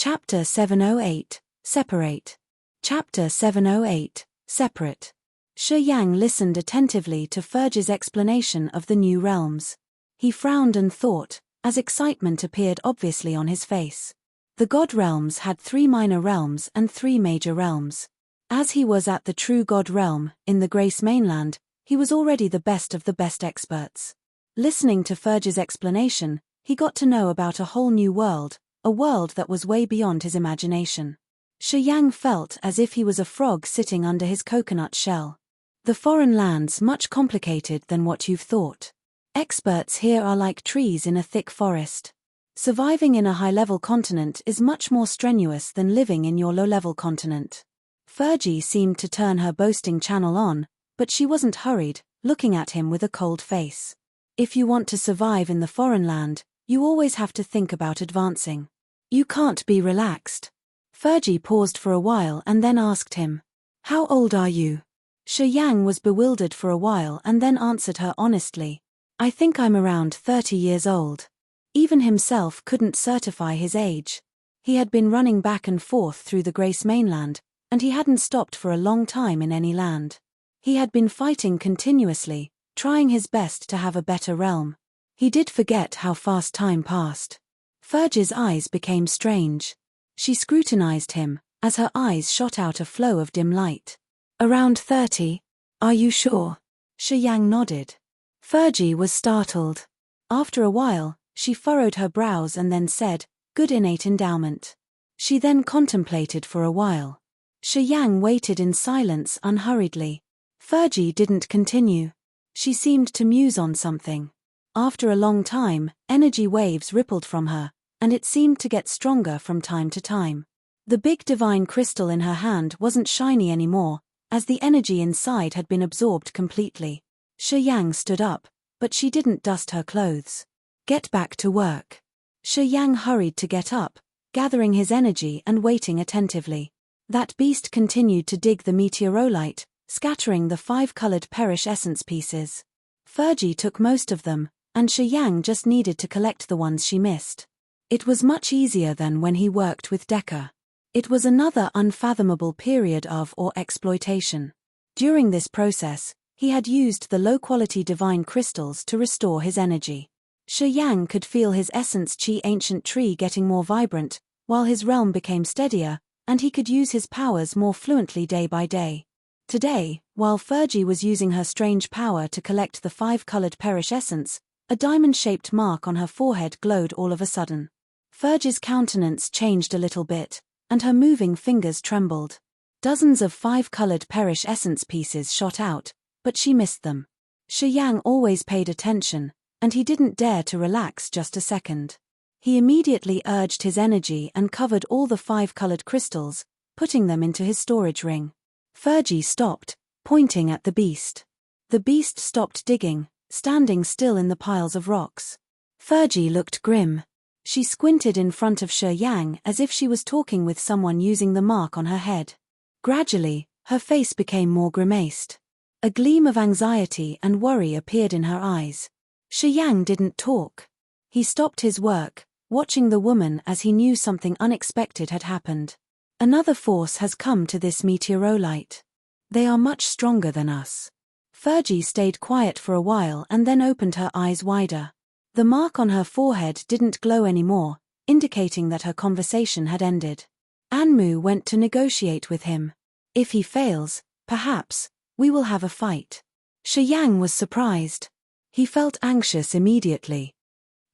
Chapter 708, Separate. Chapter 708, Separate. Shi Yang listened attentively to Fergie's explanation of the new realms. He frowned and thought, as excitement appeared obviously on his face. The God realms had 3 minor realms and 3 major realms. As he was at the true God realm, in the Grace mainland, he was already the best of the best experts. Listening to Fergie's explanation, he got to know about a whole new world, a world that was way beyond his imagination. Shi Yang felt as if he was a frog sitting under his coconut shell. The foreign land's much complicated than what you've thought. Experts here are like trees in a thick forest. Surviving in a high-level continent is much more strenuous than living in your low-level continent. Fergie seemed to turn her boasting channel on, but she wasn't hurried, looking at him with a cold face. If you want to survive in the foreign land, you always have to think about advancing. You can't be relaxed. Fergie paused for a while and then asked him, "How old are you?" Shi Yang was bewildered for a while and then answered her honestly, "I think I'm around 30 years old." Even himself couldn't certify his age. He had been running back and forth through the Grace mainland, and he hadn't stopped for a long time in any land. He had been fighting continuously, trying his best to have a better realm. He did forget how fast time passed. Fergie's eyes became strange. She scrutinized him, as her eyes shot out a flow of dim light. "Around 30? Are you sure?" Shi Yang nodded. Fergie was startled. After a while, she furrowed her brows and then said, "Good innate endowment." She then contemplated for a while. Shi Yang waited in silence unhurriedly. Fergie didn't continue. She seemed to muse on something. After a long time, energy waves rippled from her, and it seemed to get stronger from time to time. The big divine crystal in her hand wasn't shiny anymore, as the energy inside had been absorbed completely. Shi Yang stood up, but she didn't dust her clothes. "Get back to work." Shi Yang hurried to get up, gathering his energy and waiting attentively. That beast continued to dig the meteorolite, scattering the 5-colored perish essence pieces. Fergie took most of them, and Shi Yang just needed to collect the ones she missed. It was much easier than when he worked with Deca. It was another unfathomable period of exploitation. During this process, he had used the low-quality divine crystals to restore his energy. Shi Yang could feel his essence chi ancient tree getting more vibrant, while his realm became steadier, and he could use his powers more fluently day by day. Today, while Fergie was using her strange power to collect the 5-colored perish essence, a diamond-shaped mark on her forehead glowed all of a sudden. Fergie's countenance changed a little bit, and her moving fingers trembled. Dozens of 5-colored perish essence pieces shot out, but she missed them. Shi Yang always paid attention, and he didn't dare to relax just a second. He immediately urged his energy and covered all the 5-colored crystals, putting them into his storage ring. Fergie stopped, pointing at the beast. The beast stopped digging, standing still in the piles of rocks. Fergie looked grim. She squinted in front of Shi Yang as if she was talking with someone using the mark on her head. Gradually, her face became more grimaced. A gleam of anxiety and worry appeared in her eyes. Shi Yang didn't talk. He stopped his work, watching the woman as he knew something unexpected had happened. Another force has come to this meteorolite. They are much stronger than us. Fergie stayed quiet for a while and then opened her eyes wider. The mark on her forehead didn't glow anymore, indicating that her conversation had ended. Anmu went to negotiate with him. If he fails, perhaps, we will have a fight. Shi Yang was surprised. He felt anxious immediately.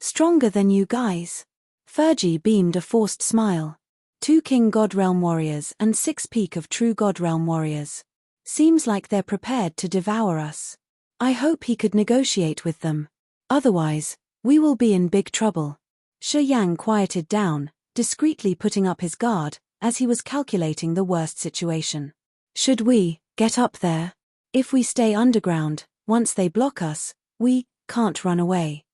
Stronger than you guys? Fergie beamed a forced smile. 2 King God Realm warriors and 6 Peak of True God Realm warriors. Seems like they're prepared to devour us. I hope he could negotiate with them. Otherwise, we will be in big trouble. Shi Yang quieted down, discreetly putting up his guard, as he was calculating the worst situation. Should we get up there? If we stay underground, once they block us, we can't run away.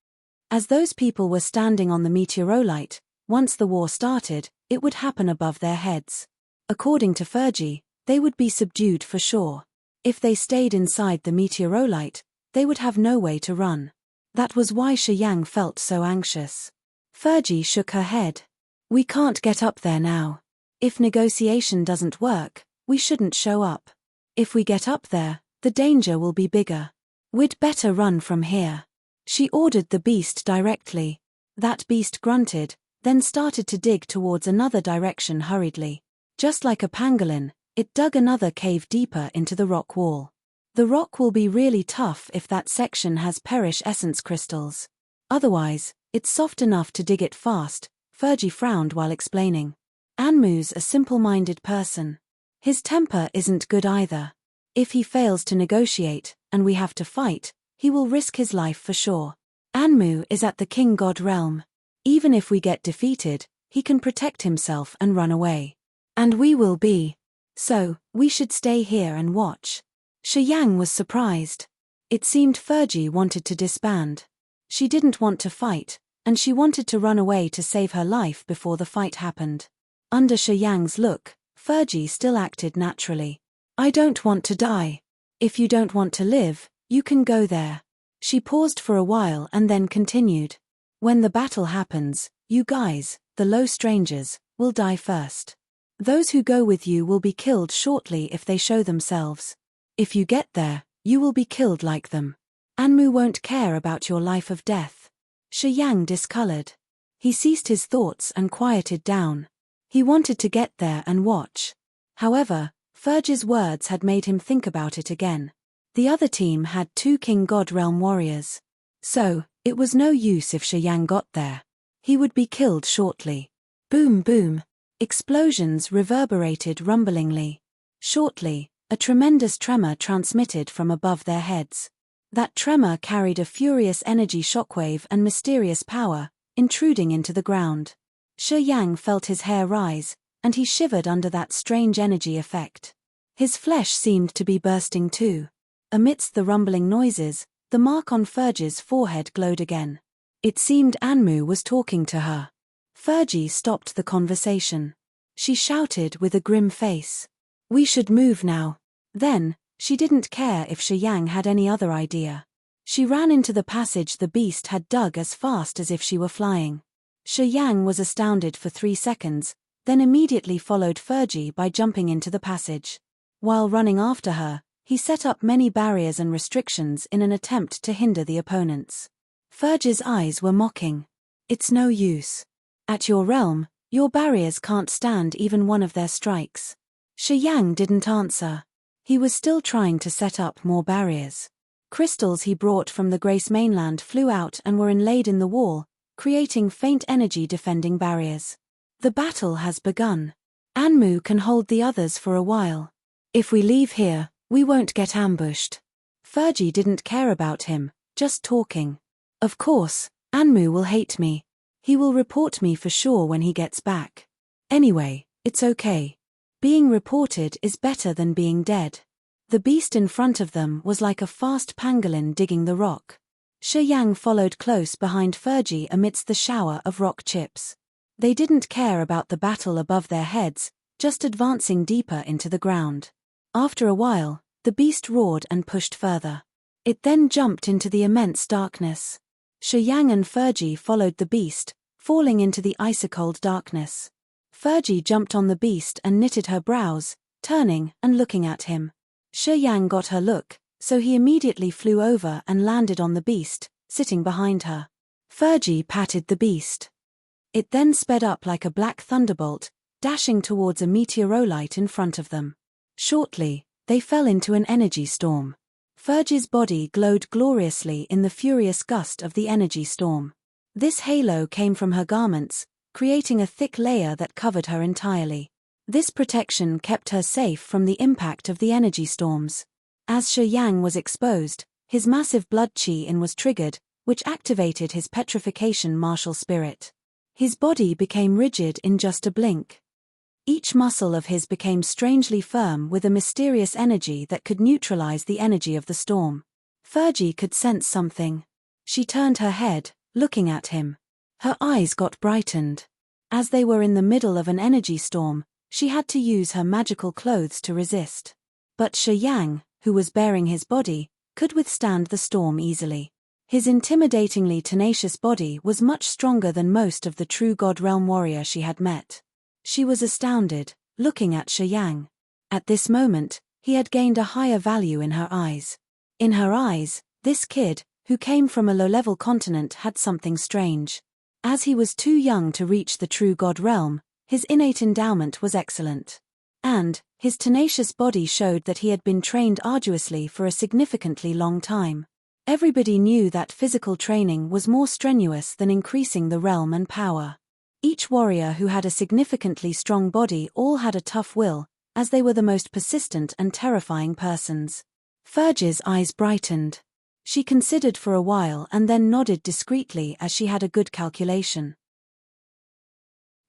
As those people were standing on the meteorolite, once the war started, it would happen above their heads. According to Fergie, they would be subdued for sure. If they stayed inside the meteorolite, they would have no way to run. That was why Shi Yang felt so anxious. Fergie shook her head. We can't get up there now. If negotiation doesn't work, we shouldn't show up. If we get up there, the danger will be bigger. We'd better run from here. She ordered the beast directly. That beast grunted, then started to dig towards another direction hurriedly. Just like a pangolin, it dug another cave deeper into the rock wall. The rock will be really tough if that section has perish essence crystals. Otherwise, it's soft enough to dig it fast. Fergie frowned while explaining. Anmu's a simple-minded person. His temper isn't good either. If he fails to negotiate, and we have to fight, he will risk his life for sure. Anmu is at the King God realm. Even if we get defeated, he can protect himself and run away. And we will be. So, we should stay here and watch. Shi Yang was surprised. It seemed Fergie wanted to disband. She didn't want to fight, and she wanted to run away to save her life before the fight happened. Under Shi Yang's look, Fergie still acted naturally. I don't want to die. If you don't want to live, you can go there. She paused for a while and then continued. When the battle happens, you guys, the low strangers, will die first. Those who go with you will be killed shortly if they show themselves. If you get there, you will be killed like them. Anmu won't care about your life of death. Shi Yang discolored. He ceased his thoughts and quieted down. He wanted to get there and watch. However, Fergie's words had made him think about it again. The other team had 2 King God Realm warriors. So, it was no use if Shi Yang got there. He would be killed shortly. Boom boom. Explosions reverberated rumblingly. Shortly, a tremendous tremor transmitted from above their heads. That tremor carried a furious energy shockwave and mysterious power, intruding into the ground. Shi Yang felt his hair rise, and he shivered under that strange energy effect. His flesh seemed to be bursting too. Amidst the rumbling noises, the mark on Fergie's forehead glowed again. It seemed Anmu was talking to her. Fergie stopped the conversation. She shouted with a grim face. We should move now. Then, she didn't care if Shi Yang had any other idea. She ran into the passage the beast had dug as fast as if she were flying. Shi Yang was astounded for 3 seconds, then immediately followed Fergie by jumping into the passage. While running after her, he set up many barriers and restrictions in an attempt to hinder the opponents. Fergie's eyes were mocking. It's no use. At your realm, your barriers can't stand even one of their strikes. Shi Yang didn't answer. He was still trying to set up more barriers. Crystals he brought from the Grace mainland flew out and were inlaid in the wall, creating faint energy defending barriers. The battle has begun. Anmu can hold the others for a while. If we leave here, we won't get ambushed. Fergie didn't care about him, just talking. Of course, Anmu will hate me. He will report me for sure when he gets back. Anyway, it's okay. Being reported is better than being dead. The beast in front of them was like a fast pangolin digging the rock. Shi Yang followed close behind Fergie amidst the shower of rock chips. They didn't care about the battle above their heads, just advancing deeper into the ground. After a while, the beast roared and pushed further. It then jumped into the immense darkness. Shi Yang and Fergie followed the beast, falling into the icy-cold darkness. Fergie jumped on the beast and knitted her brows, turning and looking at him. Shi Yang got her look, so he immediately flew over and landed on the beast, sitting behind her. Fergie patted the beast. It then sped up like a black thunderbolt, dashing towards a meteorolite in front of them. Shortly, they fell into an energy storm. Fergie's body glowed gloriously in the furious gust of the energy storm. This halo came from her garments, creating a thick layer that covered her entirely. This protection kept her safe from the impact of the energy storms. As Shi Yang was exposed, his massive blood chi-in was triggered, which activated his petrification martial spirit. His body became rigid in just a blink. Each muscle of his became strangely firm with a mysterious energy that could neutralize the energy of the storm. Fergie could sense something. She turned her head, looking at him. Her eyes got brightened. As they were in the middle of an energy storm, she had to use her magical clothes to resist. But Shi Yang, who was bearing his body, could withstand the storm easily. His intimidatingly tenacious body was much stronger than most of the true God Realm warrior she had met. She was astounded, looking at Shi Yang. At this moment, he had gained a higher value in her eyes. In her eyes, this kid, who came from a low-level continent, had something strange. As he was too young to reach the true God Realm, his innate endowment was excellent. And his tenacious body showed that he had been trained arduously for a significantly long time. Everybody knew that physical training was more strenuous than increasing the realm and power. Each warrior who had a significantly strong body all had a tough will, as they were the most persistent and terrifying persons. Fergie's eyes brightened. She considered for a while and then nodded discreetly as she had a good calculation.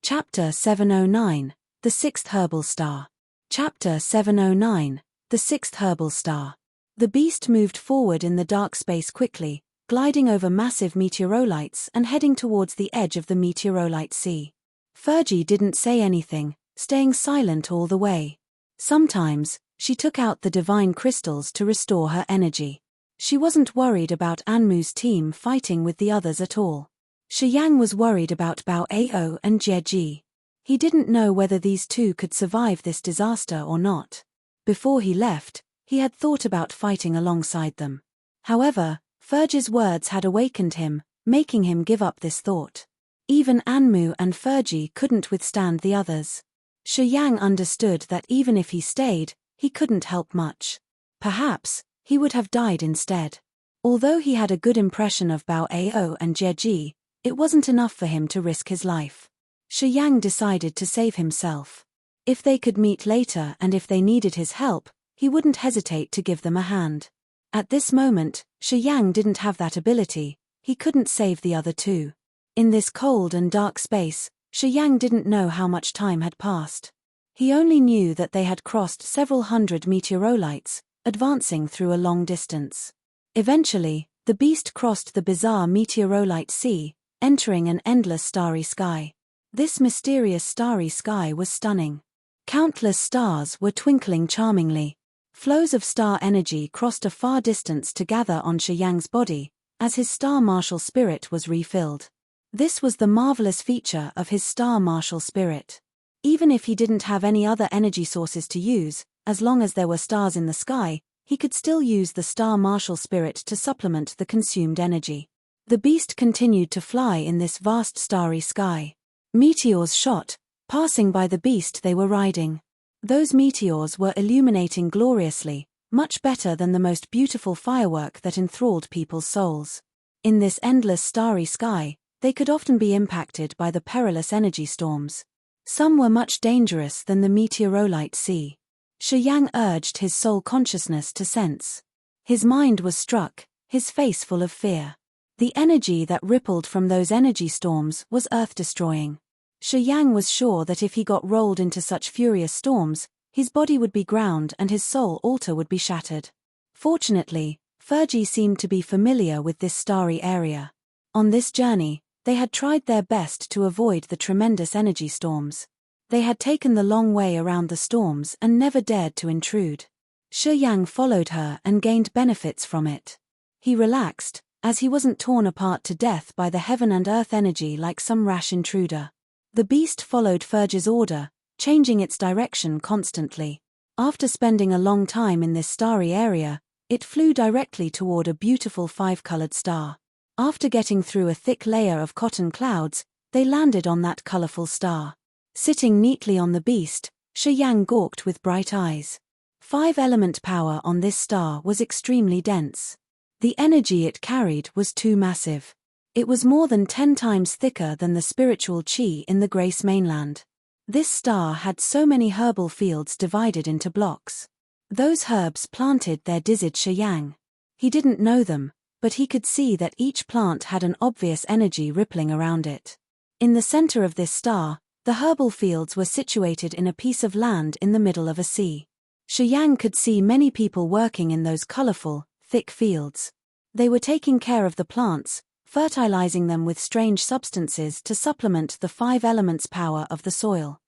Chapter 709, The Sixth Herbal Star. Chapter 709, The Sixth Herbal Star. The beast moved forward in the dark space quickly, gliding over massive meteorolites and heading towards the edge of the meteorolite sea. Fergie didn't say anything, staying silent all the way. Sometimes, she took out the divine crystals to restore her energy. She wasn't worried about Anmu's team fighting with the others at all. Shi Yang was worried about Bao Ao and Jie Ji. He didn't know whether these two could survive this disaster or not. Before he left, he had thought about fighting alongside them. However, Fergie's words had awakened him, making him give up this thought. Even Anmu and Fergie couldn't withstand the others. Shi Yang understood that even if he stayed, he couldn't help much. Perhaps, he would have died instead. Although he had a good impression of Bao Ao and Jie Ji, it wasn't enough for him to risk his life. Shi Yang decided to save himself. If they could meet later and if they needed his help, he wouldn't hesitate to give them a hand. At this moment, Shi Yang didn't have that ability, he couldn't save the other two. In this cold and dark space, Shi Yang didn't know how much time had passed. He only knew that they had crossed several hundred meteorolites, advancing through a long distance. Eventually, the beast crossed the bizarre meteorolite sea, entering an endless starry sky. This mysterious starry sky was stunning. Countless stars were twinkling charmingly. Flows of star energy crossed a far distance to gather on Shi Yang's body, as his star martial spirit was refilled. This was the marvelous feature of his star martial spirit. Even if he didn't have any other energy sources to use, as long as there were stars in the sky, he could still use the star martial spirit to supplement the consumed energy. The beast continued to fly in this vast starry sky. Meteors shot, passing by the beast they were riding. Those meteors were illuminating gloriously, much better than the most beautiful firework that enthralled people's souls. In this endless starry sky, they could often be impacted by the perilous energy storms. Some were much dangerous than the meteorolite sea. Shi Yang urged his soul consciousness to sense. His mind was struck, his face full of fear. The energy that rippled from those energy storms was earth-destroying. Shi Yang was sure that if he got rolled into such furious storms, his body would be ground and his soul altar would be shattered. Fortunately, Fergie seemed to be familiar with this starry area. On this journey, they had tried their best to avoid the tremendous energy storms. They had taken the long way around the storms and never dared to intrude. Shi Yang followed her and gained benefits from it. He relaxed, as he wasn't torn apart to death by the heaven and earth energy like some rash intruder. The beast followed Fergie's order, changing its direction constantly. After spending a long time in this starry area, it flew directly toward a beautiful five-colored star. After getting through a thick layer of cotton clouds, they landed on that colorful star. Sitting neatly on the beast, Shi Yang gawked with bright eyes. 5-element power on this star was extremely dense. The energy it carried was too massive. It was more than 10 times thicker than the spiritual chi in the Grace mainland. This star had so many herbal fields divided into blocks. Those herbs planted there dizzied Shi Yang. He didn't know them, but he could see that each plant had an obvious energy rippling around it. In the center of this star, the herbal fields were situated in a piece of land in the middle of a sea. Shi Yang could see many people working in those colorful, thick fields. They were taking care of the plants, fertilizing them with strange substances to supplement the 5 elements power of the soil.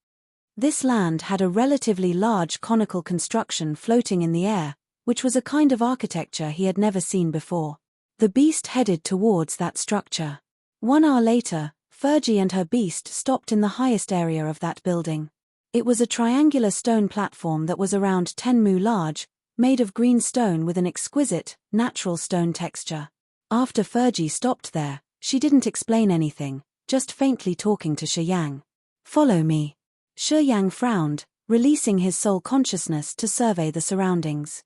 This land had a relatively large conical construction floating in the air, which was a kind of architecture he had never seen before. The beast headed towards that structure. 1 hour later, Fergie and her beast stopped in the highest area of that building. It was a triangular stone platform that was around 10 mu large, made of green stone with an exquisite, natural stone texture. After Fergie stopped there, she didn't explain anything, just faintly talking to Shi Yang. "Follow me." Shi Yang frowned, releasing his soul consciousness to survey the surroundings.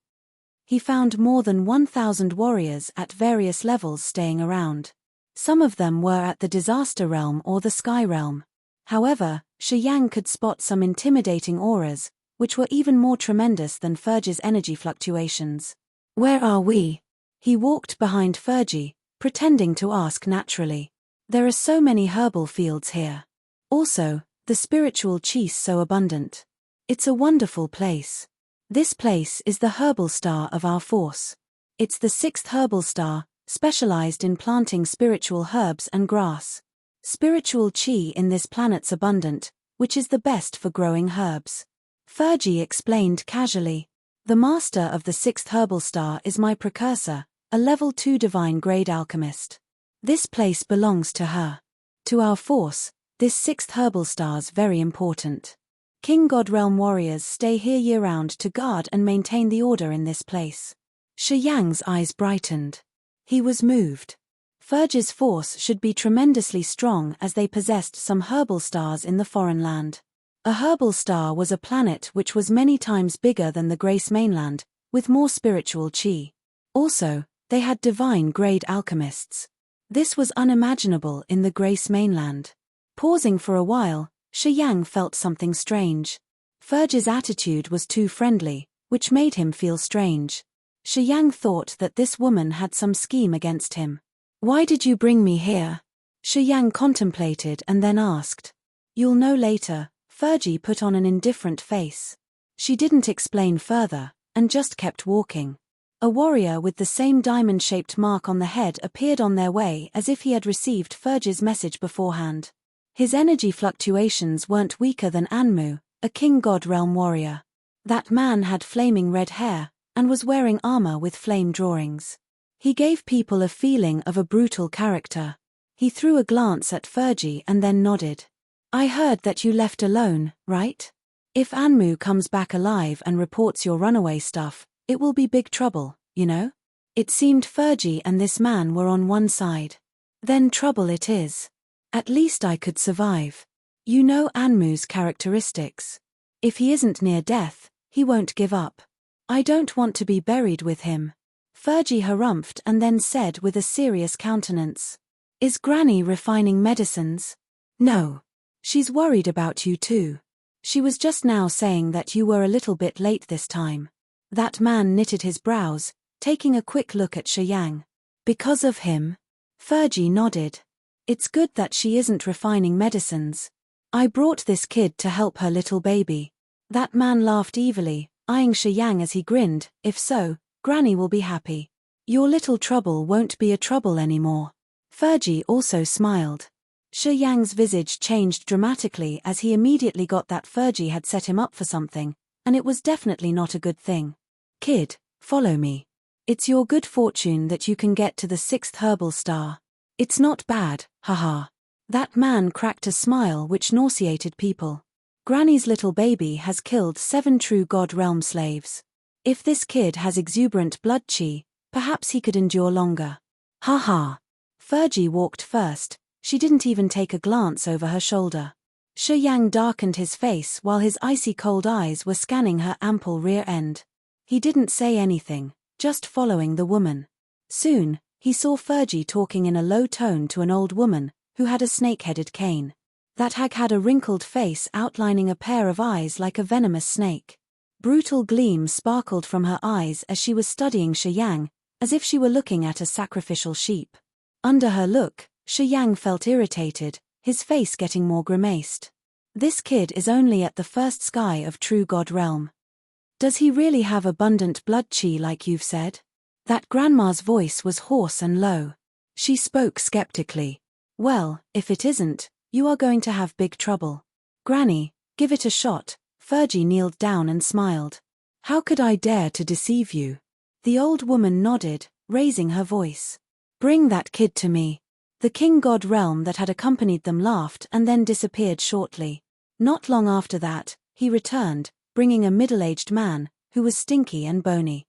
He found more than 1,000 warriors at various levels staying around. Some of them were at the disaster realm or the sky realm. However, Shi Yang could spot some intimidating auras, which were even more tremendous than Fergie's energy fluctuations. "Where are we?" He walked behind Fergie, pretending to ask naturally. "There are so many herbal fields here. Also, the spiritual chi's so abundant. It's a wonderful place. This place is the herbal star of our force. It's the 6th herbal star, specialized in planting spiritual herbs and grass. Spiritual chi in this planet's abundant, which is the best for growing herbs." Fergie explained casually. "The master of the 6th herbal star is my precursor, a level 2 divine grade alchemist. This place belongs to her. To our force, this 6th herbal star's very important. King God Realm warriors stay here year-round to guard and maintain the order in this place." Shi Yang's eyes brightened. He was moved. Fergie's force should be tremendously strong as they possessed some herbal stars in the foreign land. A herbal star was a planet which was many times bigger than the Grace mainland, with more spiritual chi. Also, they had divine-grade alchemists. This was unimaginable in the Grace mainland. Pausing for a while, Shi Yang felt something strange. Fergie's attitude was too friendly, which made him feel strange. Shi Yang thought that this woman had some scheme against him. "Why did you bring me here?" Shi Yang contemplated and then asked. "You'll know later." Fergie put on an indifferent face. She didn't explain further, and just kept walking. A warrior with the same diamond-shaped mark on the head appeared on their way as if he had received Fergie's message beforehand. His energy fluctuations weren't weaker than Anmu, a King God Realm warrior. That man had flaming red hair, and was wearing armor with flame drawings. He gave people a feeling of a brutal character. He threw a glance at Fergie and then nodded. "I heard that you left alone, right? If Anmu comes back alive and reports your runaway stuff, it will be big trouble, you know?" It seemed Fergie and this man were on one side. "Then trouble it is. At least I could survive. You know Anmu's characteristics. If he isn't near death, he won't give up. I don't want to be buried with him." Fergie harumphed and then said with a serious countenance. "Is Granny refining medicines?" "No. She's worried about you too. She was just now saying that you were a little bit late this time." That man knitted his brows, taking a quick look at Shi Yang. "Because of him?" Fergie nodded. "It's good that she isn't refining medicines. I brought this kid to help her little baby." That man laughed evilly, eyeing Shi Yang as he grinned. "If so, Granny will be happy. Your little trouble won't be a trouble anymore." Fergie also smiled. Shi Yang's visage changed dramatically as he immediately got that Fergie had set him up for something, and it was definitely not a good thing. "Kid, follow me. It's your good fortune that you can get to the 6th herbal star. It's not bad, haha." That man cracked a smile which nauseated people. Granny's little baby has killed 7 true God Realm slaves. If this kid has exuberant blood chi, perhaps he could endure longer. Haha. Fergie walked first. She didn't even take a glance over her shoulder. Shi Yang darkened his face while his icy cold eyes were scanning her ample rear end. He didn't say anything, just following the woman. Soon, he saw Fergie talking in a low tone to an old woman, who had a snake-headed cane. That hag had a wrinkled face outlining a pair of eyes like a venomous snake. Brutal gleam sparkled from her eyes as she was studying Shi Yang, as if she were looking at a sacrificial sheep. Under her look, Shi Yang felt irritated, his face getting more grimaced. This kid is only at the first sky of true God Realm. Does he really have abundant blood chi like you've said? That grandma's voice was hoarse and low. She spoke skeptically. Well, if it isn't, you are going to have big trouble. Granny, give it a shot. Fergie kneeled down and smiled. How could I dare to deceive you? The old woman nodded, raising her voice. Bring that kid to me. The king god realm that had accompanied them laughed and then disappeared shortly. Not long after that, he returned, bringing a middle-aged man, who was stinky and bony.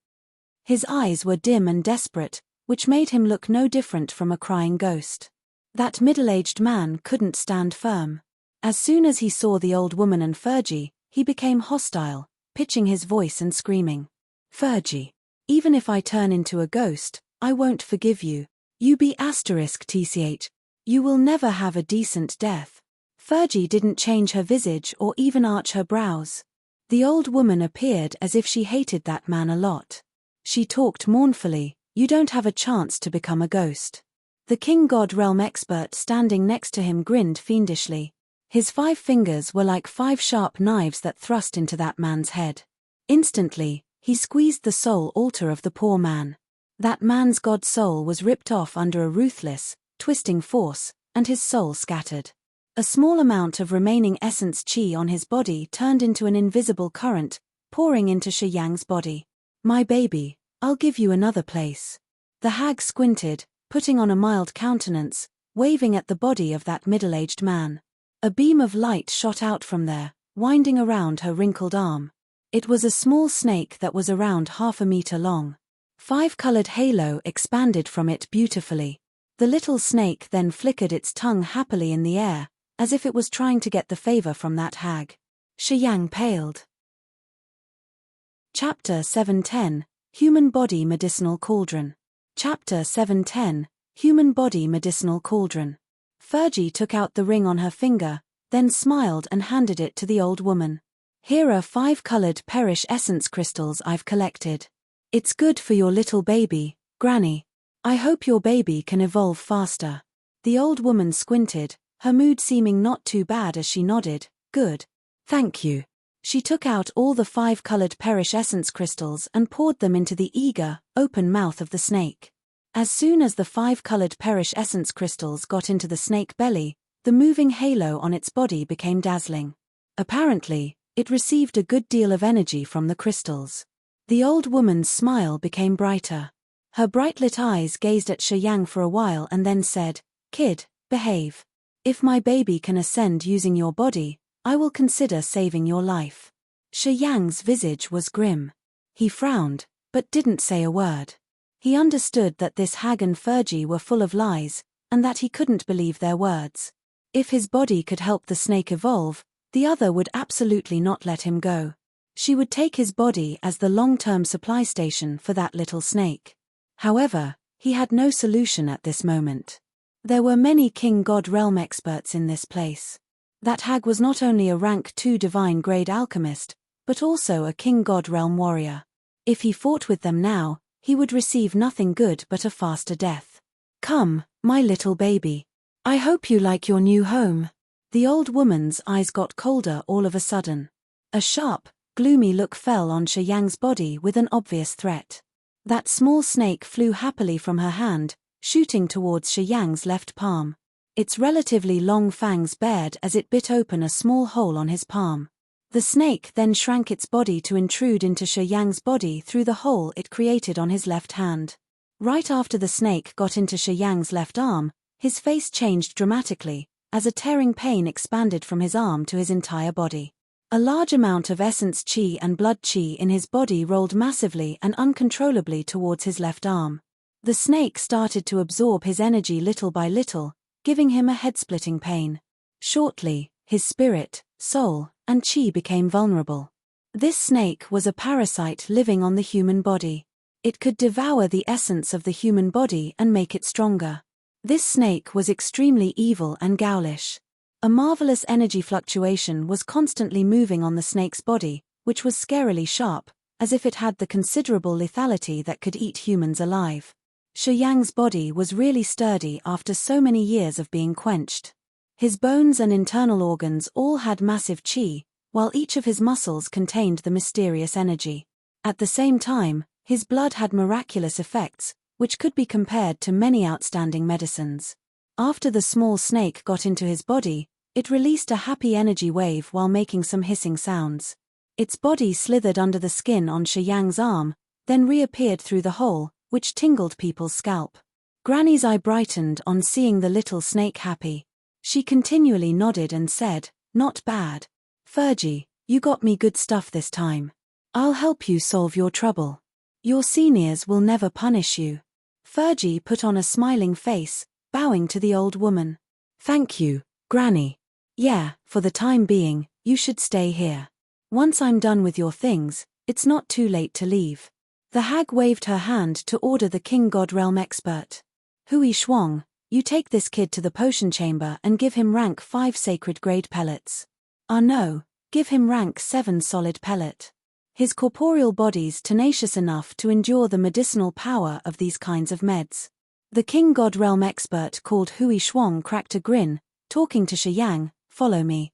His eyes were dim and desperate, which made him look no different from a crying ghost. That middle-aged man couldn't stand firm. As soon as he saw the old woman and Fergie, he became hostile, pitching his voice and screaming. Fergie, even if I turn into a ghost, I won't forgive you. You be *tch. You will never have a decent death. Fergie didn't change her visage or even arch her brows. The old woman appeared as if she hated that man a lot. She talked mournfully, you don't have a chance to become a ghost. The king god realm expert standing next to him grinned fiendishly. His 5 fingers were like 5 sharp knives that thrust into that man's head. Instantly, he squeezed the soul altar of the poor man. That man's god soul was ripped off under a ruthless, twisting force, and his soul scattered. A small amount of remaining essence chi on his body turned into an invisible current, pouring into Shi Yang's body. My baby, I'll give you another place. The hag squinted, putting on a mild countenance, waving at the body of that middle-aged man. A beam of light shot out from there, winding around her wrinkled arm. It was a small snake that was around 1/2 meter long. 5-colored halo expanded from it beautifully. The little snake then flickered its tongue happily in the air, as if it was trying to get the favor from that hag. Shi Yang paled. Chapter 710, Human Body Medicinal Cauldron. Chapter 710, Human Body Medicinal Cauldron. Fergie took out the ring on her finger, then smiled and handed it to the old woman. Here are 5-colored perish essence crystals I've collected. It's good for your little baby, Granny. I hope your baby can evolve faster. The old woman squinted, her mood seeming not too bad as she nodded, good. Thank you. She took out all the 5-colored perish essence crystals and poured them into the eager, open mouth of the snake. As soon as the 5-colored perish essence crystals got into the snake belly, the moving halo on its body became dazzling. Apparently, it received a good deal of energy from the crystals. The old woman's smile became brighter. Her bright-lit eyes gazed at Shi Yang for a while and then said, Kid, behave. If my baby can ascend using your body, I will consider saving your life. Shi Yang's visage was grim. He frowned, but didn't say a word. He understood that this hag and Fergie were full of lies, and that he couldn't believe their words. If his body could help the snake evolve, the other would absolutely not let him go. She would take his body as the long-term supply station for that little snake. However, he had no solution at this moment. There were many king god realm experts in this place. That hag was not only a rank 2 divine grade alchemist, but also a king god realm warrior. If he fought with them now, he would receive nothing good but a faster death. Come, my little baby. I hope you like your new home. The old woman's eyes got colder all of a sudden. A sharp, gloomy look fell on Shi Yang's body with an obvious threat. That small snake flew happily from her hand, shooting towards Shi Yang's left palm. Its relatively long fangs bared as it bit open a small hole on his palm. The snake then shrank its body to intrude into Shi Yang's body through the hole it created on his left hand. Right after the snake got into Shi Yang's left arm, his face changed dramatically, as a tearing pain expanded from his arm to his entire body. A large amount of essence chi and blood chi in his body rolled massively and uncontrollably towards his left arm. The snake started to absorb his energy little by little, giving him a head-splitting pain. Shortly, his spirit, soul, and chi became vulnerable. This snake was a parasite living on the human body. It could devour the essence of the human body and make it stronger. This snake was extremely evil and ghoulish. A marvelous energy fluctuation was constantly moving on the snake's body, which was scarily sharp, as if it had the considerable lethality that could eat humans alive. Shi Yang's body was really sturdy after so many years of being quenched. His bones and internal organs all had massive chi, while each of his muscles contained the mysterious energy. At the same time, his blood had miraculous effects, which could be compared to many outstanding medicines. After the small snake got into his body, it released a happy energy wave while making some hissing sounds. Its body slithered under the skin on Shi Yang's arm, then reappeared through the hole, which tingled people's scalp. Granny's eye brightened on seeing the little snake happy. She continually nodded and said, "Not bad. Fergie, you got me good stuff this time. I'll help you solve your trouble. Your seniors will never punish you." Fergie put on a smiling face, bowing to the old woman. "Thank you, Granny. Yeah, for the time being, you should stay here. Once I'm done with your things, it's not too late to leave." The hag waved her hand to order the King God Realm expert. "Hui Shuang, you take this kid to the potion chamber and give him rank 5 sacred grade pellets. Ah no, give him rank 7 solid pellet. His corporeal body's tenacious enough to endure the medicinal power of these kinds of meds." The King God Realm expert called Hui Shuang cracked a grin, talking to Shi Yang, "Follow me."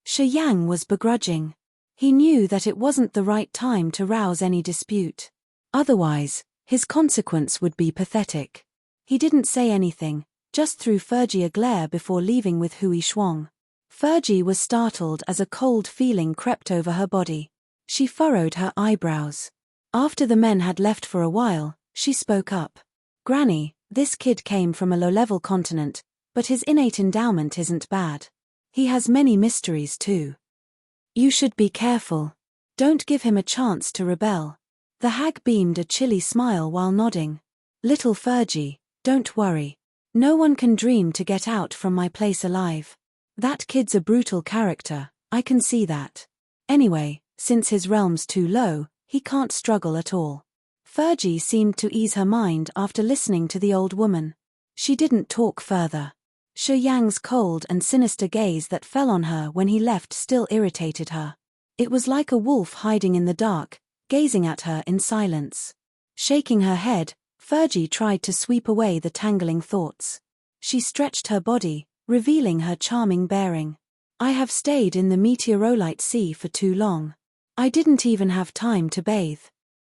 Shi Yang was begrudging. He knew that it wasn't the right time to rouse any dispute. Otherwise, his consequence would be pathetic. He didn't say anything, just threw Fergie a glare before leaving with Hui Shuang. Fergie was startled as a cold feeling crept over her body. She furrowed her eyebrows. After the men had left for a while, she spoke up. "Granny, this kid came from a low-level continent, but his innate endowment isn't bad. He has many mysteries too. You should be careful. Don't give him a chance to rebel." The hag beamed a chilly smile while nodding. "Little Fergie, don't worry. No one can dream to get out from my place alive. That kid's a brutal character, I can see that. Anyway, since his realm's too low, he can't struggle at all." Fergie seemed to ease her mind after listening to the old woman. She didn't talk further. Shi Yang's cold and sinister gaze that fell on her when he left still irritated her. It was like a wolf hiding in the dark, gazing at her in silence. Shaking her head, Fergie tried to sweep away the tangling thoughts. She stretched her body, revealing her charming bearing. "I have stayed in the meteorolite sea for too long. I didn't even have time to bathe.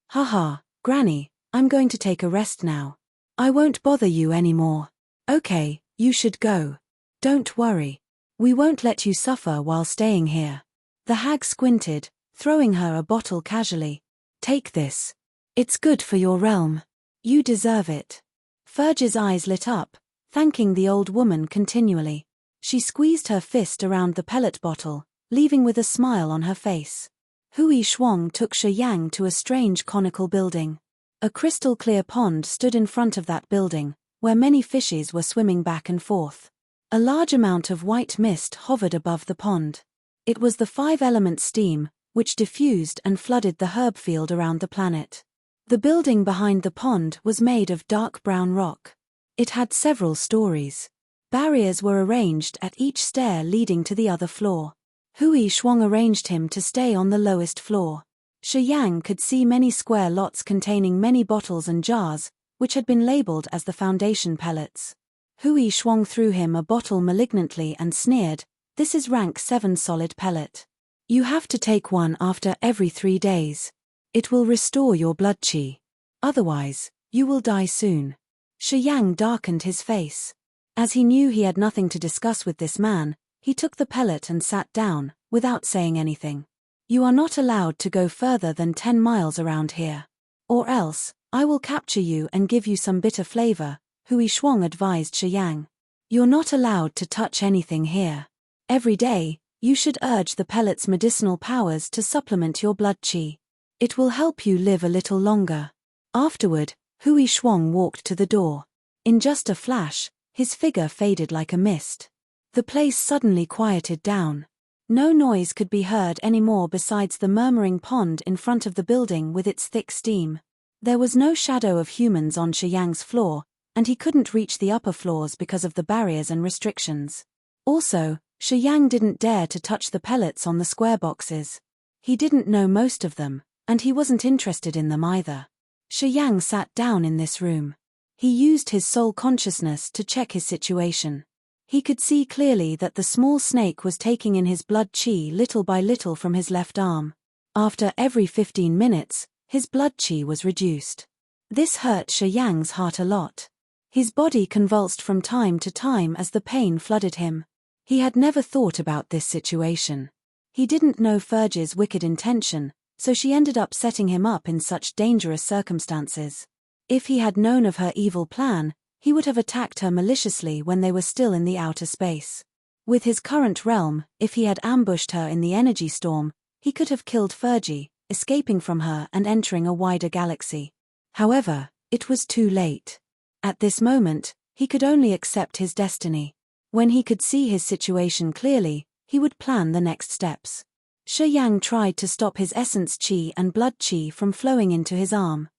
Haha, Granny, I'm going to take a rest now. I won't bother you anymore. Okay, you should go. Don't worry. We won't let you suffer while staying here." The hag squinted, throwing her a bottle casually. "Take this. It's good for your realm. You deserve it." Fergie's eyes lit up, thanking the old woman continually. She squeezed her fist around the pellet bottle, leaving with a smile on her face. Hui Shuang took Shi Yang to a strange conical building. A crystal-clear pond stood in front of that building, where many fishes were swimming back and forth. A large amount of white mist hovered above the pond. It was the 5-element steam, which diffused and flooded the herb field around the planet. The building behind the pond was made of dark brown rock. It had several stories. Barriers were arranged at each stair leading to the other floor. Hui Shuang arranged him to stay on the lowest floor. Shi Yang could see many square lots containing many bottles and jars, which had been labeled as the foundation pellets. Hui Shuang threw him a bottle malignantly and sneered, "This is rank 7 solid pellet. You have to take one after every 3 days. It will restore your blood qi. Otherwise, you will die soon." Shi Yang darkened his face. As he knew he had nothing to discuss with this man, he took the pellet and sat down, without saying anything. "You are not allowed to go further than 10 miles around here. Or else, I will capture you and give you some bitter flavor," Hui Shuang advised Shi Yang. "You're not allowed to touch anything here. Every day, you should urge the pellet's medicinal powers to supplement your blood qi. It will help you live a little longer." Afterward, Hui Shuang walked to the door. In just a flash, his figure faded like a mist. The place suddenly quieted down. No noise could be heard anymore besides the murmuring pond in front of the building with its thick steam. There was no shadow of humans on Shi Yang's floor, and he couldn't reach the upper floors because of the barriers and restrictions. Also, Shi Yang didn't dare to touch the pellets on the square boxes. He didn't know most of them, and he wasn't interested in them either. Shi Yang sat down in this room. He used his soul consciousness to check his situation. He could see clearly that the small snake was taking in his blood qi little by little from his left arm. After every 15 minutes, his blood qi was reduced. This hurt Shi Yang's heart a lot. His body convulsed from time to time as the pain flooded him. He had never thought about this situation. He didn't know Fergie's wicked intention, so she ended up setting him up in such dangerous circumstances. If he had known of her evil plan, he would have attacked her maliciously when they were still in the outer space. With his current realm, if he had ambushed her in the energy storm, he could have killed Fergie, escaping from her and entering a wider galaxy. However, it was too late. At this moment, he could only accept his destiny. When he could see his situation clearly, he would plan the next steps. Shi Yang tried to stop his essence qi and blood qi from flowing into his arm.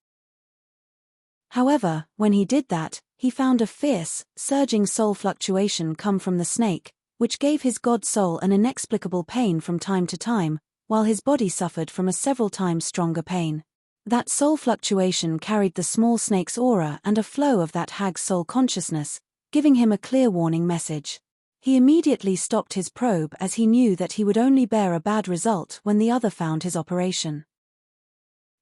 However, when he did that, he found a fierce, surging soul fluctuation come from the snake, which gave his god soul an inexplicable pain from time to time, while his body suffered from a several times stronger pain. That soul fluctuation carried the small snake's aura and a flow of that hag's soul consciousness, giving him a clear warning message. He immediately stopped his probe as he knew that he would only bear a bad result when the other found his operation.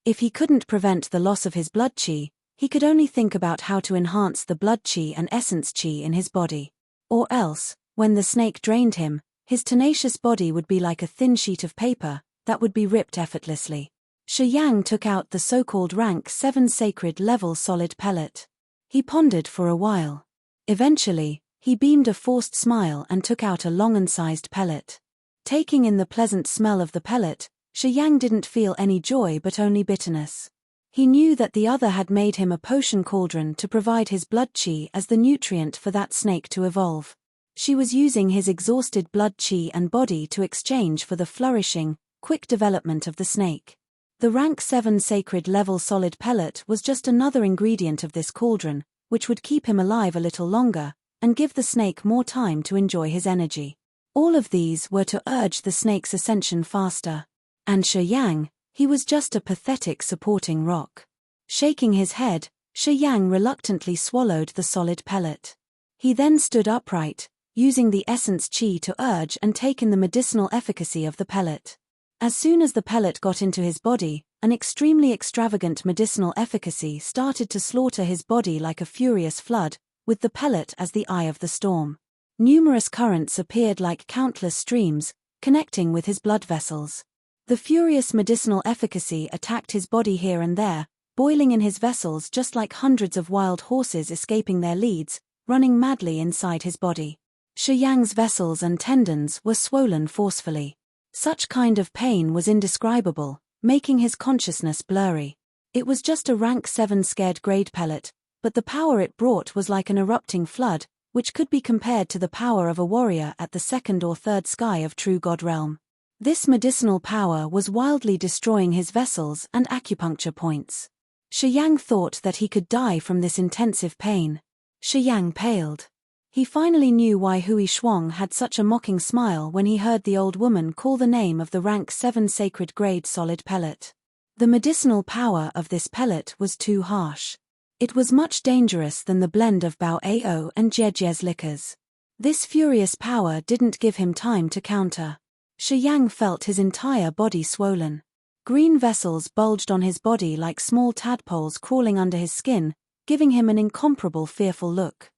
If he couldn't prevent the loss of his blood qi, he could only think about how to enhance the blood qi and essence qi in his body. Or else, when the snake drained him, his tenacious body would be like a thin sheet of paper that would be ripped effortlessly. Shi Yang took out the so-called rank 7 sacred level solid pellet. He pondered for a while. Eventually, he beamed a forced smile and took out a long-sized pellet. Taking in the pleasant smell of the pellet, Shi Yang didn't feel any joy but only bitterness. He knew that the other had made him a potion cauldron to provide his blood qi as the nutrient for that snake to evolve. She was using his exhausted blood qi and body to exchange for the flourishing, quick development of the snake. The rank 7 sacred level solid pellet was just another ingredient of this cauldron, which would keep him alive a little longer, and give the snake more time to enjoy his energy. All of these were to urge the snake's ascension faster. And Shi Yang, he was just a pathetic supporting rock. Shaking his head, Shi Yang reluctantly swallowed the solid pellet. He then stood upright, using the essence qi to urge and take in the medicinal efficacy of the pellet. As soon as the pellet got into his body, an extremely extravagant medicinal efficacy started to slaughter his body like a furious flood, with the pellet as the eye of the storm. Numerous currents appeared like countless streams, connecting with his blood vessels. The furious medicinal efficacy attacked his body here and there, boiling in his vessels just like hundreds of wild horses escaping their leads, running madly inside his body. Shi Yang's vessels and tendons were swollen forcefully. Such kind of pain was indescribable, making his consciousness blurry. It was just a rank 7 scared grade pellet, but the power it brought was like an erupting flood, which could be compared to the power of a warrior at the 2nd or 3rd sky of true god realm. This medicinal power was wildly destroying his vessels and acupuncture points. Shi Yang thought that he could die from this intensive pain. Shi Yang paled. He finally knew why Hui Shuang had such a mocking smile when he heard the old woman call the name of the rank 7 sacred grade solid pellet. The medicinal power of this pellet was too harsh. It was much dangerous than the blend of Bao Ao and Jie's liquors. This furious power didn't give him time to counter. Shi Yang felt his entire body swollen. Green vessels bulged on his body like small tadpoles crawling under his skin, giving him an incomparable fearful look.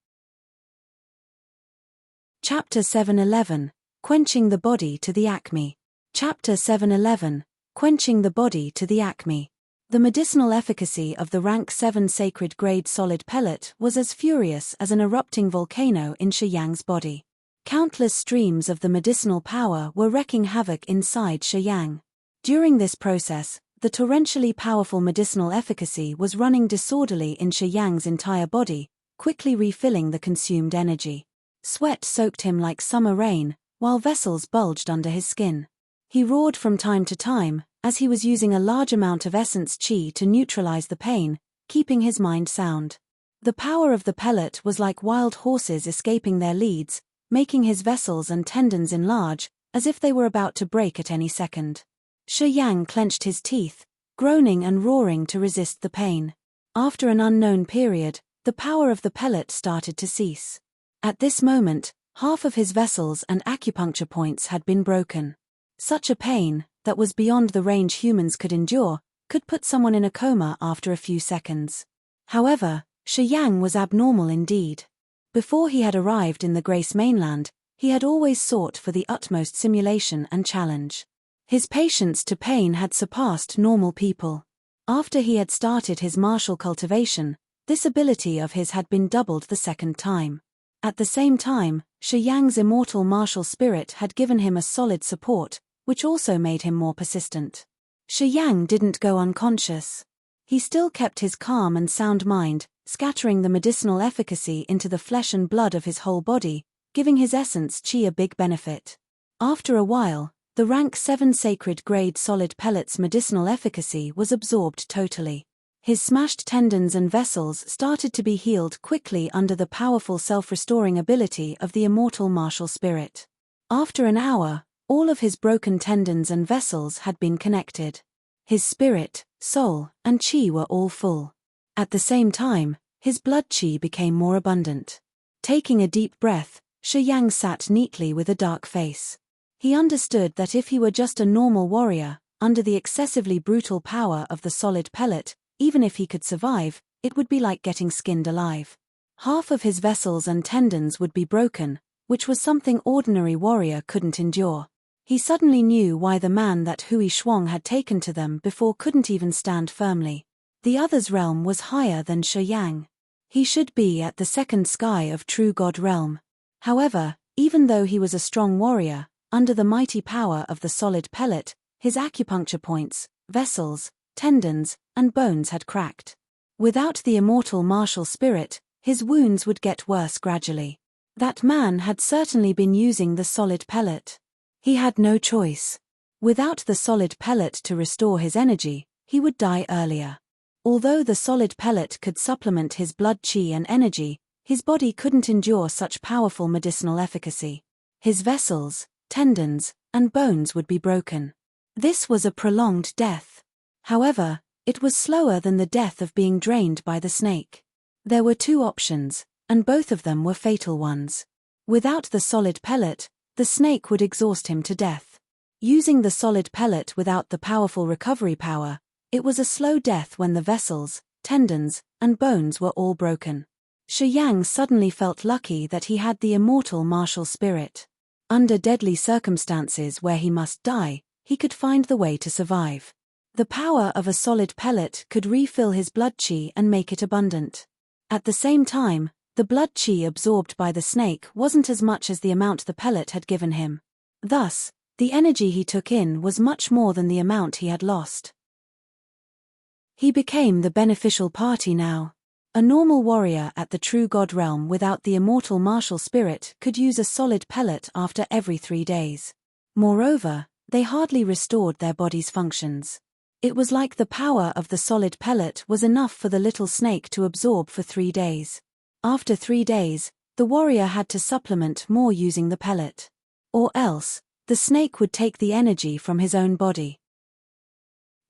Chapter 7:11, Quenching the Body to the Acme. Chapter 7:11, Quenching the Body to the Acme. The medicinal efficacy of the rank 7 sacred grade solid pellet was as furious as an erupting volcano in Shi Yang's body. Countless streams of the medicinal power were wreaking havoc inside Shi Yang. During this process, the torrentially powerful medicinal efficacy was running disorderly in Shi Yang's entire body, quickly refilling the consumed energy. Sweat soaked him like summer rain, while vessels bulged under his skin. He roared from time to time, as he was using a large amount of essence qi to neutralize the pain, keeping his mind sound. The power of the pellet was like wild horses escaping their leads, making his vessels and tendons enlarge, as if they were about to break at any second. Shi Yang clenched his teeth, groaning and roaring to resist the pain. After an unknown period, the power of the pellet started to cease. At this moment, half of his vessels and acupuncture points had been broken. Such a pain, that was beyond the range humans could endure, could put someone in a coma after a few seconds. However, Shi Yang was abnormal indeed. Before he had arrived in the Grace mainland, he had always sought for the utmost simulation and challenge. His patience to pain had surpassed normal people. After he had started his martial cultivation, this ability of his had been doubled the second time. At the same time, Shi Yang's immortal martial spirit had given him a solid support, which also made him more persistent. Shi Yang didn't go unconscious. He still kept his calm and sound mind, scattering the medicinal efficacy into the flesh and blood of his whole body, giving his essence qi a big benefit. After a while, the rank 7 sacred grade solid pellet's medicinal efficacy was absorbed totally. His smashed tendons and vessels started to be healed quickly under the powerful self-restoring ability of the immortal martial spirit. After an hour, all of his broken tendons and vessels had been connected. His spirit, soul, and qi were all full. At the same time, his blood qi became more abundant. Taking a deep breath, Shi Yang sat neatly with a dark face. He understood that if he were just a normal warrior, under the excessively brutal power of the solid pellet, even if he could survive, it would be like getting skinned alive. Half of his vessels and tendons would be broken, which was something ordinary warrior couldn't endure. He suddenly knew why the man that Hui Shuang had taken to them before couldn't even stand firmly. The other's realm was higher than Shi Yang. He should be at the second sky of true God realm. However, even though he was a strong warrior, under the mighty power of the solid pellet, his acupuncture points, vessels, tendons, and bones had cracked. Without the immortal martial spirit, his wounds would get worse gradually. That man had certainly been using the solid pellet. He had no choice. Without the solid pellet to restore his energy, he would die earlier. Although the solid pellet could supplement his blood qi and energy, his body couldn't endure such powerful medicinal efficacy. His vessels, tendons, and bones would be broken. This was a prolonged death. However, it was slower than the death of being drained by the snake. There were two options, and both of them were fatal ones. Without the solid pellet, the snake would exhaust him to death. Using the solid pellet without the powerful recovery power, it was a slow death when the vessels, tendons, and bones were all broken. Shi Yang suddenly felt lucky that he had the immortal martial spirit. Under deadly circumstances where he must die, he could find the way to survive. The power of a solid pellet could refill his blood qi and make it abundant. At the same time, the blood qi absorbed by the snake wasn't as much as the amount the pellet had given him. Thus, the energy he took in was much more than the amount he had lost. He became the beneficial party now. A normal warrior at the true God realm without the immortal martial spirit could use a solid pellet after every 3 days. Moreover, they hardly restored their body's functions. It was like the power of the solid pellet was enough for the little snake to absorb for 3 days. After 3 days, the warrior had to supplement more using the pellet. Or else, the snake would take the energy from his own body.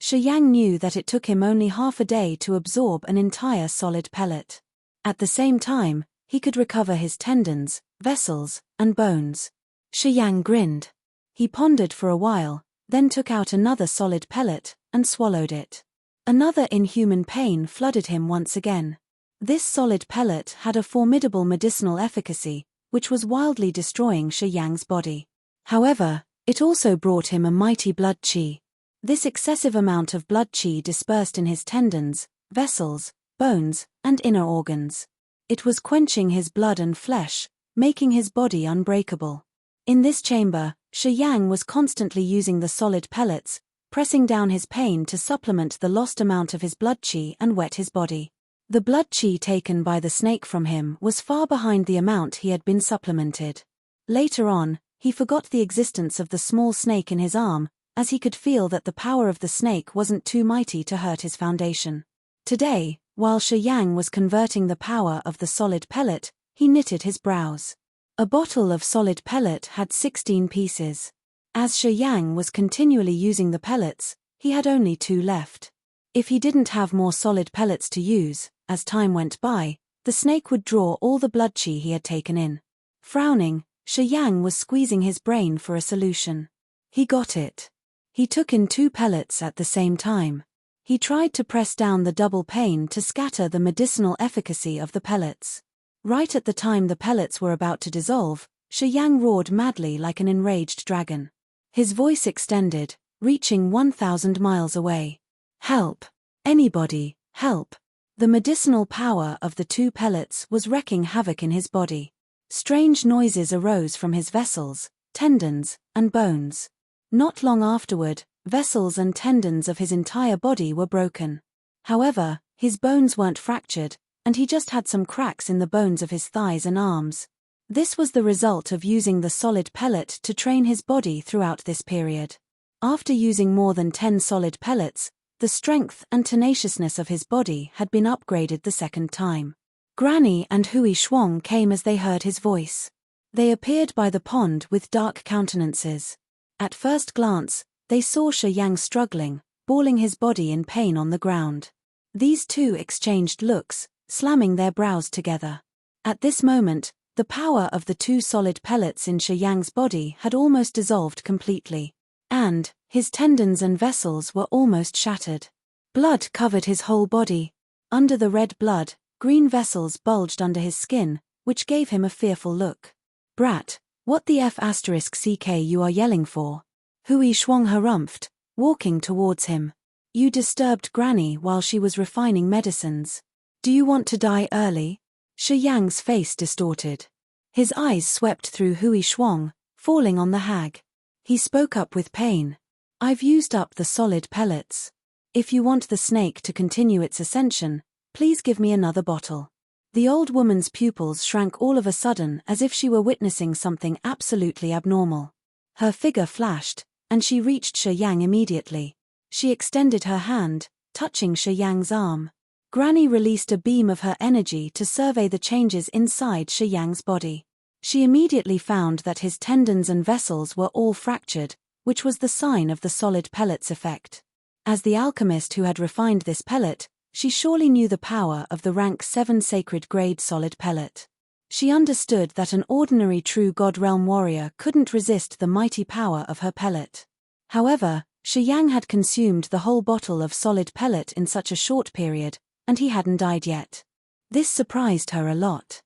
Shi Yang knew that it took him only half a day to absorb an entire solid pellet. At the same time, he could recover his tendons, vessels, and bones. Shi Yang grinned. He pondered for a while, then took out another solid pellet, and swallowed it. Another inhuman pain flooded him once again. This solid pellet had a formidable medicinal efficacy, which was wildly destroying Shi Yang's body. However, it also brought him a mighty blood qi. This excessive amount of blood qi dispersed in his tendons, vessels, bones, and inner organs. It was quenching his blood and flesh, making his body unbreakable. In this chamber, Shi Yang was constantly using the solid pellets, pressing down his pain to supplement the lost amount of his blood qi and wet his body. The blood qi taken by the snake from him was far behind the amount he had been supplemented. Later on, he forgot the existence of the small snake in his arm, as he could feel that the power of the snake wasn't too mighty to hurt his foundation. Today, while Shi Yang was converting the power of the solid pellet, he knitted his brows. A bottle of solid pellet had 16 pieces. As Shi Yang was continually using the pellets, he had only 2 left. If he didn't have more solid pellets to use, as time went by, the snake would draw all the blood qi he had taken in. Frowning, Shi Yang was squeezing his brain for a solution. He got it. He took in 2 pellets at the same time. He tried to press down the double pain to scatter the medicinal efficacy of the pellets. Right at the time the pellets were about to dissolve, Shi Yang roared madly like an enraged dragon. His voice extended, reaching 1,000 miles away. "Help! Anybody, help! The medicinal power of the 2 pellets was wreaking havoc in his body. Strange noises arose from his vessels, tendons, and bones. Not long afterward, vessels and tendons of his entire body were broken. However, his bones weren't fractured, and he just had some cracks in the bones of his thighs and arms. This was the result of using the solid pellet to train his body throughout this period. After using more than 10 solid pellets, the strength and tenaciousness of his body had been upgraded the second time. Granny and Hui Shuang came as they heard his voice. They appeared by the pond with dark countenances. At first glance, they saw Shi Yang struggling, balling his body in pain on the ground. These two exchanged looks, slamming their brows together. At this moment, the power of the 2 solid pellets in Shi Yang's body had almost dissolved completely. And his tendons and vessels were almost shattered. Blood covered his whole body. Under the red blood, green vessels bulged under his skin, which gave him a fearful look. Brat, what the f***ck you are yelling for? Hui Shuang harumphed, walking towards him. You disturbed Granny while she was refining medicines. Do you want to die early? Shi Yang's face distorted. His eyes swept through Hui Shuang, falling on the hag. He spoke up with pain. I've used up the solid pellets. If you want the snake to continue its ascension, please give me another bottle. The old woman's pupils shrank all of a sudden as if she were witnessing something absolutely abnormal. Her figure flashed, and she reached Shi Yang immediately. She extended her hand, touching Shi Yang's arm. Granny released a beam of her energy to survey the changes inside Shi Yang's body. She immediately found that his tendons and vessels were all fractured, which was the sign of the solid pellets effect. As the alchemist who had refined this pellet, she surely knew the power of the rank 7 sacred grade solid pellet. She understood that an ordinary true God realm warrior couldn't resist the mighty power of her pellet. However, Shi Yang had consumed the whole bottle of solid pellet in such a short period, and he hadn't died yet. This surprised her a lot.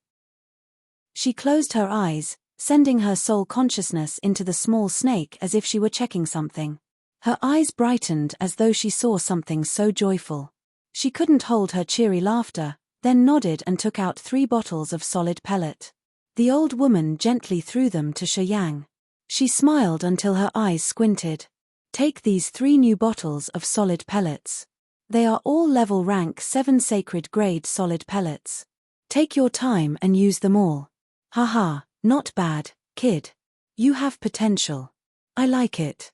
She closed her eyes, sending her soul consciousness into the small snake as if she were checking something. Her eyes brightened as though she saw something so joyful. She couldn't hold her cheery laughter, then nodded and took out 3 bottles of solid pellet. The old woman gently threw them to Shi Yang. She smiled until her eyes squinted. Take these 3 new bottles of solid pellets. They are all level rank 7 sacred grade solid pellets. Take your time and use them all. Haha, not bad, kid. You have potential. I like it.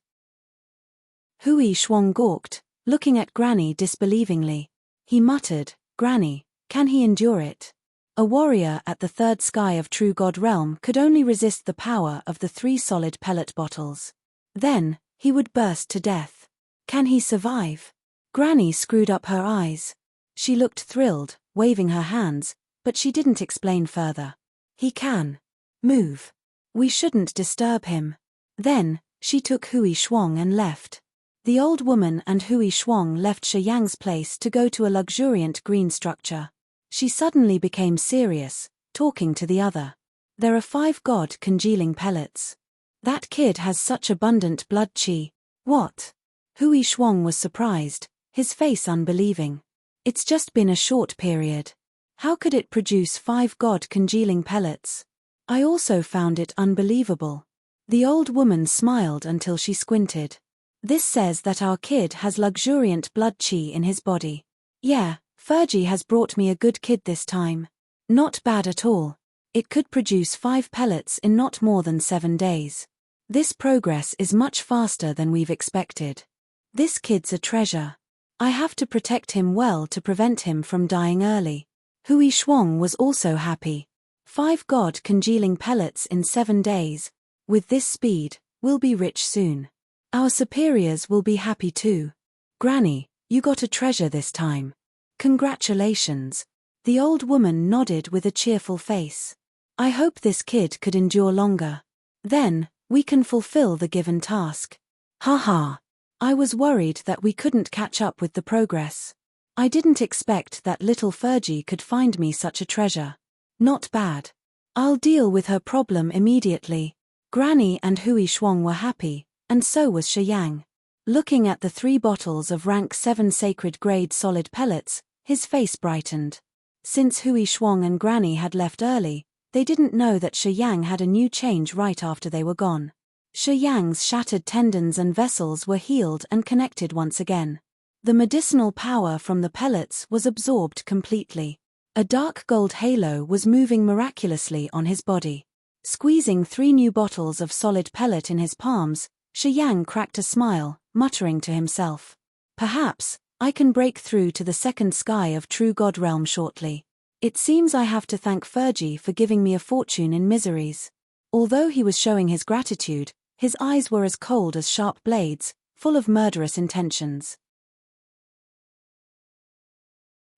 Hui Shuang gawked, looking at Granny disbelievingly. He muttered, Granny, can he endure it? A warrior at the 3rd sky of True God realm could only resist the power of the 3 solid pellet bottles. Then, he would burst to death. Can he survive? Granny screwed up her eyes. She looked thrilled, waving her hands, but she didn't explain further. He can. Move. We shouldn't disturb him. Then, she took Hui Shuang and left. The old woman and Hui Shuang left Shi Yang's place to go to a luxuriant green structure. She suddenly became serious, talking to the other. There are 5 god congealing pellets. That kid has such abundant blood chi. What? Hui Shuang was surprised, his face unbelieving. It's just been a short period. How could it produce 5 god congealing pellets? I also found it unbelievable. The old woman smiled until she squinted. This says that our kid has luxuriant blood chi in his body. Yeah, Fergie has brought me a good kid this time. Not bad at all. It could produce 5 pellets in not more than 7 days. This progress is much faster than we've expected. This kid's a treasure. I have to protect him well to prevent him from dying early. Hui Shuang was also happy. 5 god congealing pellets in 7 days. With this speed, we'll be rich soon. Our superiors will be happy too. Granny, you got a treasure this time. Congratulations. The old woman nodded with a cheerful face. I hope this kid could endure longer. Then, we can fulfill the given task. Haha. I was worried that we couldn't catch up with the progress. I didn't expect that little Fergie could find me such a treasure. Not bad. I'll deal with her problem immediately. Granny and Hui Shuang were happy, and so was Shi Yang. Looking at the 3 bottles of rank 7 sacred grade solid pellets, his face brightened. Since Hui Shuang and Granny had left early, they didn't know that Shi Yang had a new change right after they were gone. Shi Yang's shattered tendons and vessels were healed and connected once again. The medicinal power from the pellets was absorbed completely. A dark gold halo was moving miraculously on his body. Squeezing 3 new bottles of solid pellet in his palms, Shi Yang cracked a smile, muttering to himself. Perhaps I can break through to the second sky of true God realm shortly. It seems I have to thank Fergie for giving me a fortune in miseries. Although he was showing his gratitude, his eyes were as cold as sharp blades, full of murderous intentions.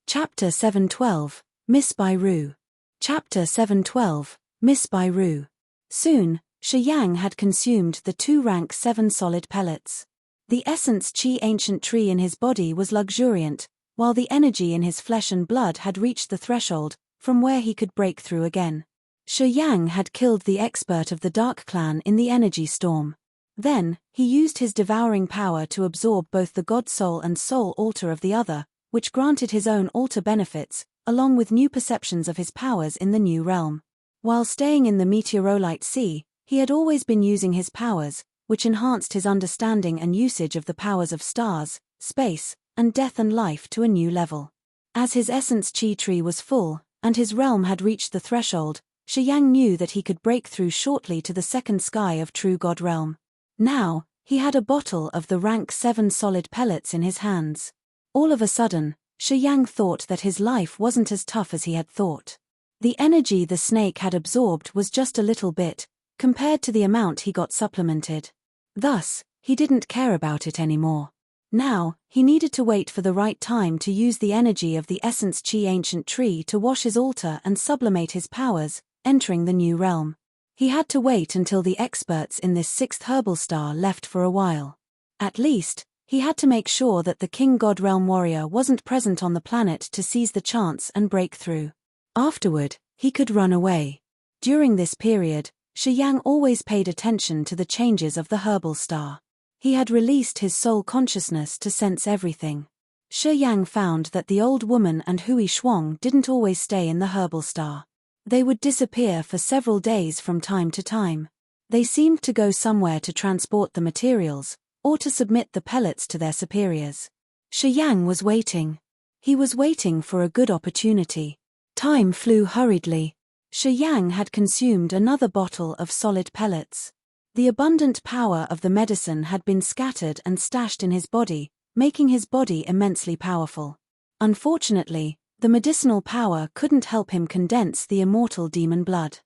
Chapter 712, Miss Bai Ru. Chapter 712, Miss Bai Ru. Soon, Shi Yang had consumed the 2 rank 7 solid pellets. The essence Qi ancient tree in his body was luxuriant, while the energy in his flesh and blood had reached the threshold, from where he could break through again. Shi Yang had killed the expert of the Dark Clan in the energy storm. Then, he used his devouring power to absorb both the God Soul and Soul Altar of the other, which granted his own altar benefits, along with new perceptions of his powers in the new realm. While staying in the meteorolite sea, he had always been using his powers, which enhanced his understanding and usage of the powers of stars, space, and death and life to a new level. As his essence Qi tree was full, and his realm had reached the threshold, Shi Yang knew that he could break through shortly to the second sky of true God realm. Now, he had a bottle of the rank 7 solid pellets in his hands. All of a sudden, Shi Yang thought that his life wasn't as tough as he had thought. The energy the snake had absorbed was just a little bit, compared to the amount he got supplemented. Thus, he didn't care about it anymore. Now, he needed to wait for the right time to use the energy of the essence Qi ancient tree to wash his altar and sublimate his powers, entering the new realm. He had to wait until the experts in this 6th herbal star left for a while. At least, he had to make sure that the King God Realm warrior wasn't present on the planet to seize the chance and break through. Afterward, he could run away. During this period, Shi Yang always paid attention to the changes of the herbal star. He had released his soul consciousness to sense everything. Shi Yang found that the old woman and Hui Shuang didn't always stay in the herbal star. They would disappear for several days from time to time. They seemed to go somewhere to transport the materials, or to submit the pellets to their superiors. Shi Yang was waiting. He was waiting for a good opportunity. Time flew hurriedly. Shi Yang had consumed another bottle of solid pellets. The abundant power of the medicine had been scattered and stashed in his body, making his body immensely powerful. Unfortunately, the medicinal power couldn't help him condense the immortal demon blood.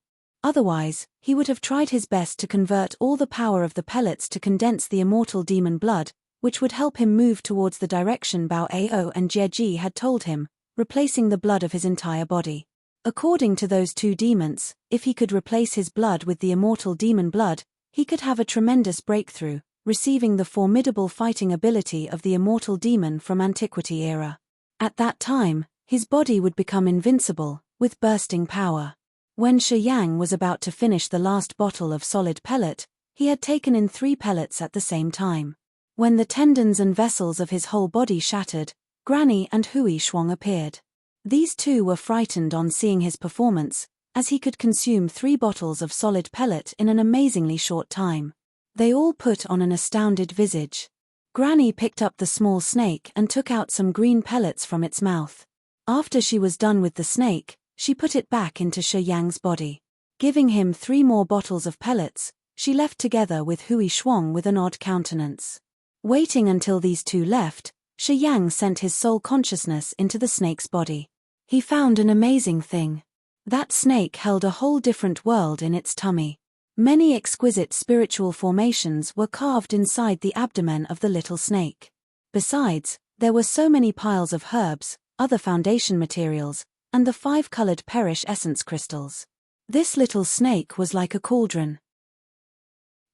Otherwise, he would have tried his best to convert all the power of the pellets to condense the immortal demon blood, which would help him move towards the direction Bao Ao and Jie Ji had told him, replacing the blood of his entire body. According to those 2 demons, if he could replace his blood with the immortal demon blood, he could have a tremendous breakthrough, receiving the formidable fighting ability of the immortal demon from Antiquity era. At that time, his body would become invincible, with bursting power. When Shi Yang was about to finish the last bottle of solid pellet, he had taken in 3 pellets at the same time. When the tendons and vessels of his whole body shattered, Granny and Hui Shuang appeared. These 2 were frightened on seeing his performance, as he could consume 3 bottles of solid pellet in an amazingly short time. They all put on an astounded visage. Granny picked up the small snake and took out some green pellets from its mouth. After she was done with the snake, she put it back into Shi Yang's body. Giving him 3 more bottles of pellets, she left together with Hui Shuang with an odd countenance. Waiting until these 2 left, Shi Yang sent his soul consciousness into the snake's body. He found an amazing thing. That snake held a whole different world in its tummy. Many exquisite spiritual formations were carved inside the abdomen of the little snake. Besides, there were so many piles of herbs, other foundation materials, and the 5-colored perish essence crystals. This little snake was like a cauldron.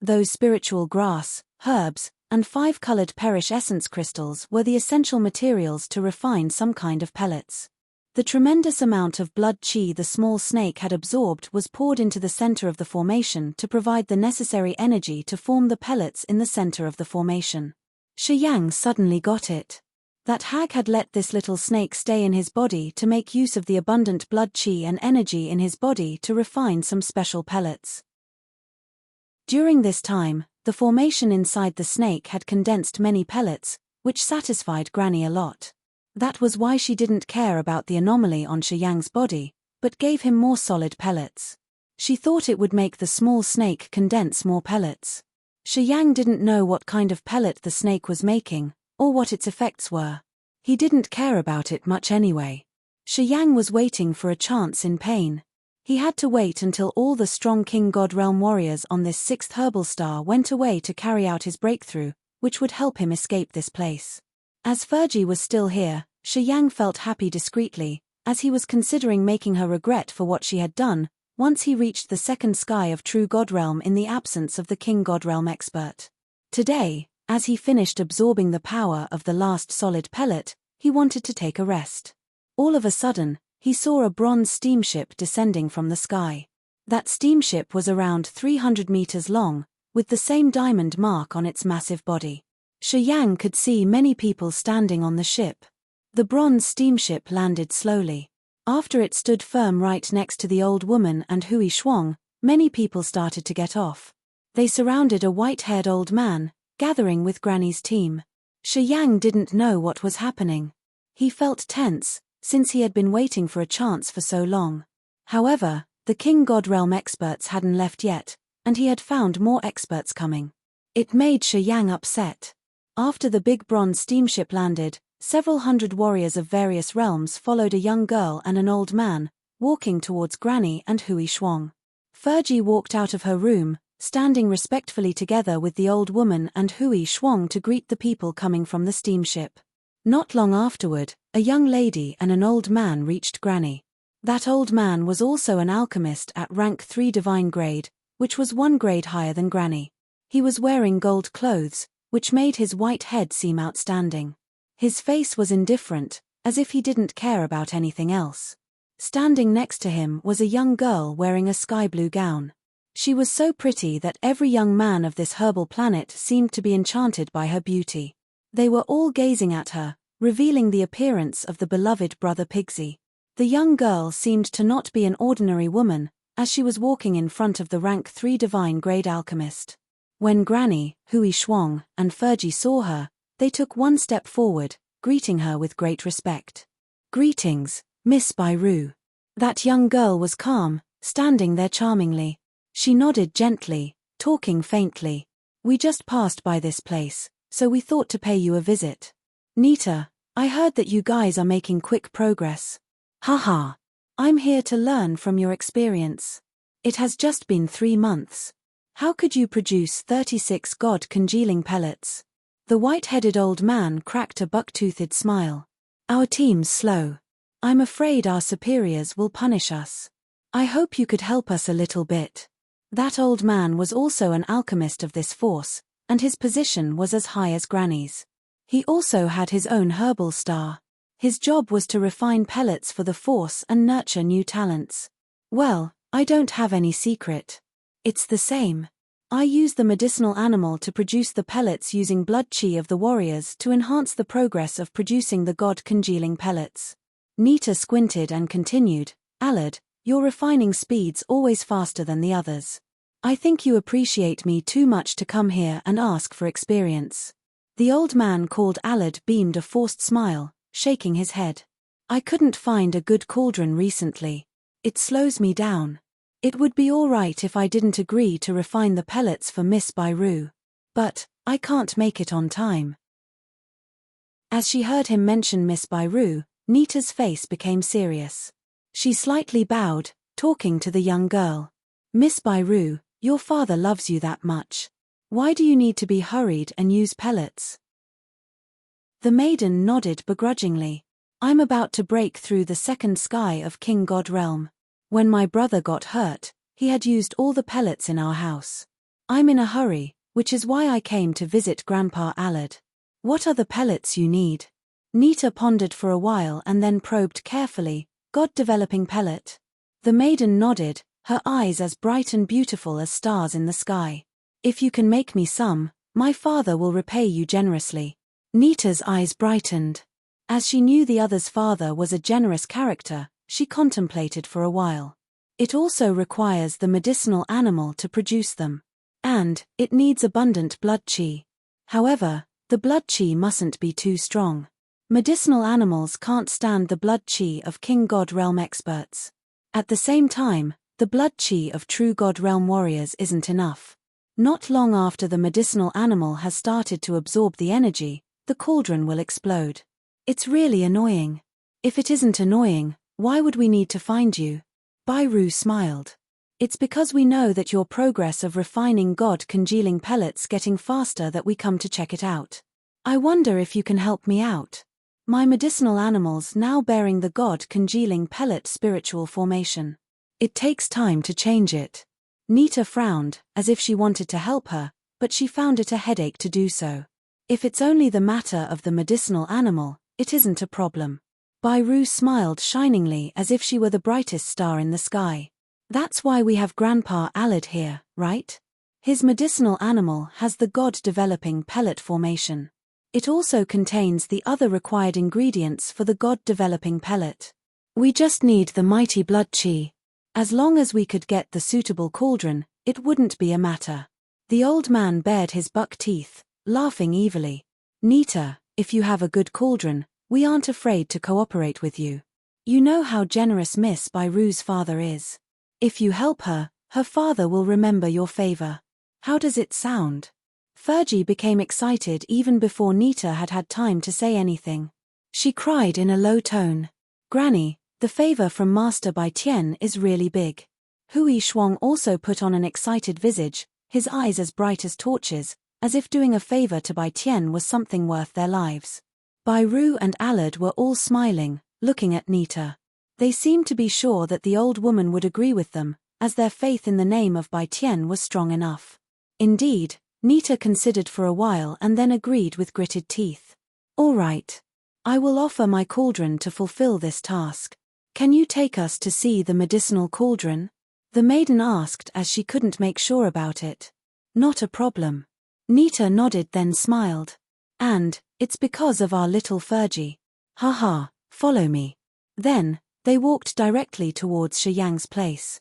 Those spiritual grass, herbs, and 5-colored perish essence crystals were the essential materials to refine some kind of pellets. The tremendous amount of blood qi the small snake had absorbed was poured into the center of the formation to provide the necessary energy to form the pellets in the center of the formation. Shi Yang suddenly got it. That hag had let this little snake stay in his body to make use of the abundant blood qi and energy in his body to refine some special pellets. During this time, the formation inside the snake had condensed many pellets, which satisfied Granny a lot. That was why she didn't care about the anomaly on Shi Yang's body, but gave him more solid pellets. She thought it would make the small snake condense more pellets. Shi Yang didn't know what kind of pellet the snake was making, or what its effects were. He didn't care about it much anyway. Shi Yang was waiting for a chance in pain. He had to wait until all the strong King God Realm warriors on this 6th herbal star went away to carry out his breakthrough, which would help him escape this place. As Fergie was still here, Shi Yang felt happy discreetly, as he was considering making her regret for what she had done, once he reached the 2nd sky of True God Realm in the absence of the King God Realm expert. Today, as he finished absorbing the power of the last solid pellet, he wanted to take a rest. All of a sudden, he saw a bronze steamship descending from the sky. That steamship was around 300 meters long, with the same diamond mark on its massive body. Shi Yang could see many people standing on the ship. The bronze steamship landed slowly. After it stood firm right next to the old woman and Hui Shuang, many people started to get off. They surrounded a white-haired old man, gathering with Granny's team. Shi Yang didn't know what was happening. He felt tense, since he had been waiting for a chance for so long. However, the King God Realm experts hadn't left yet, and he had found more experts coming. It made Shi Yang upset. After the big bronze steamship landed, several hundred warriors of various realms followed a young girl and an old man, walking towards Granny and Hui Shuang. Fergie walked out of her room, standing respectfully together with the old woman and Hui Shuang to greet the people coming from the steamship. Not long afterward, a young lady and an old man reached Granny. That old man was also an alchemist at rank 3 divine grade, which was 1 grade higher than Granny. He was wearing gold clothes, which made his white head seem outstanding. His face was indifferent, as if he didn't care about anything else. Standing next to him was a young girl wearing a sky blue gown. She was so pretty that every young man of this herbal planet seemed to be enchanted by her beauty. They were all gazing at her, revealing the appearance of the beloved brother Pigsy. The young girl seemed to not be an ordinary woman, as she was walking in front of the rank 3 divine grade alchemist. When Granny, Hui Shuang, and Fergie saw her, they took one step forward, greeting her with great respect. "Greetings, Miss Bairu." That young girl was calm, standing there charmingly. She nodded gently, talking faintly. "We just passed by this place, so we thought to pay you a visit. Nita, I heard that you guys are making quick progress." "Haha. I'm here to learn from your experience. It has just been 3 months. How could you produce 36 god congealing pellets?" The white-headed old man cracked a buck-toothed smile. "Our team's slow. I'm afraid our superiors will punish us. I hope you could help us a little bit." That old man was also an alchemist of this force, and his position was as high as Granny's. He also had his own herbal star. His job was to refine pellets for the force and nurture new talents. "Well, I don't have any secret. It's the same. I use the medicinal animal to produce the pellets using blood qi of the warriors to enhance the progress of producing the god congealing pellets." Nita squinted and continued, "Alad, your refining speed's always faster than the others. I think you appreciate me too much to come here and ask for experience." The old man called Alad beamed a forced smile, shaking his head. "I couldn't find a good cauldron recently. It slows me down. It would be all right if I didn't agree to refine the pellets for Miss Bairu. But I can't make it on time." As she heard him mention Miss Bairu, Nita's face became serious. She slightly bowed, talking to the young girl. "Miss Bairu, your father loves you that much. Why do you need to be hurried and use pellets?" The maiden nodded begrudgingly. "I'm about to break through the 2nd sky of King God Realm. When my brother got hurt, he had used all the pellets in our house. I'm in a hurry, which is why I came to visit Grandpa Alad. What are the pellets you need?" Nita pondered for a while and then probed carefully, "God-developing pellet." The maiden nodded, her eyes as bright and beautiful as stars in the sky. "If you can make me some, My father will repay you generously. Nita's eyes brightened. As she knew the other's father was a generous character, she contemplated for a while. It also requires the medicinal animal to produce them. And it needs abundant blood chi. However, the blood chi mustn't be too strong. Medicinal animals can't stand the blood chi of King God Realm experts. At the same time, the blood chi of true God Realm warriors isn't enough. Not long after the medicinal animal has started to absorb the energy, the cauldron will explode. It's really annoying. If it isn't annoying, why would we need to find you? Bairu smiled. It's because we know that your progress of refining God congealing pellets getting faster that we come to check it out. I wonder if you can help me out. My medicinal animals now bearing the God congealing pellet spiritual formation. It takes time to change it. Nita frowned, as if she wanted to help her, but she found it a headache to do so. If it's only the matter of the medicinal animal, it isn't a problem. Bairu smiled shiningly as if she were the brightest star in the sky. That's why we have Grandpa Alid here, right? His medicinal animal has the God-developing pellet formation. It also contains the other required ingredients for the God-developing pellet. We just need the mighty blood chi. As long as we could get the suitable cauldron, it wouldn't be a matter. The old man bared his buck teeth, laughing evilly. Nita, if you have a good cauldron, we aren't afraid to cooperate with you. You know how generous Miss Bairu's father is. If you help her, her father will remember your favor. How does it sound? Fergie became excited even before Nita had had time to say anything. She cried in a low tone. Granny, the favor from Master Bai Tian is really big. Hui Shuang also put on an excited visage, his eyes as bright as torches, as if doing a favor to Bai Tian was something worth their lives. Bairu and Alad were all smiling, looking at Nita. They seemed to be sure that the old woman would agree with them, as their faith in the name of Bai Tian was strong enough. Indeed, Nita considered for a while and then agreed with gritted teeth. All right. I will offer my cauldron to fulfill this task. Can you take us to see the medicinal cauldron? The maiden asked as she couldn't make sure about it. Not a problem. Nita nodded then smiled. And, it's because of our little Fergie. Haha, follow me. Then, they walked directly towards Shiyang's place.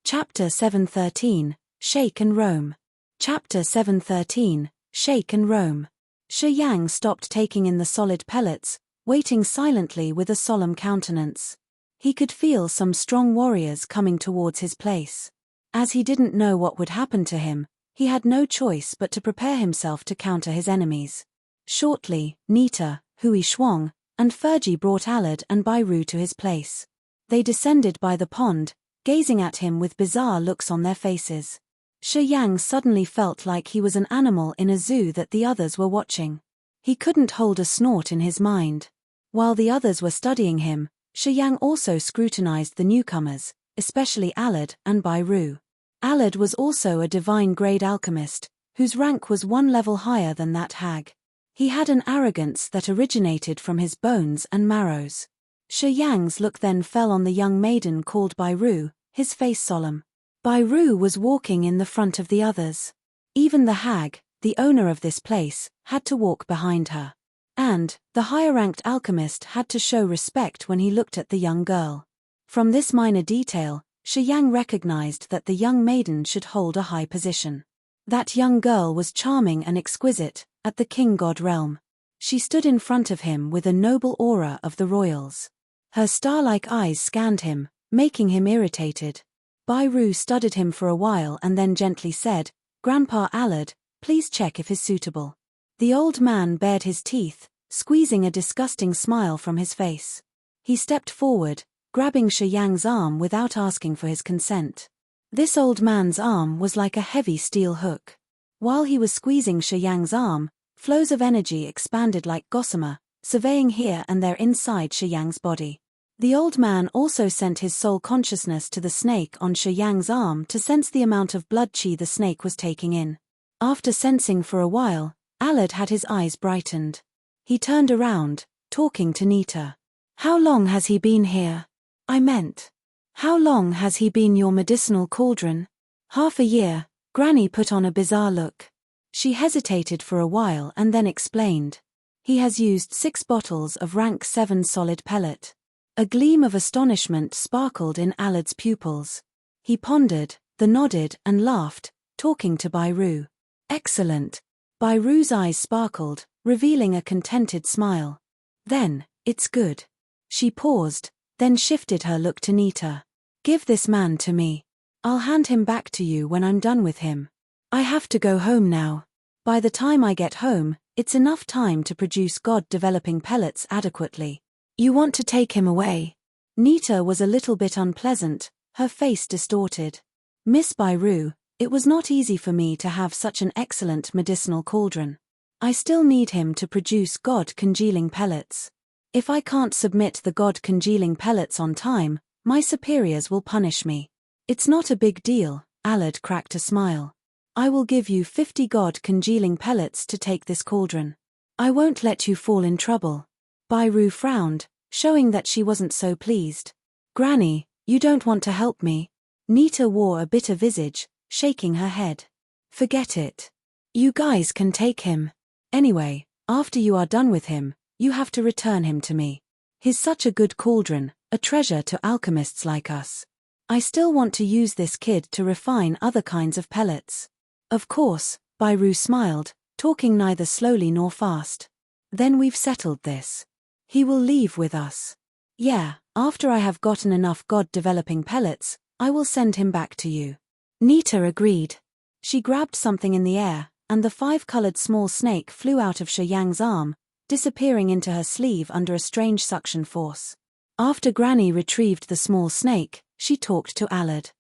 Chapter 713, Shake and Roam. Chapter 713, Shake and Roam. Shiyang stopped taking in the solid pellets, waiting silently with a solemn countenance. He could feel some strong warriors coming towards his place. As he didn't know what would happen to him, he had no choice but to prepare himself to counter his enemies. Shortly, Nita, Hui Shuang, and Fergie brought Alad and Bairu to his place. They descended by the pond, gazing at him with bizarre looks on their faces. Shiyang suddenly felt like he was an animal in a zoo that the others were watching. He couldn't hold a snort in his mind. While the others were studying him, Shiyang also scrutinized the newcomers, especially Alad and Bairu. Alad was also a divine-grade alchemist, whose rank was one level higher than that hag. He had an arrogance that originated from his bones and marrows. Shiyang's look then fell on the young maiden called Bairu, his face solemn. Bairu was walking in the front of the others. Even the hag, the owner of this place, had to walk behind her. And, the higher-ranked alchemist had to show respect when he looked at the young girl. From this minor detail, Shiyang recognized that the young maiden should hold a high position. That young girl was charming and exquisite, at the King God realm. She stood in front of him with a noble aura of the royals. Her star-like eyes scanned him, making him irritated. Bairu studied him for a while and then gently said, "Grandpa Alad, please check if he's suitable." The old man bared his teeth, squeezing a disgusting smile from his face. He stepped forward, grabbing Shiyang's arm without asking for his consent. This old man's arm was like a heavy steel hook. While he was squeezing Shiyang's arm, flows of energy expanded like gossamer, surveying here and there inside Shiyang's body. The old man also sent his soul consciousness to the snake on Shiyang's arm to sense the amount of blood chi the snake was taking in. After sensing for a while, Alad had his eyes brightened. He turned around, talking to Nita. "How long has he been here? I meant, how long has he been your medicinal cauldron?" "Half a year, Granny put on a bizarre look. She hesitated for a while and then explained. He has used 6 bottles of rank 7 solid pellet. A gleam of astonishment sparkled in Alad's pupils. He pondered, then nodded and laughed, talking to Byru. Excellent. Byru's eyes sparkled, revealing a contented smile. Then, it's good. She paused, then shifted her look to Nita. Give this man to me. I'll hand him back to you when I'm done with him. I have to go home now. By the time I get home, it's enough time to produce God-developing pellets adequately. You want to take him away? Nita was a little bit unpleasant, her face distorted. Miss Byru, it was not easy for me to have such an excellent medicinal cauldron. I still need him to produce God-congealing pellets. If I can't submit the God-congealing pellets on time, my superiors will punish me. It's not a big deal, Alad cracked a smile. I will give you 50 God-congealing pellets to take this cauldron. I won't let you fall in trouble. Byru frowned, showing that she wasn't so pleased. Granny, you don't want to help me? Nita wore a bitter visage, shaking her head. Forget it. You guys can take him. Anyway, after you are done with him, you have to return him to me. He's such a good cauldron, a treasure to alchemists like us. I still want to use this kid to refine other kinds of pellets. Of course, Byru smiled, talking neither slowly nor fast. Then we've settled this. He will leave with us. Yeah, after I have gotten enough God-developing pellets, I will send him back to you. Nita agreed. She grabbed something in the air, and the 5-colored small snake flew out of Shiyang's arm, disappearing into her sleeve under a strange suction force. After Granny retrieved the small snake, she talked to Alad.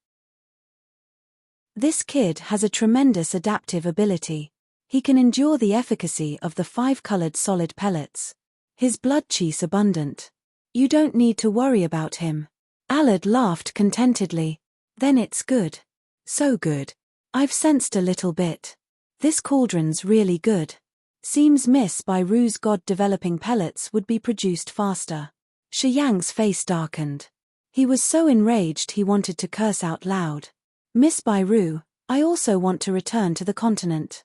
This kid has a tremendous adaptive ability. He can endure the efficacy of the 5-colored solid pellets. His blood chi's abundant. You don't need to worry about him. Alad laughed contentedly. Then it's good. So good. I've sensed a little bit. This cauldron's really good. Seems Miss Byru's God-developing pellets would be produced faster. Shiyang's face darkened. He was so enraged he wanted to curse out loud. Miss Byru, I also want to return to the continent.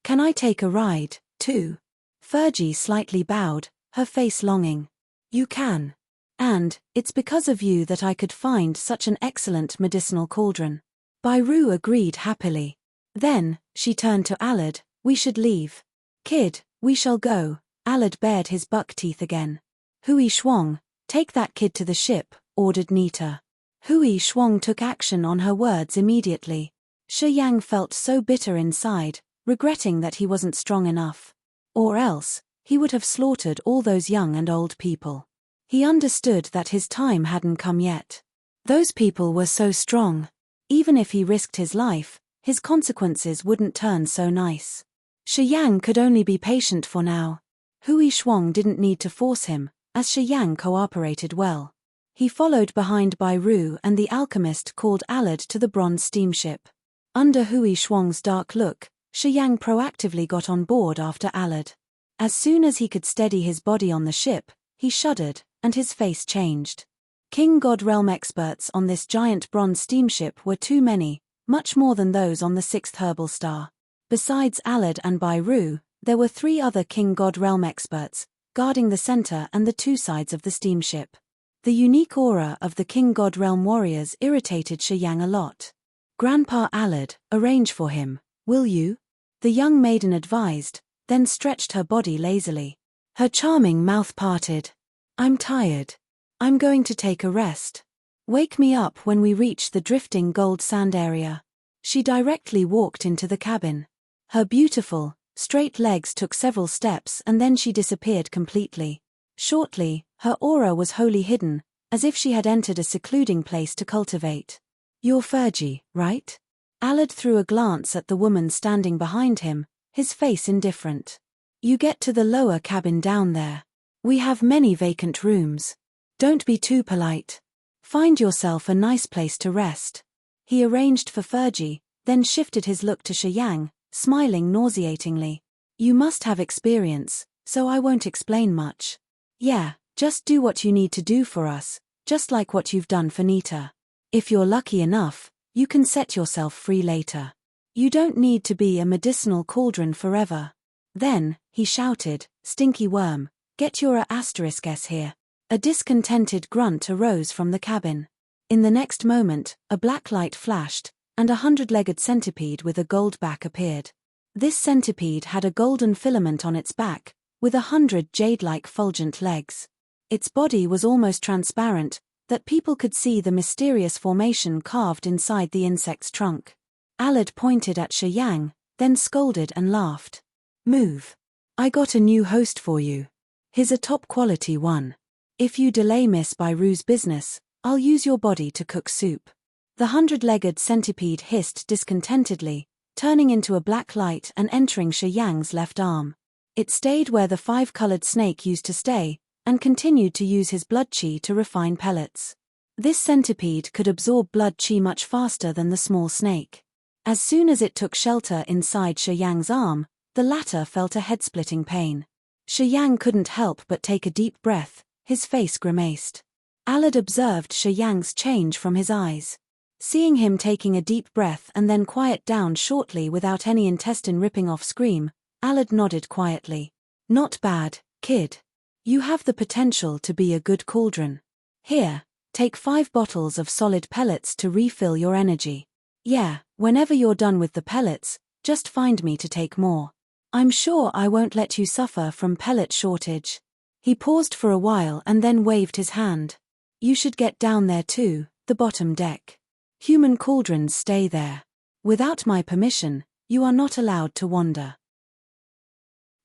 Can I take a ride, too? Fergie slightly bowed, her face longing. You can. And, it's because of you that I could find such an excellent medicinal cauldron. Byru agreed happily. Then, she turned to Alad, we should leave. Kid, we shall go. Alad bared his buck teeth again. Hui Shuang, take that kid to the ship, ordered Nita. Hui Shuang took action on her words immediately. Shiyang felt so bitter inside, regretting that he wasn't strong enough. Or else, he would have slaughtered all those young and old people. He understood that his time hadn't come yet. Those people were so strong. Even if he risked his life, his consequences wouldn't turn so nice. Shiyang could only be patient for now. Hui Shuang didn't need to force him, as Shiyang cooperated well. He followed behind Byru and the alchemist called Alad to the bronze steamship. Under Hui Shuang's dark look, Shiyang proactively got on board after Alad. As soon as he could steady his body on the ship, he shuddered, and his face changed. King God Realm experts on this giant bronze steamship were too many, much more than those on the 6th Herbal Star. Besides Alad and Byru, there were 3 other King God Realm experts, guarding the center and the 2 sides of the steamship. The unique aura of the King God Realm warriors irritated Shiyang a lot. Grandpa Alad, arrange for him, will you? The young maiden advised, then stretched her body lazily. Her charming mouth parted. I'm tired. I'm going to take a rest. Wake me up when we reach the drifting gold sand area. She directly walked into the cabin. Her beautiful, straight legs took several steps and then she disappeared completely. Shortly, her aura was wholly hidden, as if she had entered a secluding place to cultivate. You're Fergie, right? Alad threw a glance at the woman standing behind him, his face indifferent. You get to the lower cabin down there. We have many vacant rooms. Don't be too polite. Find yourself a nice place to rest. He arranged for Fergie, then shifted his look to Shiyang, smiling nauseatingly. You must have experience, so I won't explain much. Yeah, just do what you need to do for us, just like what you've done for Nita. If you're lucky enough, You can set yourself free later. You don't need to be a medicinal cauldron forever. Then, he shouted, "Stinky worm, get your *s here." A discontented grunt arose from the cabin. In the next moment, a black light flashed, and a 100-legged centipede with a gold back appeared. This centipede had a golden filament on its back, with 100 jade-like fulgent legs. Its body was almost transparent, that people could see the mysterious formation carved inside the insect's trunk. Alad pointed at Shi Yang, then scolded and laughed. "Move. I got a new host for you. He's a top-quality one. If you delay Miss Bairu's business, I'll use your body to cook soup." The 100-legged centipede hissed discontentedly, turning into a black light and entering Shi Yang's left arm. It stayed where the 5-colored snake used to stay, and continued to use his blood chi to refine pellets. This centipede could absorb blood chi much faster than the small snake. As soon as it took shelter inside Shi Yang's arm, the latter felt a head-splitting pain. Shi Yang couldn't help but take a deep breath, his face grimaced. Alad observed Shi Yang's change from his eyes. Seeing him taking a deep breath and then quiet down shortly without any intestine-ripping-off scream, Alad nodded quietly. "Not bad, kid. You have the potential to be a good cauldron. Here, take 5 bottles of solid pellets to refill your energy. Yeah, whenever you're done with the pellets, just find me to take more. I'm sure I won't let you suffer from pellet shortage." He paused for a while and then waved his hand. "You should get down there too, the bottom deck. Human cauldrons stay there. Without my permission, you are not allowed to wander."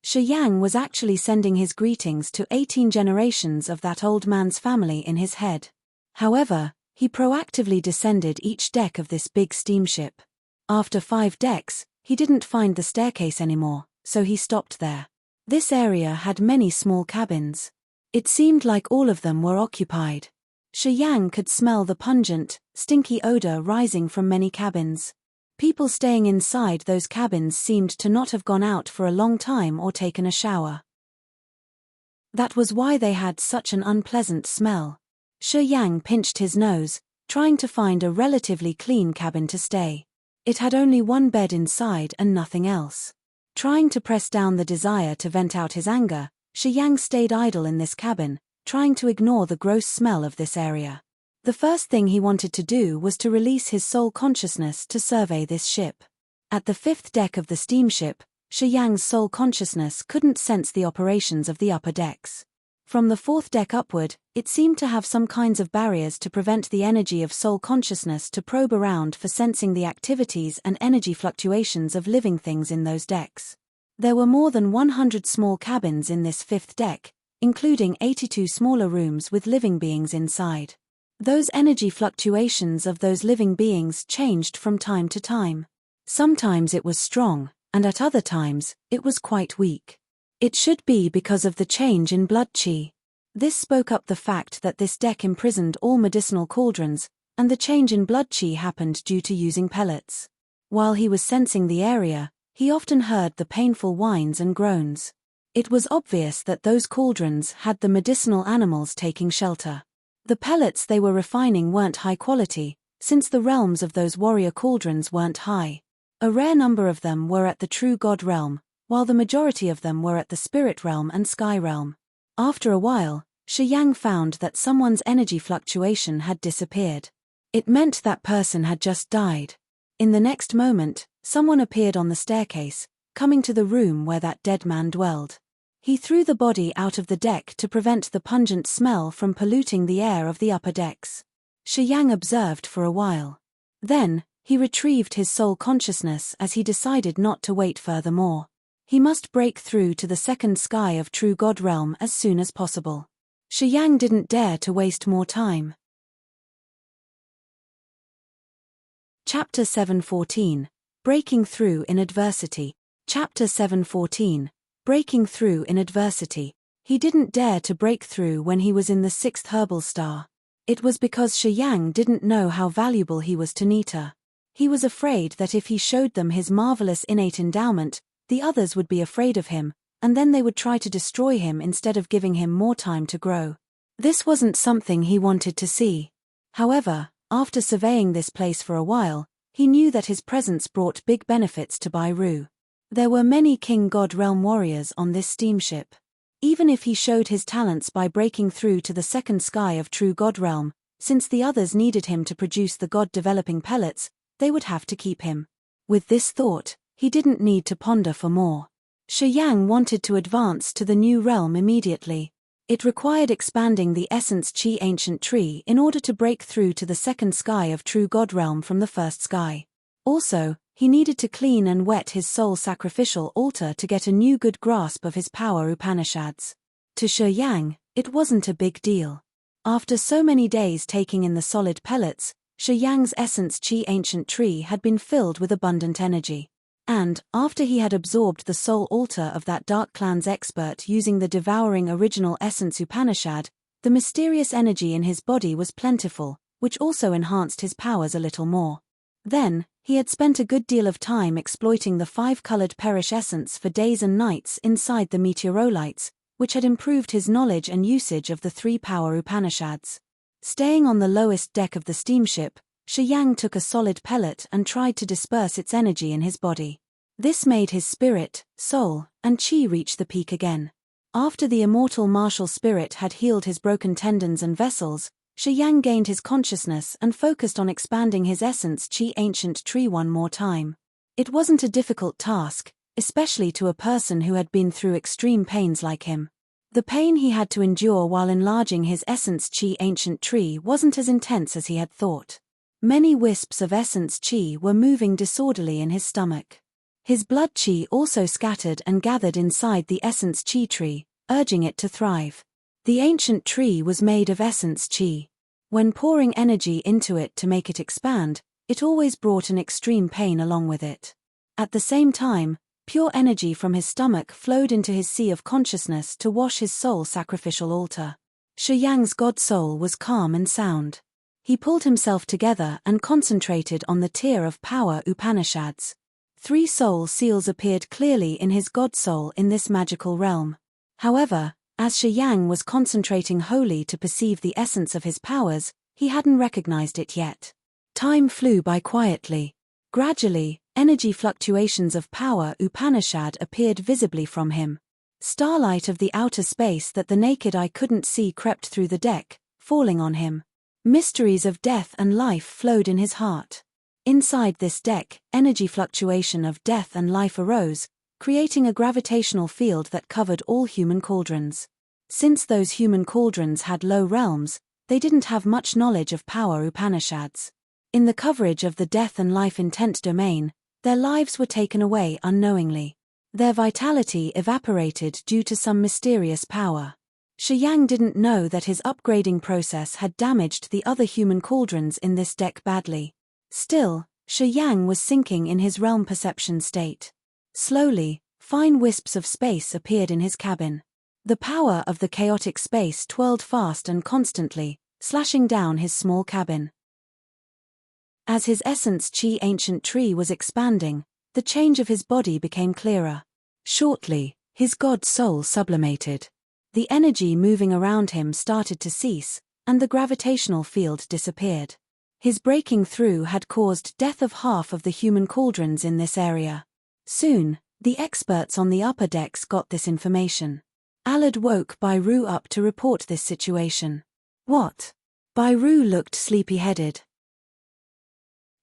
Shi Yang was actually sending his greetings to 18 generations of that old man's family in his head. However, he proactively descended each deck of this big steamship. After 5 decks, he didn't find the staircase anymore, so he stopped there. This area had many small cabins. It seemed like all of them were occupied. Shi Yang could smell the pungent, stinky odor rising from many cabins. People staying inside those cabins seemed to not have gone out for a long time or taken a shower. That was why they had such an unpleasant smell. Shi Yang pinched his nose, trying to find a relatively clean cabin to stay. It had only 1 bed inside and nothing else. Trying to press down the desire to vent out his anger, Shi Yang stayed idle in this cabin, trying to ignore the gross smell of this area. The first thing he wanted to do was to release his soul consciousness to survey this ship. At the 5th deck of the steamship, Shi Yang's soul consciousness couldn't sense the operations of the upper decks. From the 4th deck upward, it seemed to have some kinds of barriers to prevent the energy of soul consciousness to probe around for sensing the activities and energy fluctuations of living things in those decks. There were more than 100 small cabins in this 5th deck, including 82 smaller rooms with living beings inside. Those energy fluctuations of those living beings changed from time to time. Sometimes it was strong, and at other times, it was quite weak. It should be because of the change in blood chi. This spoke up the fact that this deck imprisoned all medicinal cauldrons, and the change in blood chi happened due to using pellets. While he was sensing the area, he often heard the painful whines and groans. It was obvious that those cauldrons had the medicinal animals taking shelter. The pellets they were refining weren't high quality, since the realms of those warrior cauldrons weren't high. A rare number of them were at the true god realm, while the majority of them were at the spirit realm and sky realm. After a while, Shi Yang found that someone's energy fluctuation had disappeared. It meant that person had just died. In the next moment, someone appeared on the staircase, coming to the room where that dead man dwelled. He threw the body out of the deck to prevent the pungent smell from polluting the air of the upper decks. Shi Yang observed for a while. Then, he retrieved his soul consciousness as he decided not to wait furthermore. He must break through to the 2nd sky of True God Realm as soon as possible. Shi Yang didn't dare to waste more time. Chapter 7:14. Breaking Through in Adversity. Chapter 7:14. Breaking Through in Adversity. He didn't dare to break through when he was in the 6th herbal star. It was because Shi Yang didn't know how valuable he was to Nita. He was afraid that if he showed them his marvelous innate endowment, the others would be afraid of him, and then they would try to destroy him instead of giving him more time to grow. This wasn't something he wanted to see. However, After surveying this place for a while, he knew that his presence brought big benefits to Bairu. There were many King God Realm warriors on this steamship. Even if he showed his talents by breaking through to the second sky of True God Realm, since the others needed him to produce the god-developing pellets, they would have to keep him. With this thought, he didn't need to ponder for more. Shi Yang wanted to advance to the new realm immediately. It required expanding the Essence Chi Ancient Tree in order to break through to the second sky of True God Realm from the first sky. Also, he needed to clean and wet his soul sacrificial altar to get a new good grasp of his power Upanishads. To Shi Yang, it wasn't a big deal. After so many days taking in the solid pellets, Shi Yang's Essence Chi Ancient Tree had been filled with abundant energy. And, after he had absorbed the soul altar of that Dark Clan's expert using the devouring original Essence Upanishad, the mysterious energy in his body was plentiful, which also enhanced his powers a little more. Then, he had spent a good deal of time exploiting the 5-colored perish essence for days and nights inside the meteorolites, which had improved his knowledge and usage of the 3 power Upanishads. Staying on the lowest deck of the steamship, Shi Yang took a solid pellet and tried to disperse its energy in his body. This made his spirit, soul, and chi reach the peak again. After the immortal martial spirit had healed his broken tendons and vessels, Shi Yang gained his consciousness and focused on expanding his Essence Chi Ancient Tree one more time. It wasn't a difficult task, especially to a person who had been through extreme pains like him. The pain he had to endure while enlarging his Essence Chi Ancient Tree wasn't as intense as he had thought. Many wisps of Essence Chi were moving disorderly in his stomach. His blood Chi also scattered and gathered inside the Essence Chi tree, urging it to thrive. The ancient tree was made of Essence Chi. When pouring energy into it to make it expand, it always brought an extreme pain along with it. At the same time, pure energy from his stomach flowed into his sea of consciousness to wash his soul sacrificial altar. Shi Yang's god soul was calm and sound. He pulled himself together and concentrated on the tier of power Upanishads. 3 soul seals appeared clearly in his god soul in this magical realm. However, as Shi Yang was concentrating wholly to perceive the essence of his powers, he hadn't recognized it yet. Time flew by quietly. Gradually, energy fluctuations of power Upanishad appeared visibly from him. Starlight of the outer space that the naked eye couldn't see crept through the deck, falling on him. Mysteries of death and life flowed in his heart. Inside this deck, energy fluctuation of death and life arose, creating a gravitational field that covered all human cauldrons. Since those human cauldrons had low realms, they didn't have much knowledge of power Upanishads. In the coverage of the death and life intent domain, their lives were taken away unknowingly. Their vitality evaporated due to some mysterious power. Shi Yang didn't know that his upgrading process had damaged the other human cauldrons in this deck badly. Still, Shi Yang was sinking in his realm perception state. Slowly, fine wisps of space appeared in his cabin. The power of the chaotic space twirled fast and constantly, slashing down his small cabin. As his Essence Chi Ancient Tree was expanding, the change of his body became clearer. Shortly, his god soul sublimated. The energy moving around him started to cease, and the gravitational field disappeared. His breaking through had caused death of half of the human cauldrons in this area. Soon, the experts on the upper decks got this information. Alad woke Bairu up to report this situation. What? Bairu looked sleepy-headed.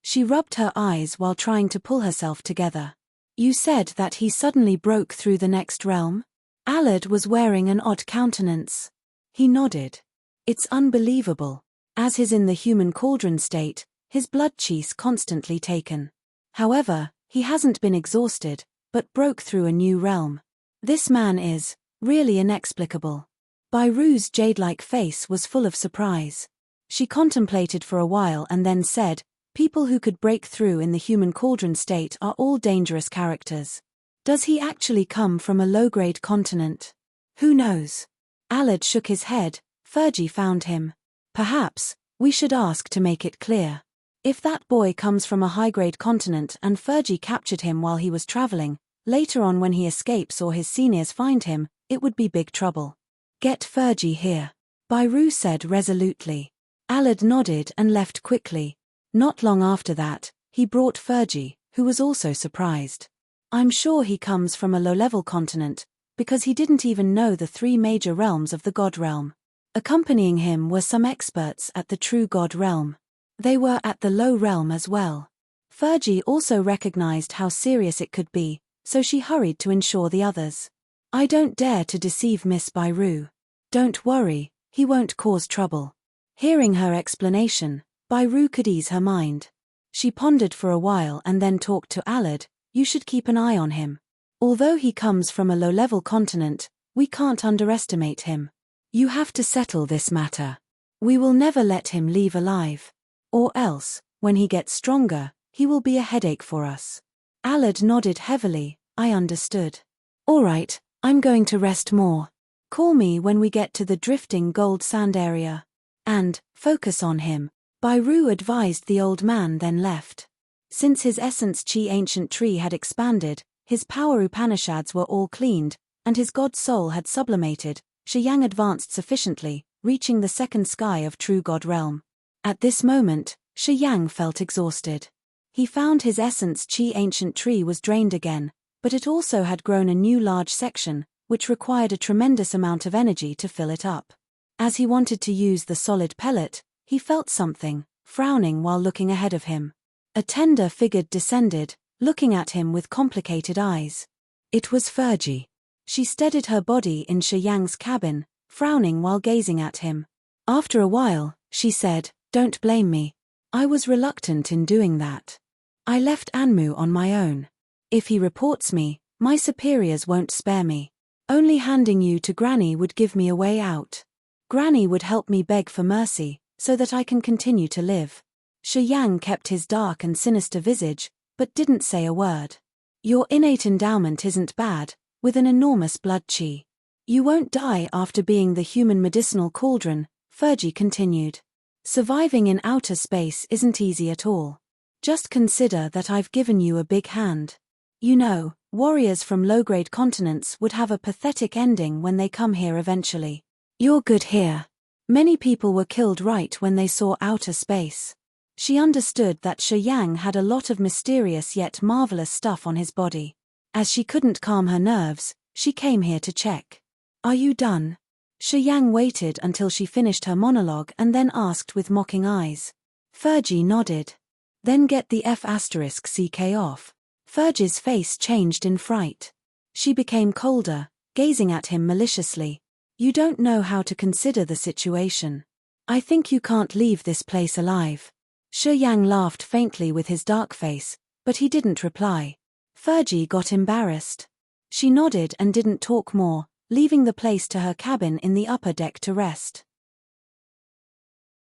She rubbed her eyes while trying to pull herself together. You said that he suddenly broke through the next realm? Alad was wearing an odd countenance. He nodded. It's unbelievable. As he's in the human cauldron state, his blood chi's constantly taken. However, he hasn't been exhausted, but broke through a new realm. This man is really inexplicable. Bairu's jade-like face was full of surprise. She contemplated for a while and then said, people who could break through in the human cauldron state are all dangerous characters. Does he actually come from a low-grade continent? Who knows? Alad shook his head. Fergie found him. Perhaps, we should ask to make it clear. If that boy comes from a high-grade continent and Fergie captured him while he was traveling, later on when he escapes or his seniors find him, it would be big trouble. Get Fergie here, Bairu said resolutely. Allard nodded and left quickly. Not long after that, he brought Fergie, who was also surprised. I'm sure he comes from a low-level continent, because he didn't even know the 3 major realms of the God Realm. Accompanying him were some experts at the true God Realm. They were at the low realm as well. Fergie also recognized how serious it could be, so she hurried to ensure the others. I don't dare to deceive Miss Byru. Don't worry, he won't cause trouble. Hearing her explanation, Byru could ease her mind. She pondered for a while and then talked to Allard. You should keep an eye on him. Although he comes from a low-level continent, we can't underestimate him. You have to settle this matter. We will never let him leave alive. Or else, when he gets stronger, he will be a headache for us. Allard nodded heavily. I understood. All right, I'm going to rest more. Call me when we get to the drifting gold sand area. And, focus on him. Byru advised the old man, then left. Since his essence chi ancient tree had expanded, his power Upanishads were all cleaned, and his god soul had sublimated, Shiyang advanced sufficiently, reaching the second sky of true God realm. At this moment, Shiyang felt exhausted. He found his essence chi ancient tree was drained again, but it also had grown a new large section, which required a tremendous amount of energy to fill it up. As he wanted to use the solid pellet, he felt something, frowning while looking ahead of him. A tender figure descended, looking at him with complicated eyes. It was Fergie. She steadied her body in Shiyang's cabin, frowning while gazing at him. After a while, she said, Don't blame me. I was reluctant in doing that. I left Anmu on my own. If he reports me, my superiors won't spare me. Only handing you to Granny would give me a way out. Granny would help me beg for mercy, so that I can continue to live. Shiyang kept his dark and sinister visage, but didn't say a word. Your innate endowment isn't bad, with an enormous blood chi. You won't die after being the human medicinal cauldron, Fergie continued. Surviving in outer space isn't easy at all. Just consider that I've given you a big hand. You know, warriors from low-grade continents would have a pathetic ending when they come here eventually. You're good here. Many people were killed right when they saw outer space. She understood that Shiyang had a lot of mysterious yet marvelous stuff on his body. As she couldn't calm her nerves, she came here to check. Are you done? Shiyang waited until she finished her monologue and then asked with mocking eyes. Fergie nodded. Then get the F***ck off. Fergie's face changed in fright. She became colder, gazing at him maliciously. You don't know how to consider the situation. I think you can't leave this place alive. Shiyang laughed faintly with his dark face, but he didn't reply. Fergie got embarrassed. She nodded and didn't talk more, leaving the place to her cabin in the upper deck to rest.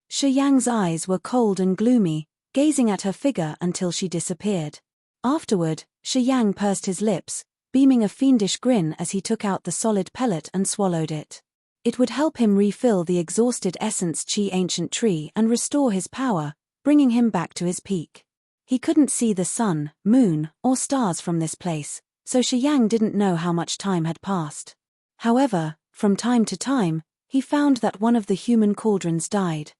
Shiyang's eyes were cold and gloomy, gazing at her figure until she disappeared. Afterward, Shiyang pursed his lips, beaming a fiendish grin as he took out the solid pellet and swallowed it. It would help him refill the exhausted essence chi ancient tree and restore his power, bringing him back to his peak. He couldn't see the sun, moon, or stars from this place, so Shiyang didn't know how much time had passed. However, from time to time, he found that one of the human cauldrons died.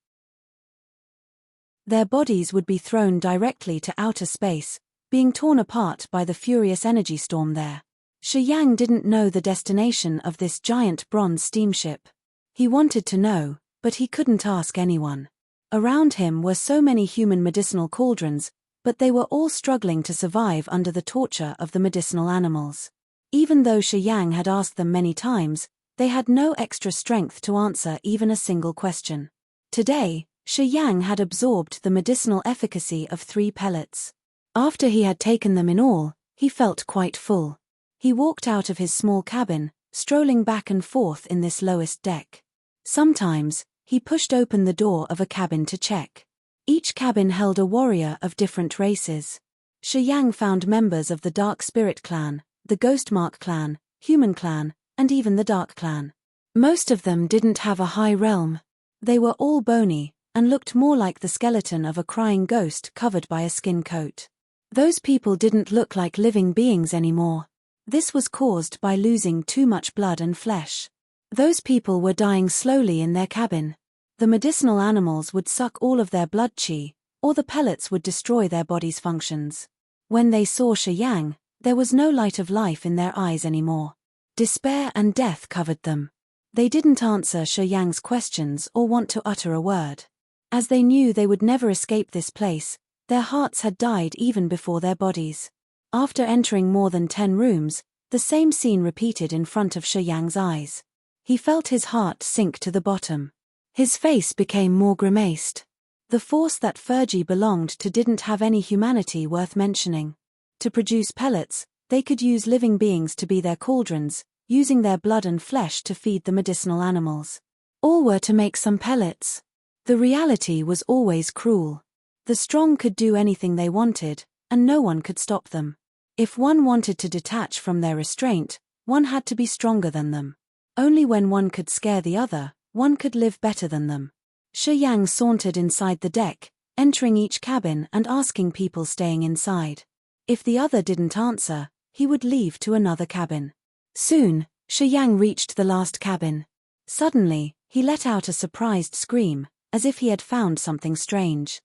Their bodies would be thrown directly to outer space, being torn apart by the furious energy storm there. Shiyang didn't know the destination of this giant bronze steamship. He wanted to know, but he couldn't ask anyone. Around him were so many human medicinal cauldrons, but they were all struggling to survive under the torture of the medicinal animals. Even though Shiyang had asked them many times, they had no extra strength to answer even a single question. Today, Shiyang had absorbed the medicinal efficacy of 3 pellets. After he had taken them in all, he felt quite full. He walked out of his small cabin, strolling back and forth in this lowest deck. Sometimes, he pushed open the door of a cabin to check. Each cabin held a warrior of different races. Shiyang found members of the Dark Spirit clan, the Ghostmark clan, Human clan, and even the Dark clan. Most of them didn't have a high realm. They were all bony, and looked more like the skeleton of a crying ghost covered by a skin coat. Those people didn't look like living beings anymore. This was caused by losing too much blood and flesh. Those people were dying slowly in their cabin. The medicinal animals would suck all of their blood qi, or the pellets would destroy their body's functions. When they saw Shi Yang, there was no light of life in their eyes anymore. Despair and death covered them. They didn't answer Shi Yang's questions or want to utter a word. As they knew they would never escape this place, their hearts had died even before their bodies. After entering more than 10 rooms, the same scene repeated in front of Shi Yang's eyes. He felt his heart sink to the bottom. His face became more grimaced. The force that Fergie belonged to didn't have any humanity worth mentioning. To produce pellets, they could use living beings to be their cauldrons, using their blood and flesh to feed the medicinal animals. All were to make some pellets. The reality was always cruel. The strong could do anything they wanted, and no one could stop them. If one wanted to detach from their restraint, one had to be stronger than them. Only when one could scare the other, one could live better than them. Shi Yang sauntered inside the deck, entering each cabin and asking people staying inside. If the other didn't answer, he would leave to another cabin. Soon, Shi Yang reached the last cabin. Suddenly, he let out a surprised scream, as if he had found something strange.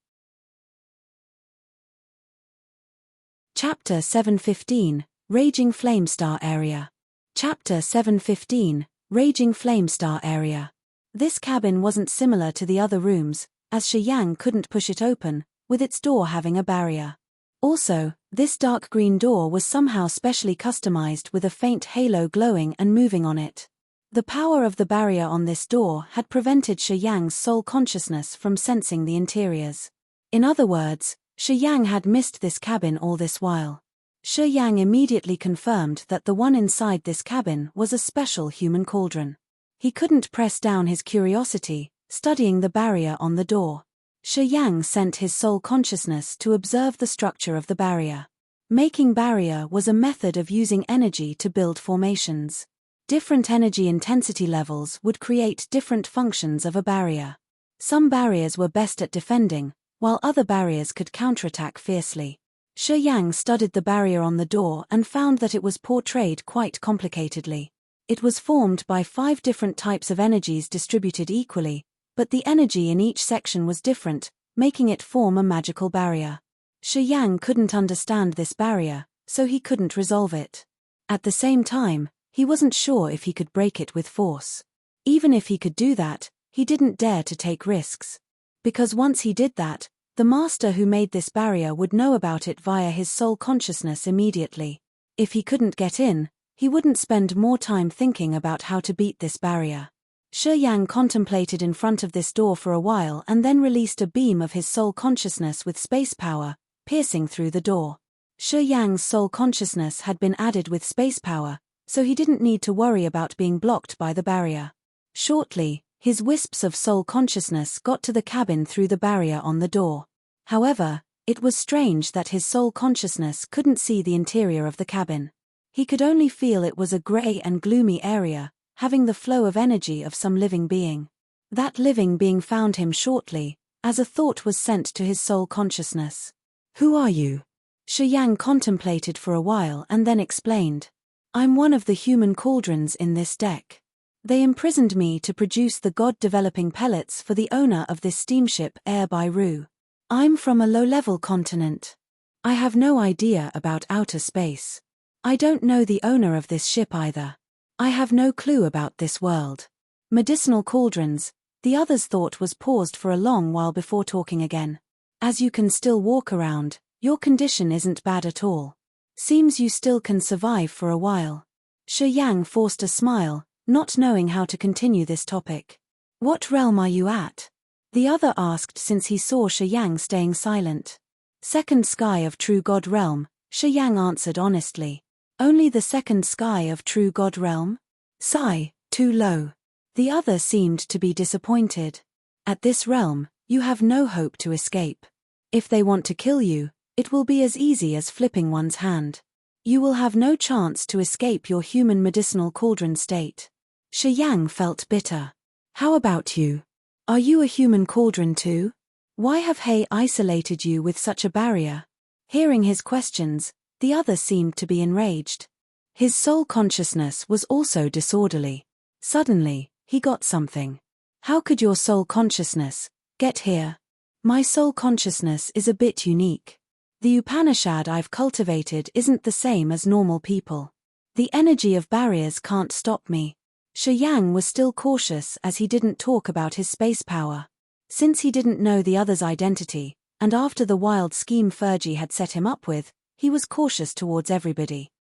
Chapter 715, Raging Flamestar Area. Chapter 715, Raging Flamestar Area. This cabin wasn't similar to the other rooms, as Shi Yang couldn't push it open, with its door having a barrier. Also, this dark green door was somehow specially customized with a faint halo glowing and moving on it. The power of the barrier on this door had prevented Shi Yang's soul consciousness from sensing the interiors. In other words, Shi Yang had missed this cabin all this while. Shi Yang immediately confirmed that the one inside this cabin was a special human cauldron. He couldn't press down his curiosity, studying the barrier on the door. Shi Yang sent his soul consciousness to observe the structure of the barrier. Making barrier was a method of using energy to build formations. Different energy intensity levels would create different functions of a barrier. Some barriers were best at defending, while other barriers could counterattack fiercely. Shi Yang studied the barrier on the door and found that it was portrayed quite complicatedly. It was formed by 5 different types of energies distributed equally, but the energy in each section was different, making it form a magical barrier. Shi Yang couldn't understand this barrier, so he couldn't resolve it. At the same time, he wasn't sure if he could break it with force. Even if he could do that, he didn't dare to take risks. Because once he did that, the master who made this barrier would know about it via his soul consciousness immediately. If he couldn't get in, he wouldn't spend more time thinking about how to beat this barrier. Shi Yang contemplated in front of this door for a while and then released a beam of his soul consciousness with space power, piercing through the door. Shi Yang's soul consciousness had been added with space power, so he didn't need to worry about being blocked by the barrier. Shortly, his wisps of soul consciousness got to the cabin through the barrier on the door. However, it was strange that his soul consciousness couldn't see the interior of the cabin. He could only feel it was a grey and gloomy area, having the flow of energy of some living being. That living being found him shortly, as a thought was sent to his soul consciousness. "Who are you?" Shi Yang contemplated for a while and then explained. "I'm one of the human cauldrons in this deck. They imprisoned me to produce the god-developing pellets for the owner of this steamship Air by Ru. I'm from a low-level continent. I have no idea about outer space. I don't know the owner of this ship either. I have no clue about this world." Medicinal cauldrons, the others thought was paused for a long while before talking again. "As you can still walk around, your condition isn't bad at all. Seems you still can survive for a while." Shi Yang forced a smile, not knowing how to continue this topic. "What realm are you at?" the other asked since he saw Shi Yang staying silent. "Second sky of True God Realm," Shi Yang answered honestly. "Only the second sky of True God Realm?" "Sigh, too low." The other seemed to be disappointed. "At this realm, you have no hope to escape. If they want to kill you, it will be as easy as flipping one's hand. You will have no chance to escape your human medicinal cauldron state." Shi Yang felt bitter. "How about you? Are you a human cauldron too? Why have He isolated you with such a barrier?" Hearing his questions, the other seemed to be enraged. His soul consciousness was also disorderly. Suddenly, he got something. How could your soul consciousness get here? My soul consciousness is a bit unique. The Upanishad I've cultivated isn't the same as normal people. The energy of barriers can't stop me. Shi Yang was still cautious as he didn't talk about his space power. Since he didn't know the other's identity, and after the wild scheme Fergie had set him up with, he was cautious towards everybody.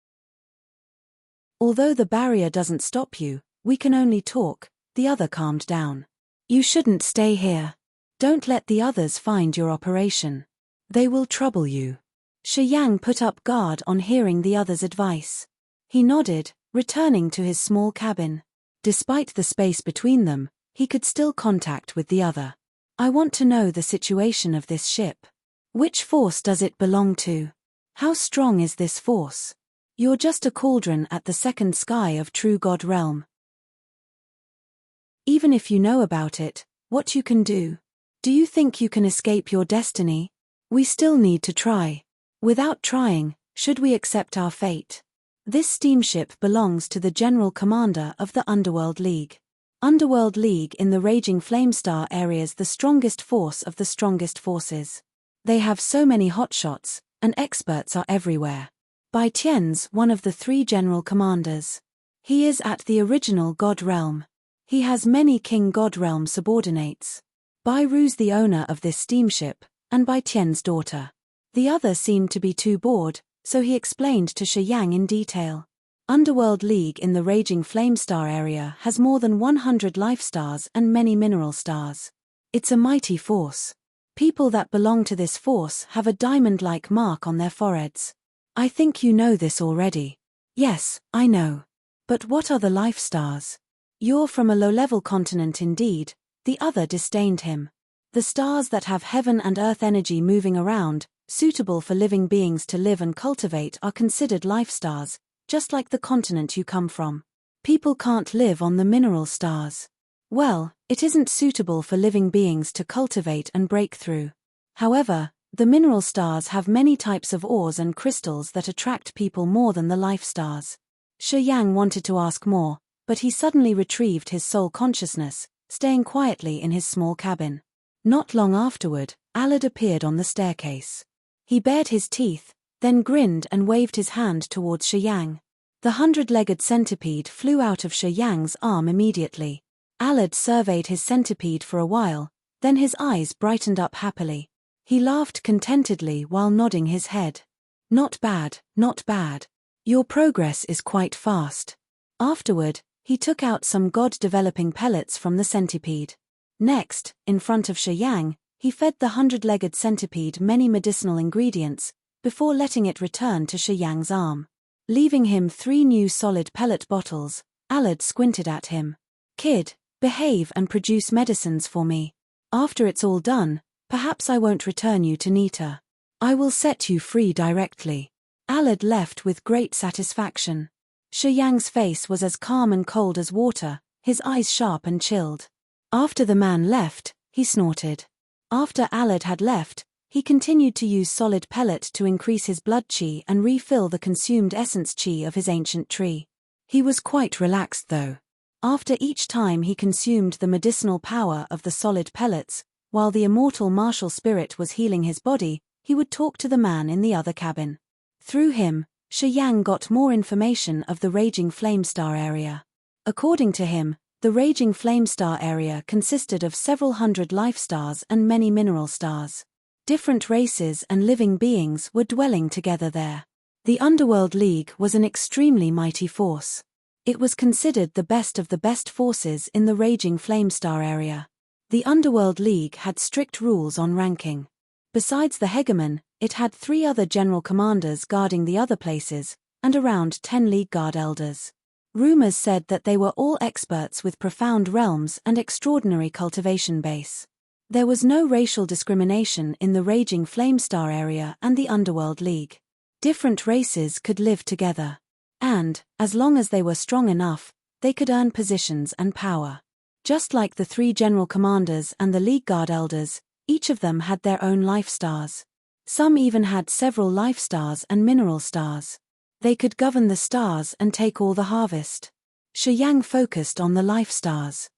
Although the barrier doesn't stop you, we can only talk, the other calmed down. You shouldn't stay here. Don't let the others find your operation. They will trouble you. Shi Yang put up guard on hearing the other's advice. He nodded, returning to his small cabin. Despite the space between them, he could still contact with the other. I want to know the situation of this ship. Which force does it belong to? How strong is this force? You're just a cauldron at the second sky of True God realm. Even if you know about it, what you can do? Do you think you can escape your destiny? We still need to try. Without trying, should we accept our fate? This steamship belongs to the General Commander of the Underworld League. Underworld League in the Raging Flamestar area's the strongest force of the strongest forces. They have so many hotshots, and experts are everywhere. Bai Tian's one of the 3 General Commanders. He is at the original God Realm. He has many King God Realm subordinates. Bai Ru's the owner of this steamship, and Bai Tian's daughter. The other seemed to be too bored, so he explained to Shi Yang in detail. Underworld League in the Raging Flamestar area has more than 100 life stars and many mineral stars. It's a mighty force. People that belong to this force have a diamond-like mark on their foreheads. I think you know this already. Yes, I know. But what are the life stars? You're from a low-level continent indeed, the other disdained him. The stars that have heaven and earth energy moving around, suitable for living beings to live and cultivate, are considered life stars, just like the continent you come from. People can't live on the mineral stars. Well, it isn't suitable for living beings to cultivate and break through. However, the mineral stars have many types of ores and crystals that attract people more than the life stars. Shi Yang wanted to ask more, but he suddenly retrieved his soul consciousness, staying quietly in his small cabin. Not long afterward, Alad appeared on the staircase. He bared his teeth, then grinned and waved his hand towards Shi Yang. The 100-legged centipede flew out of Shi Yang's arm immediately. Alad surveyed his centipede for a while, then his eyes brightened up happily. He laughed contentedly while nodding his head. Not bad, not bad. Your progress is quite fast. Afterward, he took out some god-developing pellets from the centipede. Next, in front of Shi Yang, he fed the 100-legged centipede many medicinal ingredients, before letting it return to Shi Yang's arm. Leaving him 3 new solid pellet bottles, Alad squinted at him. Kid, behave and produce medicines for me. After it's all done, perhaps I won't return you to Nita. I will set you free directly. Alad left with great satisfaction. Shi Yang's face was as calm and cold as water, his eyes sharp and chilled. After the man left, he snorted. After Alad had left, he continued to use solid pellet to increase his blood chi and refill the consumed essence chi of his ancient tree. He was quite relaxed though. After each time he consumed the medicinal power of the solid pellets, while the immortal martial spirit was healing his body, he would talk to the man in the other cabin. Through him, Shi Yang got more information of the Raging Flamestar area. According to him, the Raging Flamestar area consisted of several hundred life stars and many mineral stars. Different races and living beings were dwelling together there. The Underworld League was an extremely mighty force. It was considered the best of the best forces in the Raging Flamestar area. The Underworld League had strict rules on ranking. Besides the hegemon, it had 3 other general commanders guarding the other places, and around 10 League Guard elders. Rumors said that they were all experts with profound realms and extraordinary cultivation base. There was no racial discrimination in the Raging Flamestar area and the Underworld League. Different races could live together. And, as long as they were strong enough, they could earn positions and power. Just like the 3 general commanders and the League Guard elders, each of them had their own life stars. Some even had several life stars and mineral stars. They could govern the stars and take all the harvest. Shi Yang focused on the life stars.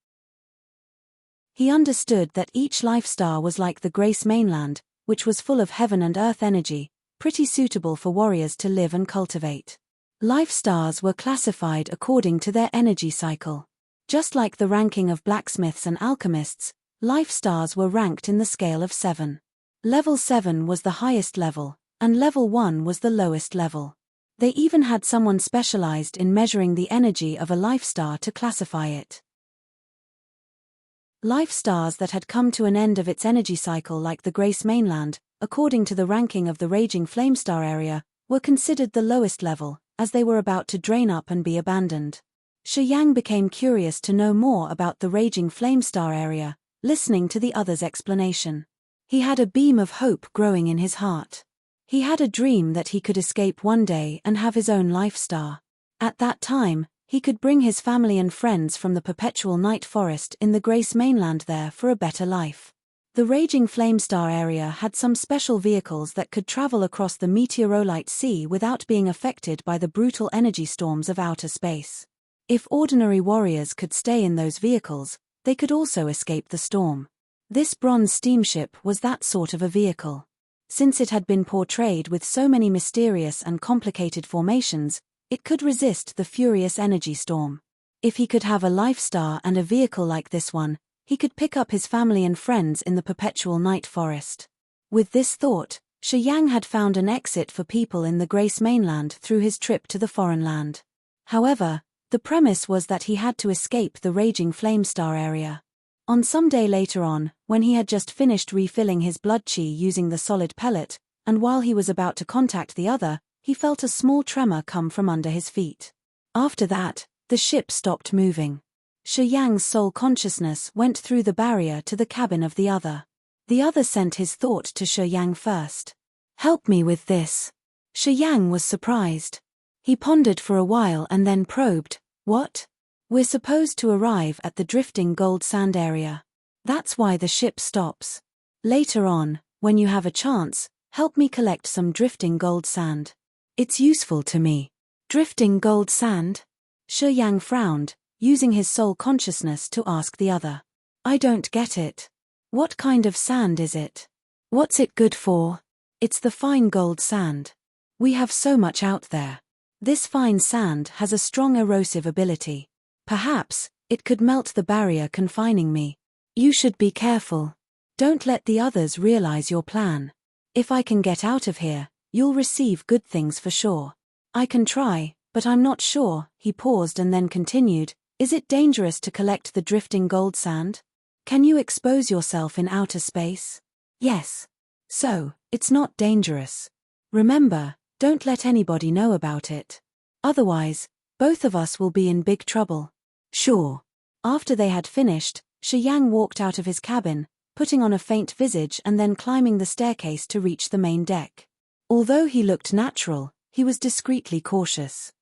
He understood that each life star was like the Grace mainland, which was full of heaven and earth energy, pretty suitable for warriors to live and cultivate. Life stars were classified according to their energy cycle. Just like the ranking of blacksmiths and alchemists, life stars were ranked in the scale of 7. Level 7 was the highest level, and level 1 was the lowest level. They even had someone specialized in measuring the energy of a life star to classify it. Life stars that had come to an end of its energy cycle, like the Grace mainland, according to the ranking of the raging flamestar area, were considered the lowest level, as they were about to drain up and be abandoned. Shi Yang became curious to know more about the raging flamestar area, listening to the other's explanation. He had a beam of hope growing in his heart. He had a dream that he could escape one day and have his own life star. At that time, he could bring his family and friends from the perpetual night forest in the Grace mainland there for a better life. The raging flamestar area had some special vehicles that could travel across the meteorolite sea without being affected by the brutal energy storms of outer space. If ordinary warriors could stay in those vehicles, they could also escape the storm. This bronze steamship was that sort of a vehicle. Since it had been portrayed with so many mysterious and complicated formations, it could resist the furious energy storm. If he could have a life star and a vehicle like this one, he could pick up his family and friends in the perpetual night forest. With this thought, Shi Yang had found an exit for people in the Grace mainland through his trip to the foreign land. However, the premise was that he had to escape the raging flamestar area. On some day later on, when he had just finished refilling his blood chi using the solid pellet, and while he was about to contact the other, he felt a small tremor come from under his feet. After that, the ship stopped moving. Shi Yang's soul consciousness went through the barrier to the cabin of the other. The other sent his thought to Shi Yang first. "Help me with this." Shi Yang was surprised. He pondered for a while and then probed, "What?" "We're supposed to arrive at the drifting gold sand area. That's why the ship stops. Later on, when you have a chance, help me collect some drifting gold sand. It's useful to me." "Drifting gold sand?" Shi Yang frowned, using his soul consciousness to ask the other. "I don't get it. What kind of sand is it? What's it good for?" "It's the fine gold sand. We have so much out there. This fine sand has a strong erosive ability. Perhaps it could melt the barrier confining me. You should be careful. Don't let the others realize your plan. If I can get out of here, you'll receive good things for sure. I can try, but I'm not sure." He paused and then continued, "Is it dangerous to collect the drifting gold sand? Can you expose yourself in outer space?" "Yes. So, it's not dangerous. Remember, don't let anybody know about it. Otherwise, both of us will be in big trouble." "Sure." After they had finished, Shi Yang walked out of his cabin, putting on a faint visage and then climbing the staircase to reach the main deck. Although he looked natural, he was discreetly cautious.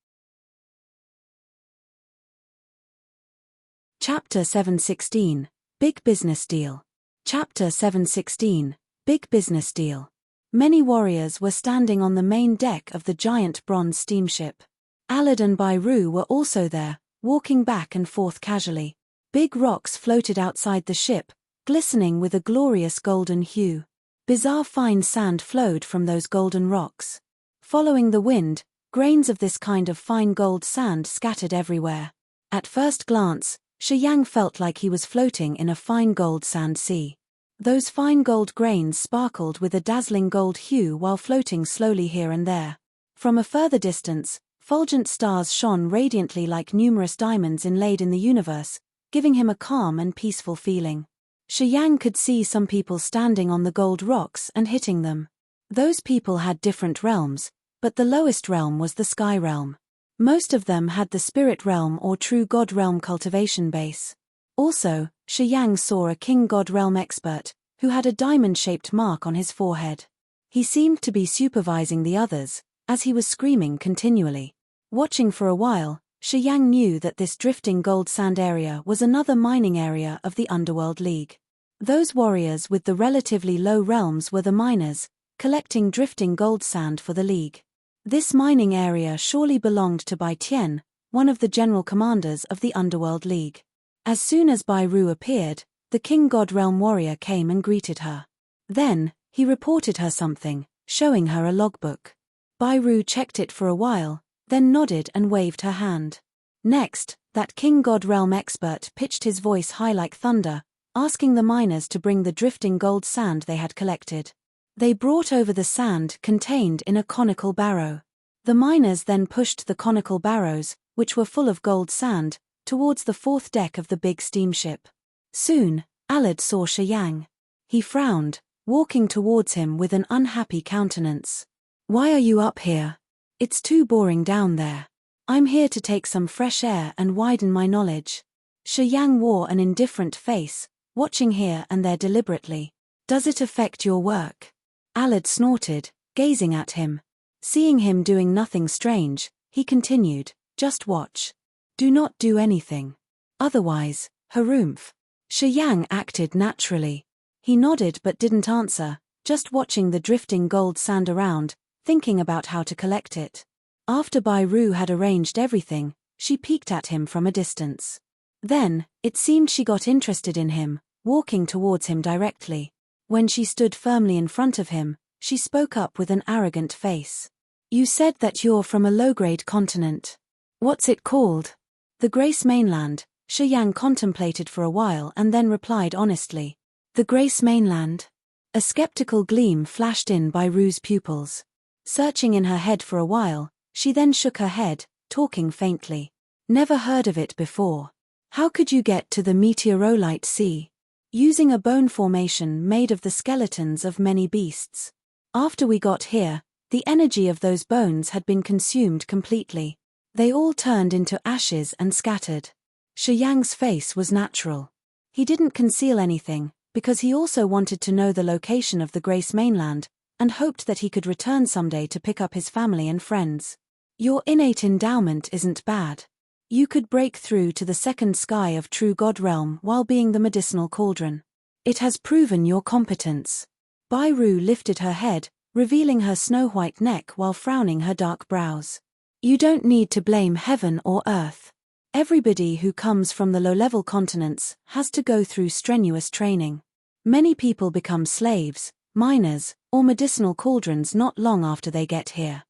Chapter 716, Big Business Deal. Chapter 716, Big Business Deal. Many warriors were standing on the main deck of the giant bronze steamship. Alad and Bairu were also there, walking back and forth casually. Big rocks floated outside the ship, glistening with a glorious golden hue. Bizarre fine sand flowed from those golden rocks. Following the wind, grains of this kind of fine gold sand scattered everywhere. At first glance, Shi Yang felt like he was floating in a fine gold sand sea. Those fine gold grains sparkled with a dazzling gold hue while floating slowly here and there. From a further distance, fulgent stars shone radiantly like numerous diamonds inlaid in the universe, giving him a calm and peaceful feeling. Shi Yang could see some people standing on the gold rocks and hitting them. Those people had different realms, but the lowest realm was the sky realm. Most of them had the spirit realm or true god realm cultivation base. Also, Shi Yang saw a king god realm expert, who had a diamond-shaped mark on his forehead. He seemed to be supervising the others, as he was screaming continually. Watching for a while, Shi Yang knew that this drifting gold sand area was another mining area of the Underworld League. Those warriors with the relatively low realms were the miners, collecting drifting gold sand for the League. This mining area surely belonged to Bai Tian, one of the general commanders of the Underworld League. As soon as Bairu appeared, The King God Realm warrior came and greeted her. Then, he reported her something, showing her a logbook. Bairu checked it for a while, then nodded and waved her hand. Next, that King God Realm expert pitched his voice high like thunder, asking the miners to bring the drifting gold sand they had collected. They brought over the sand contained in a conical barrow. The miners then pushed the conical barrows, which were full of gold sand, towards the fourth deck of the big steamship. Soon, Alad saw Shiyang. He frowned, walking towards him with an unhappy countenance. "Why are you up here? It's too boring down there. I'm here to take some fresh air and widen my knowledge." Shiyang wore an indifferent face, watching here and there deliberately. "Does it affect your work?" Alad snorted, gazing at him. Seeing him doing nothing strange, he continued, "Just watch. Do not do anything. Otherwise, harumph." Shiyang acted naturally. He nodded but didn't answer, just watching the drifting gold sand around, thinking about how to collect it. After Bairu had arranged everything, she peeked at him from a distance. Then, it seemed she got interested in him, walking towards him directly. When she stood firmly in front of him, she spoke up with an arrogant face. "You said that you're from a low-grade continent. What's it called?" "The Grace Mainland," Shiyang contemplated for a while and then replied honestly. "The Grace Mainland?" A skeptical gleam flashed in Bairu's pupils. Searching in her head for a while, she then shook her head, talking faintly. "Never heard of it before. How could you get to the meteorolite sea?" "Using a bone formation made of the skeletons of many beasts. After we got here, the energy of those bones had been consumed completely. They all turned into ashes and scattered." Shiyang's face was natural. He didn't conceal anything, because he also wanted to know the location of the Grace Mainland, and hoped that he could return someday to pick up his family and friends. "Your innate endowment isn't bad. You could break through to the second sky of True God Realm while being the medicinal cauldron. It has proven your competence." Bairu lifted her head, revealing her snow-white neck while frowning her dark brows. "You don't need to blame heaven or earth. Everybody who comes from the low-level continents has to go through strenuous training. Many people become slaves, miners, or medicinal cauldrons not long after they get here.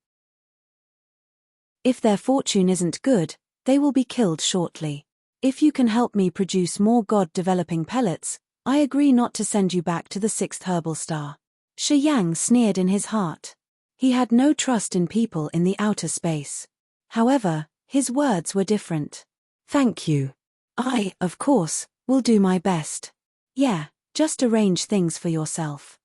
If their fortune isn't good, they will be killed shortly. If you can help me produce more god-developing pellets, I agree not to send you back to the 6th herbal star." Shiyang sneered in his heart. He had no trust in people in the outer space. However, his words were different. "Thank you. I, of course, will do my best. Yeah, just arrange things for yourself.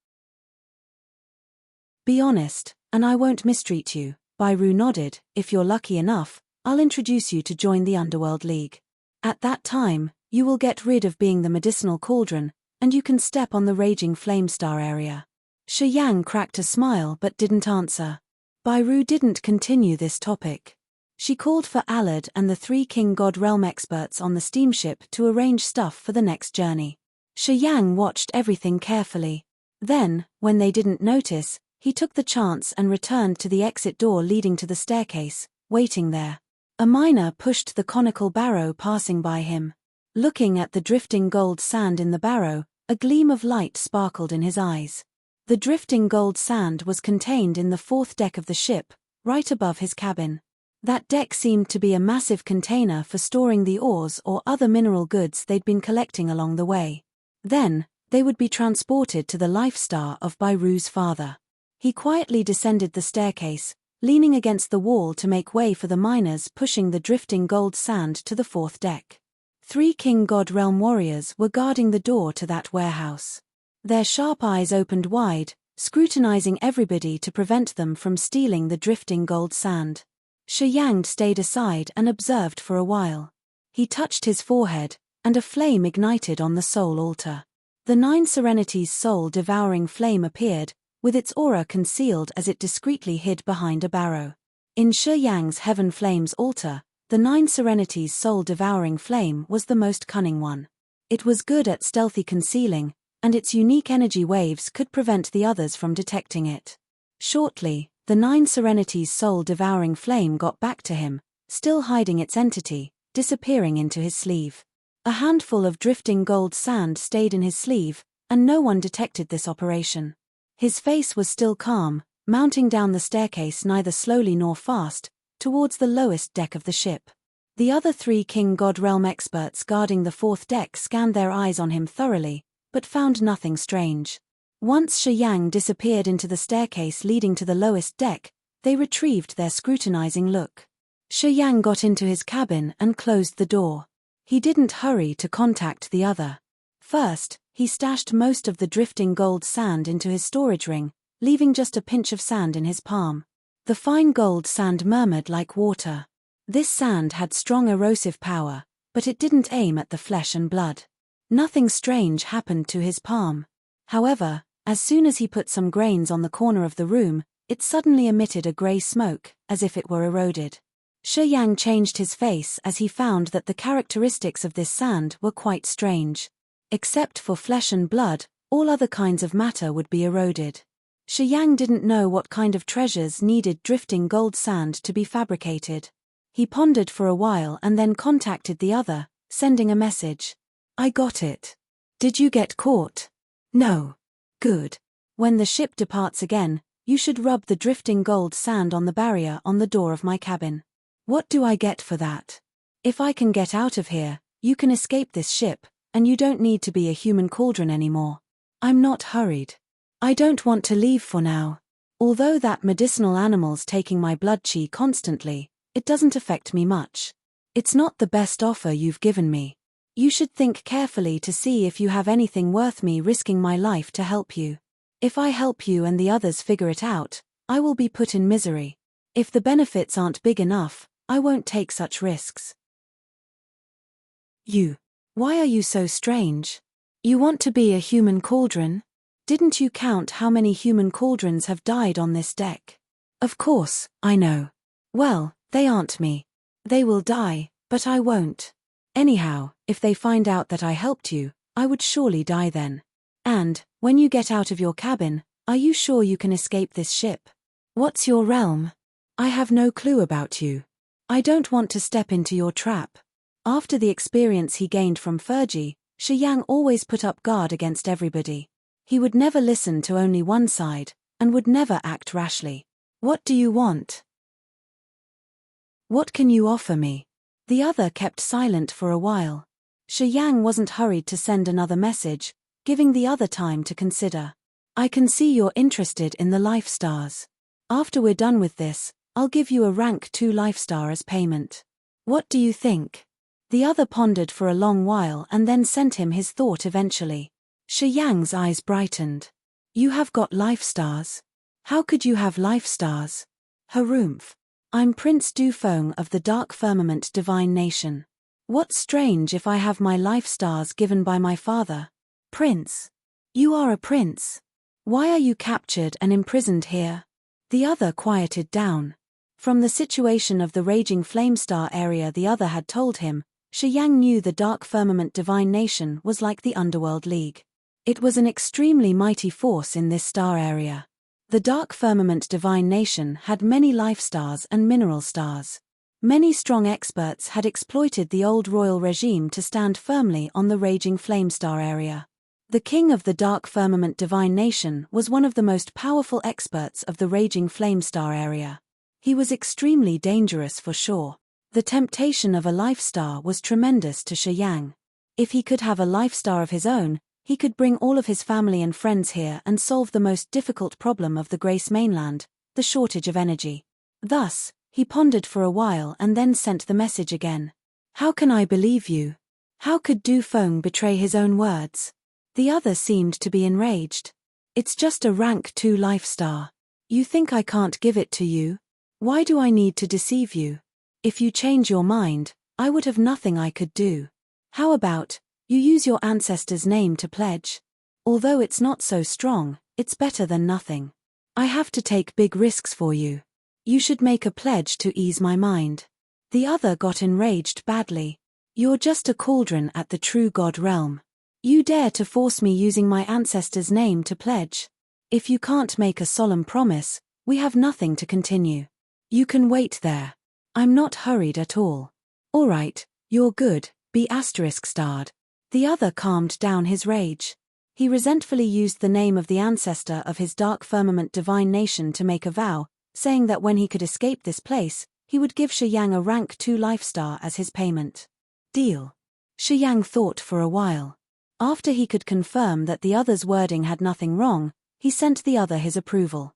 Be honest, and I won't mistreat you." Bairu nodded. "If you're lucky enough, I'll introduce you to join the Underworld League. At that time, you will get rid of being the medicinal cauldron, and you can step on the raging flame star area." Shiyang cracked a smile but didn't answer. Bairu didn't continue this topic. She called for Alad and the 3 King God Realm experts on the steamship to arrange stuff for the next journey. Shiyang watched everything carefully. Then, when they didn't notice, he took the chance and returned to the exit door leading to the staircase, waiting there. A miner pushed the conical barrow passing by him. Looking at the drifting gold sand in the barrow, a gleam of light sparkled in his eyes. The drifting gold sand was contained in the 4th deck of the ship, right above his cabin. That deck seemed to be a massive container for storing the ores or other mineral goods they'd been collecting along the way. Then, they would be transported to the life star of Bairu's father. He quietly descended the staircase, leaning against the wall to make way for the miners pushing the drifting gold sand to the 4th deck. 3 King God Realm warriors were guarding the door to that warehouse. Their sharp eyes opened wide, scrutinizing everybody to prevent them from stealing the drifting gold sand. Shiyang stayed aside and observed for a while. He touched his forehead, and a flame ignited on the soul altar. The 9 Serenities soul-devouring flame appeared, with its aura concealed as it discreetly hid behind a barrow. In Shiyang's Heaven Flames altar, the 9 Serenities soul-devouring flame was the most cunning one. It was good at stealthy concealing, and its unique energy waves could prevent the others from detecting it. Shortly, the 9 Serenities soul-devouring flame got back to him, still hiding its entity, disappearing into his sleeve. A handful of drifting gold sand stayed in his sleeve, and no one detected this operation. His face was still calm, mounting down the staircase neither slowly nor fast, towards the lowest deck of the ship. The other 3 King God Realm experts guarding the 4th deck scanned their eyes on him thoroughly, but found nothing strange. Once Shi Yang disappeared into the staircase leading to the lowest deck, they retrieved their scrutinizing look. Shi Yang got into his cabin and closed the door. He didn't hurry to contact the other. First, he stashed most of the drifting gold sand into his storage ring, leaving just a pinch of sand in his palm. The fine gold sand murmured like water. This sand had strong erosive power, but it didn't aim at the flesh and blood. Nothing strange happened to his palm. However, as soon as he put some grains on the corner of the room, it suddenly emitted a grey smoke, as if it were eroded. Shi Yang changed his face as he found that the characteristics of this sand were quite strange. Except for flesh and blood, all other kinds of matter would be eroded. Shi Yang didn't know what kind of treasures needed drifting gold sand to be fabricated. He pondered for a while and then contacted the other, sending a message. "I got it. Did you get caught?" "No." "Good. When the ship departs again, you should rub the drifting gold sand on the barrier on the door of my cabin." "What do I get for that?" "If I can get out of here, you can escape this ship, and you don't need to be a human cauldron anymore." "I'm not hurried. I don't want to leave for now. Although that medicinal animal's taking my blood chi constantly, it doesn't affect me much. It's not the best offer you've given me. You should think carefully to see if you have anything worth me risking my life to help you. If I help you and the others figure it out, I will be put in misery. If the benefits aren't big enough, I won't take such risks." Why are you so strange? You want to be a human cauldron? Didn't you count how many human cauldrons have died on this deck?" "Of course, I know." "Well, they aren't me. They will die, but I won't. Anyhow, if they find out that I helped you, I would surely die then. And, when you get out of your cabin, are you sure you can escape this ship?" "What's your realm?" "I have no clue about you. I don't want to step into your trap." After the experience he gained from Fergie, Shi Yang always put up guard against everybody. He would never listen to only one side, and would never act rashly. "What do you want? What can you offer me?" The other kept silent for a while. Shi Yang wasn't hurried to send another message, giving the other time to consider. "I can see you're interested in the life stars. After we're done with this, I'll give you a rank 2 life star as payment. What do you think?" The other pondered for a long while and then sent him his thought eventually. Shi Yang's eyes brightened. "You have got life stars? How could you have life stars?" "Harumph. I'm Prince Dufeng of the Dark Firmament Divine Nation. What's strange if I have my life stars given by my father?" "Prince? You are a prince? Why are you captured and imprisoned here?" The other quieted down. From the situation of the raging flamestar area the other had told him, Shi Yang knew the Dark Firmament Divine Nation was like the Underworld League. It was an extremely mighty force in this star area. The Dark Firmament Divine Nation had many life stars and mineral stars. Many strong experts had exploited the old royal regime to stand firmly on the raging flamestar area. The king of the Dark Firmament Divine Nation was one of the most powerful experts of the raging flamestar area. He was extremely dangerous for sure. The temptation of a life star was tremendous to Shi Yang. If he could have a life star of his own, he could bring all of his family and friends here and solve the most difficult problem of the Grace mainland, the shortage of energy. Thus, he pondered for a while and then sent the message again. "How can I believe you? How could Dufeng betray his own words?" The other seemed to be enraged. "It's just a rank 2 life star. You think I can't give it to you? Why do I need to deceive you? If you change your mind, I would have nothing I could do. How about, you use your ancestor's name to pledge? Although it's not so strong, it's better than nothing. I have to take big risks for you. You should make a pledge to ease my mind." The other got enraged badly. "You're just a cauldron at the true God realm. You dare to force me using my ancestor's name to pledge? If you can't make a solemn promise, we have nothing to continue. You can wait there. I'm not hurried at all." "All right, you're good, Be asterisk starred. The other calmed down his rage. He resentfully used the name of the ancestor of his dark firmament divine nation to make a vow, saying that when he could escape this place, he would give Shi Yang a rank 2 life star as his payment. Deal. Shi Yang thought for a while. After he could confirm that the other's wording had nothing wrong, he sent the other his approval.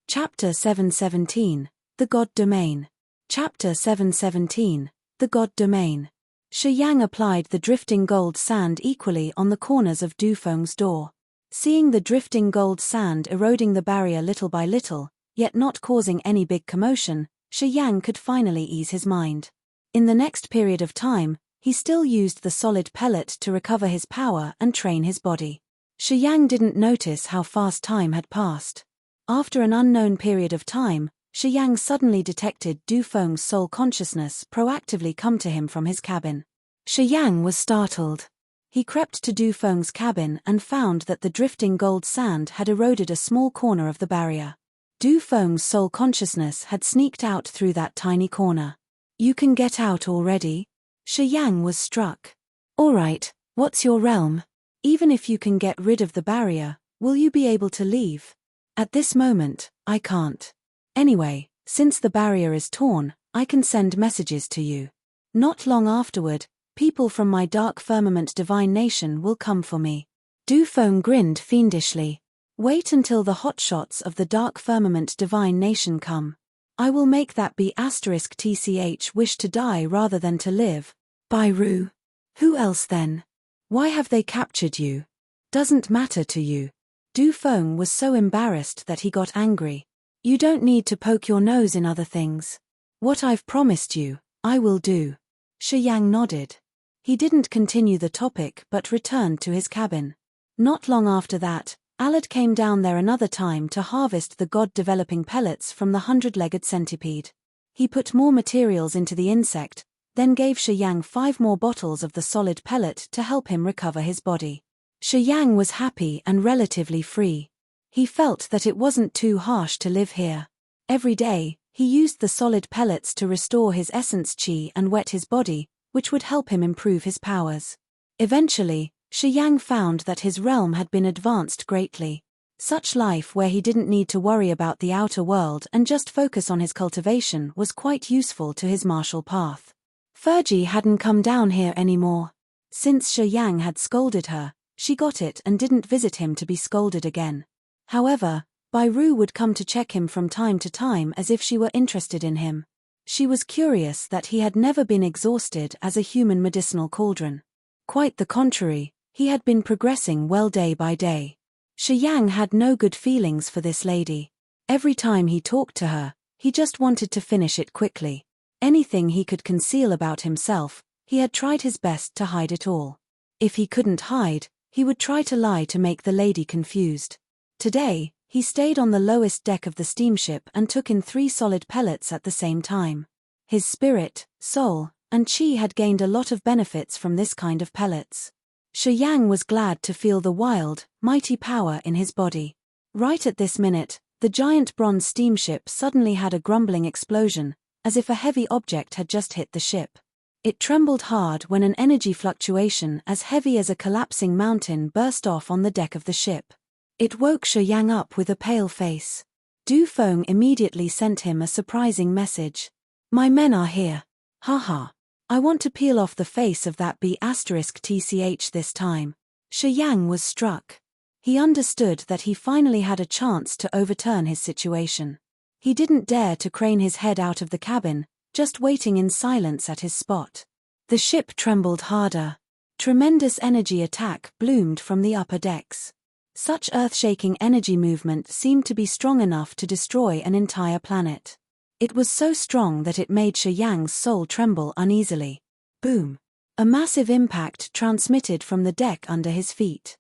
Chapter 717, The God Domain. Chapter 717, The God Domain. Shi Yang applied the drifting gold sand equally on the corners of Dufeng's door. Seeing the drifting gold sand eroding the barrier little by little, yet not causing any big commotion, Shi Yang could finally ease his mind. In the next period of time, he still used the solid pellet to recover his power and train his body. Shi Yang didn't notice how fast time had passed. After an unknown period of time, Shi Yang suddenly detected Dufeng's soul consciousness proactively come to him from his cabin. Shi Yang was startled. He crept to Dufeng's cabin and found that the drifting gold sand had eroded a small corner of the barrier. Dufeng's soul consciousness had sneaked out through that tiny corner. You can get out already? Shi Yang was struck. All right, what's your realm? Even if you can get rid of the barrier, will you be able to leave? At this moment, I can't. Anyway, since the barrier is torn, I can send messages to you. Not long afterward, people from my dark firmament divine nation will come for me. Dufeng grinned fiendishly. Wait until the hotshots of the dark firmament divine nation come. I will make that be asterisk tch wish to die rather than to live. Bairu. Who else then? Why have they captured you? Doesn't matter to you. Dufeng was so embarrassed that he got angry. You don't need to poke your nose in other things. What I've promised you, I will do. Shi Yang nodded. He didn't continue the topic but returned to his cabin. Not long after that, Alad came down there another time to harvest the god-developing pellets from the 100-legged centipede. He put more materials into the insect, then gave Shi Yang 5 more bottles of the solid pellet to help him recover his body. Shi Yang was happy and relatively free. He felt that it wasn't too harsh to live here. Every day, he used the solid pellets to restore his essence chi and wet his body, which would help him improve his powers. Eventually, Shi Yang found that his realm had been advanced greatly. Such life where he didn't need to worry about the outer world and just focus on his cultivation was quite useful to his martial path. Fergie hadn't come down here anymore. Since Shi Yang had scolded her, she got it and didn't visit him to be scolded again. However, Bairu would come to check him from time to time as if she were interested in him. She was curious that he had never been exhausted as a human medicinal cauldron. Quite the contrary, he had been progressing well day by day. Shi Yang had no good feelings for this lady. Every time he talked to her, he just wanted to finish it quickly. Anything he could conceal about himself, he had tried his best to hide it all. If he couldn't hide, he would try to lie to make the lady confused. Today, he stayed on the lowest deck of the steamship and took in 3 solid pellets at the same time. His spirit, soul, and chi had gained a lot of benefits from this kind of pellets. Shi Yang was glad to feel the wild, mighty power in his body. Right at this minute, the giant bronze steamship suddenly had a grumbling explosion, as if a heavy object had just hit the ship. It trembled hard when an energy fluctuation as heavy as a collapsing mountain burst off on the deck of the ship. It woke Shi Yang up with a pale face. Dufeng immediately sent him a surprising message. My men are here. Haha. I want to peel off the face of that B** tch this time. Shi Yang was struck. He understood that he finally had a chance to overturn his situation. He didn't dare to crane his head out of the cabin, just waiting in silence at his spot. The ship trembled harder. Tremendous energy attack bloomed from the upper decks. Such earth-shaking energy movement seemed to be strong enough to destroy an entire planet. It was so strong that it made Shi Yang's soul tremble uneasily. Boom! A massive impact transmitted from the deck under his feet.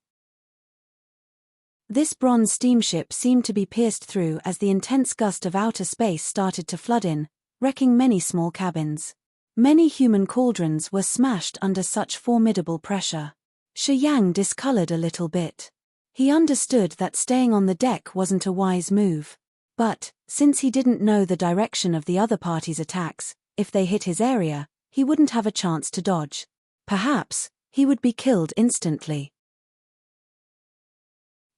This bronze steamship seemed to be pierced through as the intense gust of outer space started to flood in, wrecking many small cabins. Many human cauldrons were smashed under such formidable pressure. Shi Yang discolored a little bit. He understood that staying on the deck wasn't a wise move. But, since he didn't know the direction of the other party's attacks, if they hit his area, he wouldn't have a chance to dodge. Perhaps, he would be killed instantly.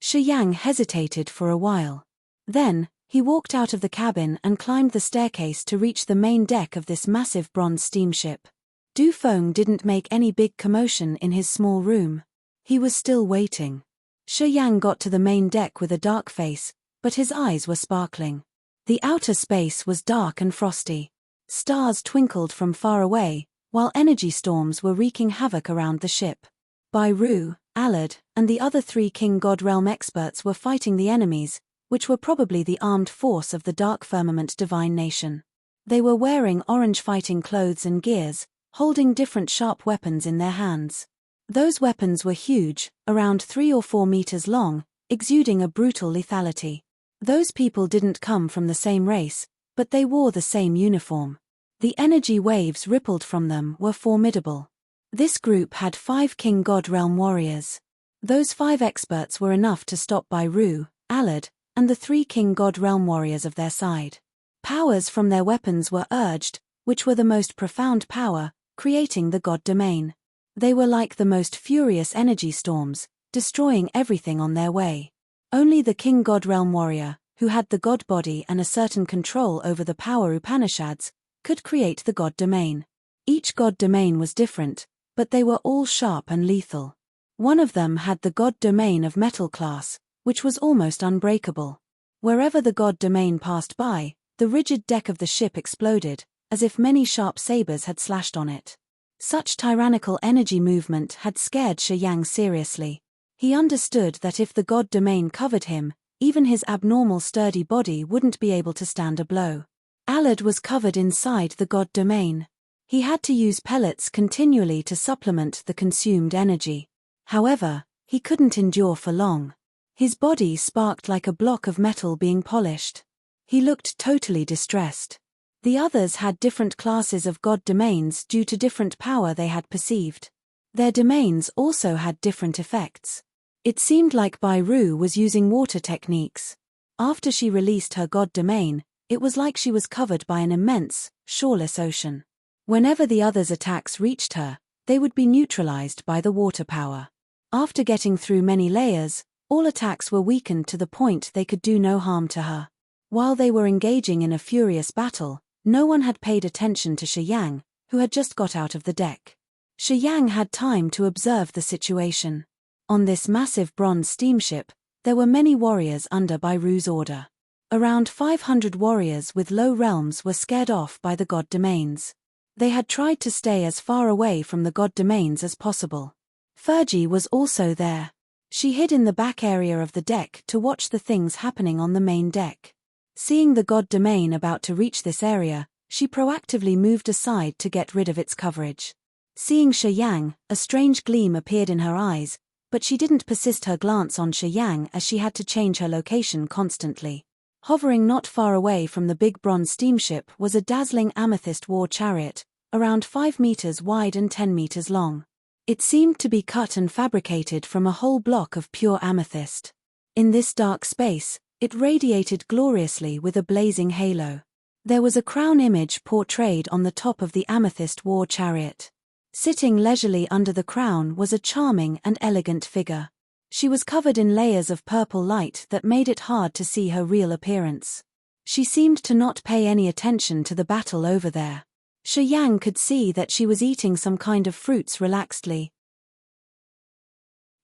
Shi Yang hesitated for a while. Then, he walked out of the cabin and climbed the staircase to reach the main deck of this massive bronze steamship. Du Feng didn't make any big commotion in his small room. He was still waiting. Shi Yang got to the main deck with a dark face, but his eyes were sparkling. The outer space was dark and frosty. Stars twinkled from far away, while energy storms were wreaking havoc around the ship. Bai Ru, Alad, and the other 3 King God Realm experts were fighting the enemies, which were probably the armed force of the Dark Firmament Divine Nation. They were wearing orange fighting clothes and gears, holding different sharp weapons in their hands. Those weapons were huge, around 3 or 4 meters long, exuding a brutal lethality. Those people didn't come from the same race, but they wore the same uniform. The energy waves rippled from them were formidable. This group had 5 King God Realm warriors. Those 5 experts were enough to stop Bai Ru, Alad, and the 3 King God Realm warriors of their side. Powers from their weapons were urged, which were the most profound power, creating the God Domain. They were like the most furious energy storms, destroying everything on their way. Only the King God Realm warrior, who had the God body and a certain control over the power Upanishads, could create the God Domain. Each God Domain was different, but they were all sharp and lethal. One of them had the God Domain of Metal class, which was almost unbreakable. Wherever the God Domain passed by, the rigid deck of the ship exploded, as if many sharp sabers had slashed on it. Such tyrannical energy movement had scared Shi Yang seriously. He understood that if the God Domain covered him, even his abnormal sturdy body wouldn't be able to stand a blow. Alad was covered inside the God Domain. He had to use pellets continually to supplement the consumed energy. However, he couldn't endure for long. His body sparked like a block of metal being polished. He looked totally distressed. The others had different classes of God Domains due to different power they had perceived. Their domains also had different effects. It seemed like Bai Ru was using water techniques. After she released her God Domain, it was like she was covered by an immense, shoreless ocean. Whenever the others' attacks reached her, they would be neutralized by the water power. After getting through many layers, all attacks were weakened to the point they could do no harm to her. While they were engaging in a furious battle, no one had paid attention to Shi Yang, who had just got out of the deck. Shi Yang had time to observe the situation. On this massive bronze steamship, there were many warriors under Bai Ru's order. Around 500 warriors with low realms were scared off by the God Domains. They had tried to stay as far away from the God Domains as possible. Fergie was also there. She hid in the back area of the deck to watch the things happening on the main deck. Seeing the God Domain about to reach this area, she proactively moved aside to get rid of its coverage. Seeing Shi Yang, a strange gleam appeared in her eyes, but she didn't persist her glance on Shi Yang as she had to change her location constantly. Hovering not far away from the big bronze steamship was a dazzling amethyst war chariot, around 5 meters wide and 10 meters long. It seemed to be cut and fabricated from a whole block of pure amethyst. In this dark space, it radiated gloriously with a blazing halo. There was a crown image portrayed on the top of the amethyst war chariot. Sitting leisurely under the crown was a charming and elegant figure. She was covered in layers of purple light that made it hard to see her real appearance. She seemed to not pay any attention to the battle over there. Shi Yang could see that she was eating some kind of fruits relaxedly.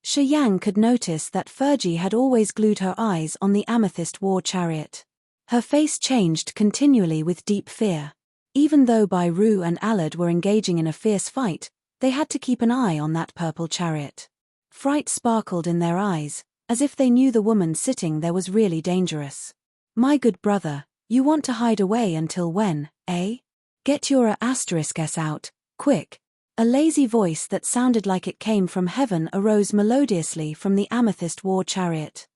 Shi Yang could notice that Fergie had always glued her eyes on the amethyst war chariot. Her face changed continually with deep fear. Even though Bai Ru and Alad were engaging in a fierce fight, they had to keep an eye on that purple chariot. Fright sparkled in their eyes, as if they knew the woman sitting there was really dangerous. "My good brother, you want to hide away until when, eh? Get your *s out, quick." A lazy voice that sounded like it came from heaven arose melodiously from the amethyst war chariot.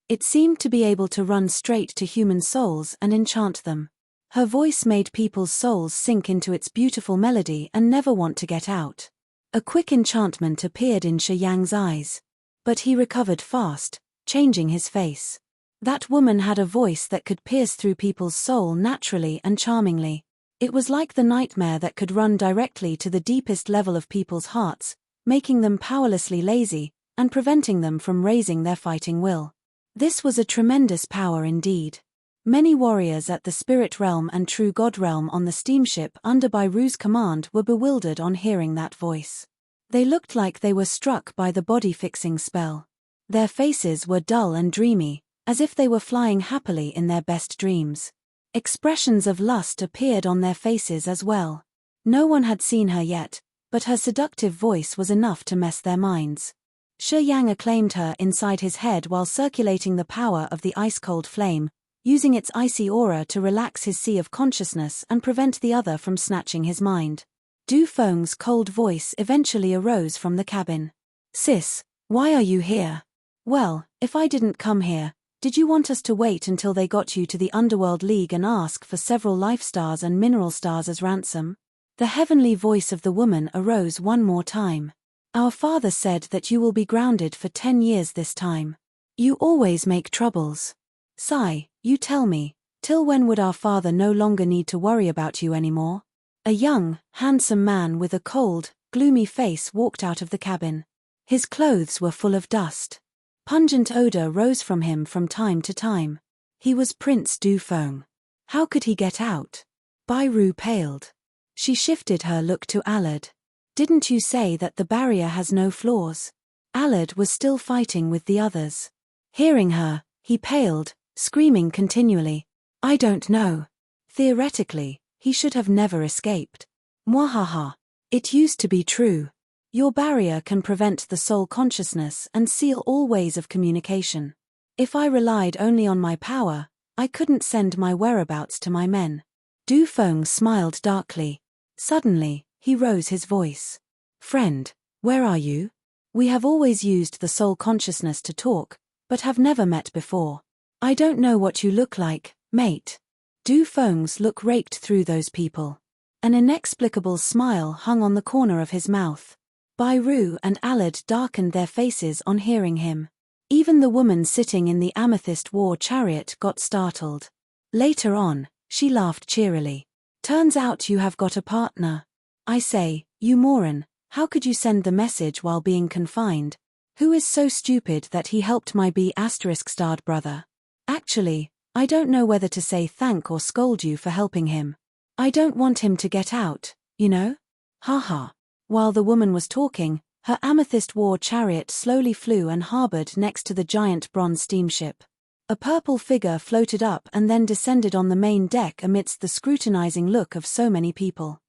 It seemed to be able to run straight to human souls and enchant them. Her voice made people's souls sink into its beautiful melody and never want to get out. A quick enchantment appeared in Shi Yang's eyes. But he recovered fast, changing his face. That woman had a voice that could pierce through people's soul naturally and charmingly. It was like the nightmare that could run directly to the deepest level of people's hearts, making them powerlessly lazy, and preventing them from raising their fighting will. This was a tremendous power indeed. Many warriors at the spirit realm and true god realm on the steamship under Byru's command were bewildered on hearing that voice. They looked like they were struck by the body-fixing spell. Their faces were dull and dreamy, as if they were flying happily in their best dreams. Expressions of lust appeared on their faces as well. No one had seen her yet, but her seductive voice was enough to mess their minds. Shi Yang acclaimed her inside his head while circulating the power of the ice-cold flame, using its icy aura to relax his sea of consciousness and prevent the other from snatching his mind. Du Feng's cold voice eventually arose from the cabin. "Sis, why are you here?" "Well, if I didn't come here, did you want us to wait until they got you to the Underworld League and ask for several life stars and mineral stars as ransom?" The heavenly voice of the woman arose one more time. "Our father said that you will be grounded for 10 years this time. You always make troubles. Sai, you tell me, till when would our father no longer need to worry about you anymore?" A young, handsome man with a cold, gloomy face walked out of the cabin. His clothes were full of dust. Pungent odor rose from him from time to time. He was Prince Du Feng. How could he get out? Byru paled. She shifted her look to Alad. "Didn't you say that the barrier has no flaws?" Alad was still fighting with the others. Hearing her, he paled, screaming continually, "I don't know. Theoretically, he should have never escaped. Mwahaha. It used to be true. Your barrier can prevent the soul consciousness and seal all ways of communication. If I relied only on my power, I couldn't send my whereabouts to my men." Du Feng smiled darkly. Suddenly, he rose his voice. "Friend, where are you? We have always used the soul consciousness to talk, but have never met before. I don't know what you look like, mate." Du Feng's look raked through those people. An inexplicable smile hung on the corner of his mouth. Byru and Alad darkened their faces on hearing him. Even the woman sitting in the amethyst war chariot got startled. Later on, she laughed cheerily. "Turns out you have got a partner. I say, you moron, how could you send the message while being confined? Who is so stupid that he helped my B***starred brother? Actually, I don't know whether to say thank or scold you for helping him. I don't want him to get out, you know? Haha." While the woman was talking, her amethyst war chariot slowly flew and harbored next to the giant bronze steamship. A purple figure floated up and then descended on the main deck amidst the scrutinizing look of so many people.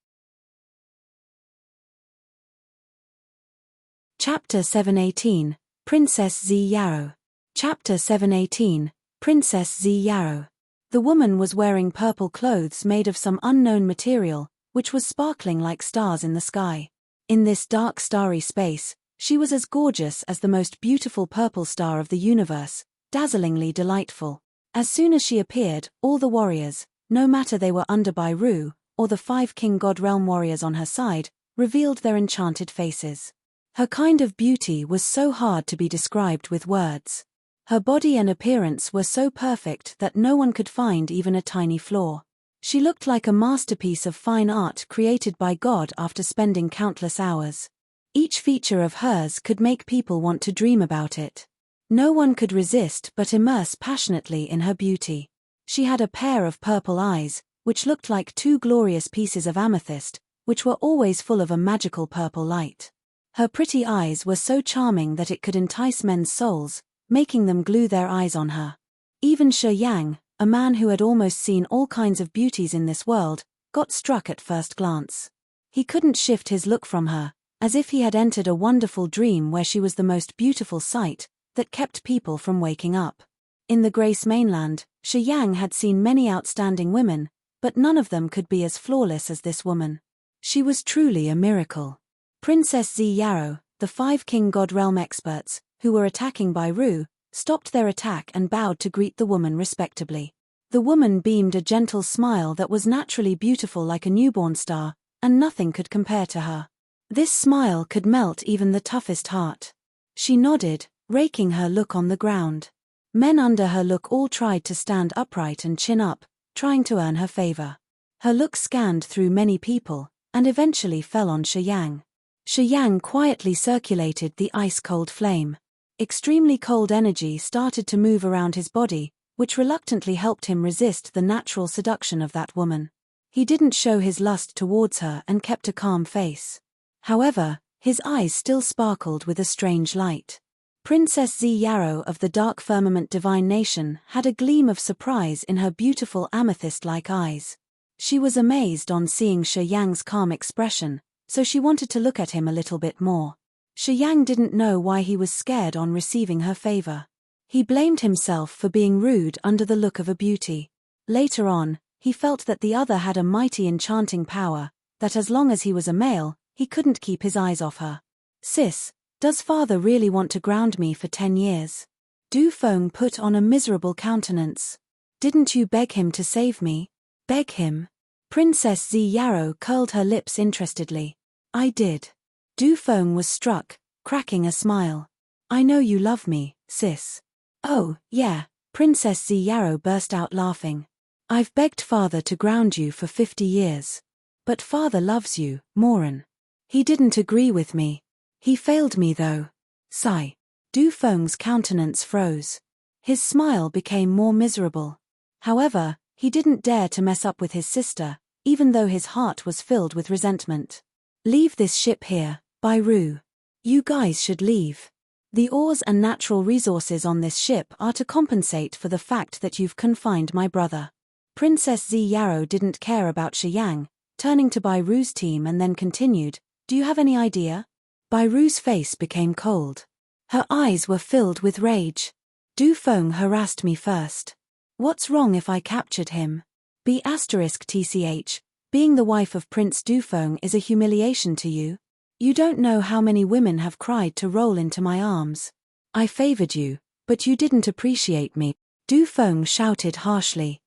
Chapter 718, Princess Zi Yarrow. Chapter 718, Princess Zi Yarrow. The woman was wearing purple clothes made of some unknown material, which was sparkling like stars in the sky. In this dark starry space, she was as gorgeous as the most beautiful purple star of the universe, dazzlingly delightful. As soon as she appeared, all the warriors, no matter they were under Byru, or the 5 King God Realm warriors on her side, revealed their enchanted faces. Her kind of beauty was so hard to be described with words. Her body and appearance were so perfect that no one could find even a tiny flaw. She looked like a masterpiece of fine art created by God after spending countless hours. Each feature of hers could make people want to dream about it. No one could resist but immerse passionately in her beauty. She had a pair of purple eyes, which looked like 2 glorious pieces of amethyst, which were always full of a magical purple light. Her pretty eyes were so charming that it could entice men's souls, making them glue their eyes on her. Even Shi Yang, a man who had almost seen all kinds of beauties in this world, got struck at first glance. He couldn't shift his look from her, as if he had entered a wonderful dream where she was the most beautiful sight, that kept people from waking up. In the Grace mainland, Shi Yang had seen many outstanding women, but none of them could be as flawless as this woman. She was truly a miracle. Princess Zi Yarrow, the 5 King God Realm experts, who were attacking Byru, stopped their attack and bowed to greet the woman respectably. The woman beamed a gentle smile that was naturally beautiful like a newborn star, and nothing could compare to her. This smile could melt even the toughest heart. She nodded, raking her look on the ground. Men under her look all tried to stand upright and chin up, trying to earn her favor. Her look scanned through many people, and eventually fell on Shi Yang. Shi Yang quietly circulated the ice-cold flame. Extremely cold energy started to move around his body, which reluctantly helped him resist the natural seduction of that woman. He didn't show his lust towards her and kept a calm face. However, his eyes still sparkled with a strange light. Princess Zi Yarrow of the Dark Firmament Divine Nation had a gleam of surprise in her beautiful amethyst-like eyes. She was amazed on seeing Shi Yang's calm expression, so she wanted to look at him a little bit more. Shi Yang didn't know why he was scared on receiving her favor. He blamed himself for being rude under the look of a beauty. Later on, he felt that the other had a mighty enchanting power, that as long as he was a male, he couldn't keep his eyes off her. Sis, does father really want to ground me for 10 years? Du Feng put on a miserable countenance. Didn't you beg him to save me? Beg him? Princess Zi Yarrow curled her lips interestedly. I did. Du Feng was struck, cracking a smile. I know you love me, sis. Oh, yeah, Princess Zi Yarrow burst out laughing. I've begged father to ground you for 50 years. But father loves you, Moran. He didn't agree with me. He failed me though. Sigh. Du Feng's countenance froze. His smile became more miserable. However, he didn't dare to mess up with his sister, even though his heart was filled with resentment. Leave this ship here, Bai Ru. You guys should leave. The ores and natural resources on this ship are to compensate for the fact that you've confined my brother. Princess Zi Yarrow didn't care about Shi Yang, turning to Bai Ru's team and then continued, do you have any idea? Bai Ru's face became cold. Her eyes were filled with rage. Du Feng harassed me first. What's wrong if I captured him? B***TCH, being the wife of Prince Du Feng is a humiliation to you. You don't know how many women have cried to roll into my arms. I favored you, but you didn't appreciate me, Du Feng shouted harshly.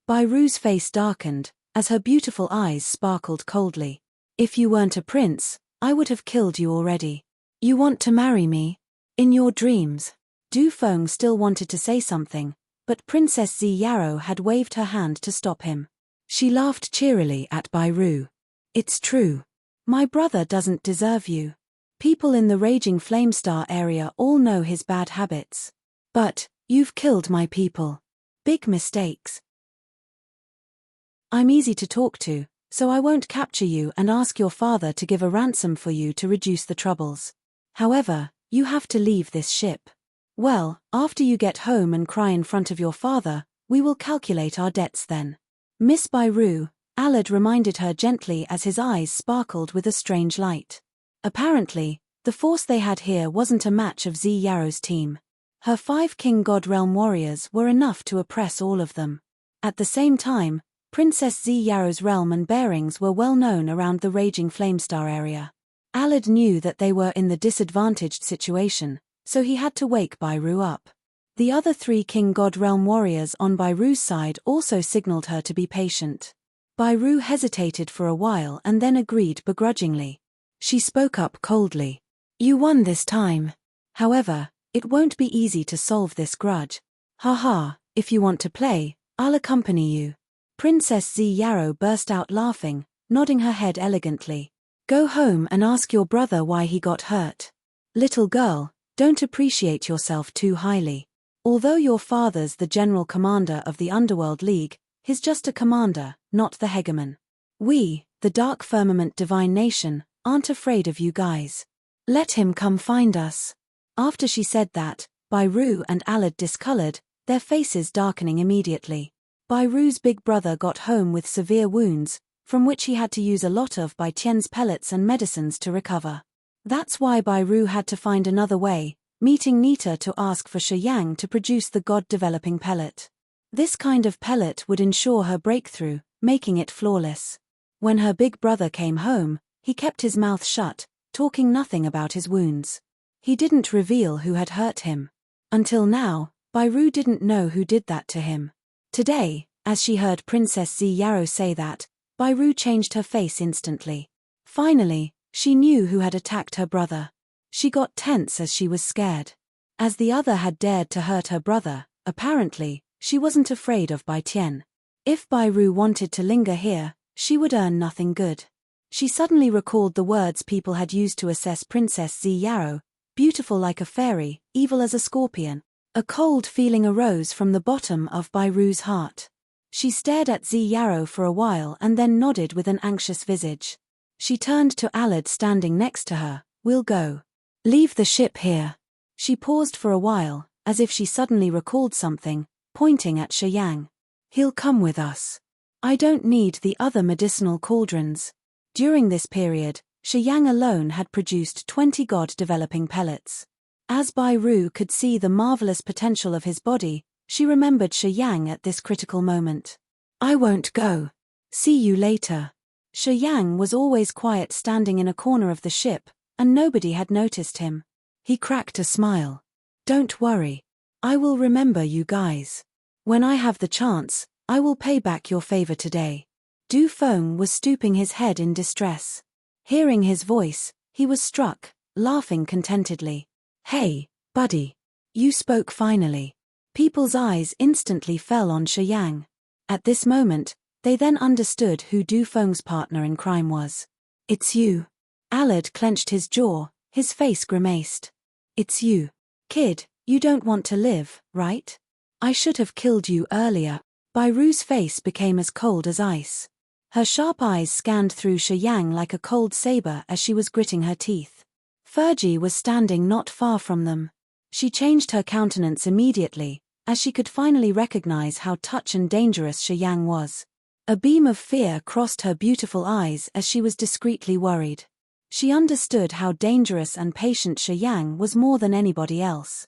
Bai Ru's face darkened, as her beautiful eyes sparkled coldly. If you weren't a prince, I would have killed you already. You want to marry me? In your dreams. Du Feng still wanted to say something, but Princess Zi Yarrow had waved her hand to stop him. She laughed cheerily at Bai Ru. It's true. My brother doesn't deserve you. People in the Raging Flamestar area all know his bad habits. But, you've killed my people. Big mistakes. I'm easy to talk to, so I won't capture you and ask your father to give a ransom for you to reduce the troubles. However, you have to leave this ship. Well, after you get home and cry in front of your father, we will calculate our debts then. Miss Bai Ru, Alad reminded her gently as his eyes sparkled with a strange light. Apparently, the force they had here wasn't a match of Zi Yarrow's team. Her 5 King God Realm warriors were enough to oppress all of them. At the same time, Princess Zi Yarrow's realm and bearings were well known around the Raging Flamestar area. Alad knew that they were in the disadvantaged situation, so he had to wake Bai Ru up. The other 3 King God Realm warriors on Bai Ru's side also signaled her to be patient. Bai Ru hesitated for a while and then agreed begrudgingly. She spoke up coldly. You won this time. However, it won't be easy to solve this grudge. Haha, if you want to play, I'll accompany you. Princess Zi Yarrow burst out laughing, nodding her head elegantly. Go home and ask your brother why he got hurt. Little girl, don't appreciate yourself too highly. Although your father's the general commander of the Underworld League, he's just a commander, not the hegemon. We, the Dark Firmament Divine Nation, aren't afraid of you guys. Let him come find us. After she said that, Bai Ru and Alad discolored, their faces darkening immediately. Bai Ru's big brother got home with severe wounds, from which he had to use a lot of Bai Tian's pellets and medicines to recover. That's why Bai Ru had to find another way, meeting Nita to ask for Shi Yang to produce the god-developing pellet. This kind of pellet would ensure her breakthrough, making it flawless. When her big brother came home, he kept his mouth shut, talking nothing about his wounds. He didn't reveal who had hurt him. Until now, Bai Ru didn't know who did that to him. Today, as she heard Princess Zi Yarrow say that, Bai Ru changed her face instantly. Finally, she knew who had attacked her brother. She got tense as she was scared. As the other had dared to hurt her brother, apparently, she wasn't afraid of Bai Tian. If Bai Ru wanted to linger here, she would earn nothing good. She suddenly recalled the words people had used to assess Princess Zi Yarrow, beautiful like a fairy, evil as a scorpion. A cold feeling arose from the bottom of Bai Ru's heart. She stared at Zi Yarrow for a while and then nodded with an anxious visage. She turned to Alad standing next to her. "We'll go. Leave the ship here." She paused for a while, as if she suddenly recalled something, pointing at Shi Yang. "He'll come with us. I don't need the other medicinal cauldrons." During this period, Shi Yang alone had produced 20 god-developing pellets. As Bai Ru could see the marvelous potential of his body, she remembered Shi Yang at this critical moment. "I won't go. See you later." Shi Yang was always quiet standing in a corner of the ship, and nobody had noticed him. He cracked a smile. "Don't worry. I will remember you guys. When I have the chance, I will pay back your favor today." Du Feng was stooping his head in distress. Hearing his voice, he was struck, laughing contentedly. "Hey, buddy. You spoke finally." People's eyes instantly fell on Shi Yang. At this moment, they then understood who Du Feng's partner in crime was. "It's you." Alad clenched his jaw, his face grimaced. "It's you. Kid, you don't want to live, right? I should have killed you earlier." Bai Ru's face became as cold as ice. Her sharp eyes scanned through Shi Yang like a cold saber as she was gritting her teeth. Fergie was standing not far from them. She changed her countenance immediately, as she could finally recognize how touch and dangerous Shi Yang was. A beam of fear crossed her beautiful eyes as she was discreetly worried. She understood how dangerous and patient Shi Yang was more than anybody else.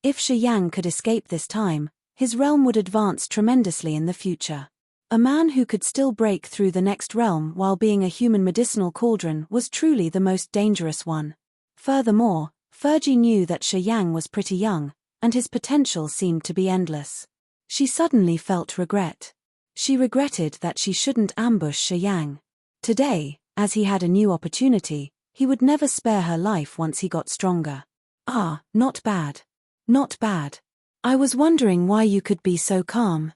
If Shi Yang could escape this time, his realm would advance tremendously in the future. A man who could still break through the next realm while being a human medicinal cauldron was truly the most dangerous one. Furthermore, Fergie knew that Shi Yang was pretty young, and his potential seemed to be endless. She suddenly felt regret. She regretted that she shouldn't ambush Shi Yang. Today, as he had a new opportunity, he would never spare her life once he got stronger. "Ah, not bad. Not bad. I was wondering why you could be so calm."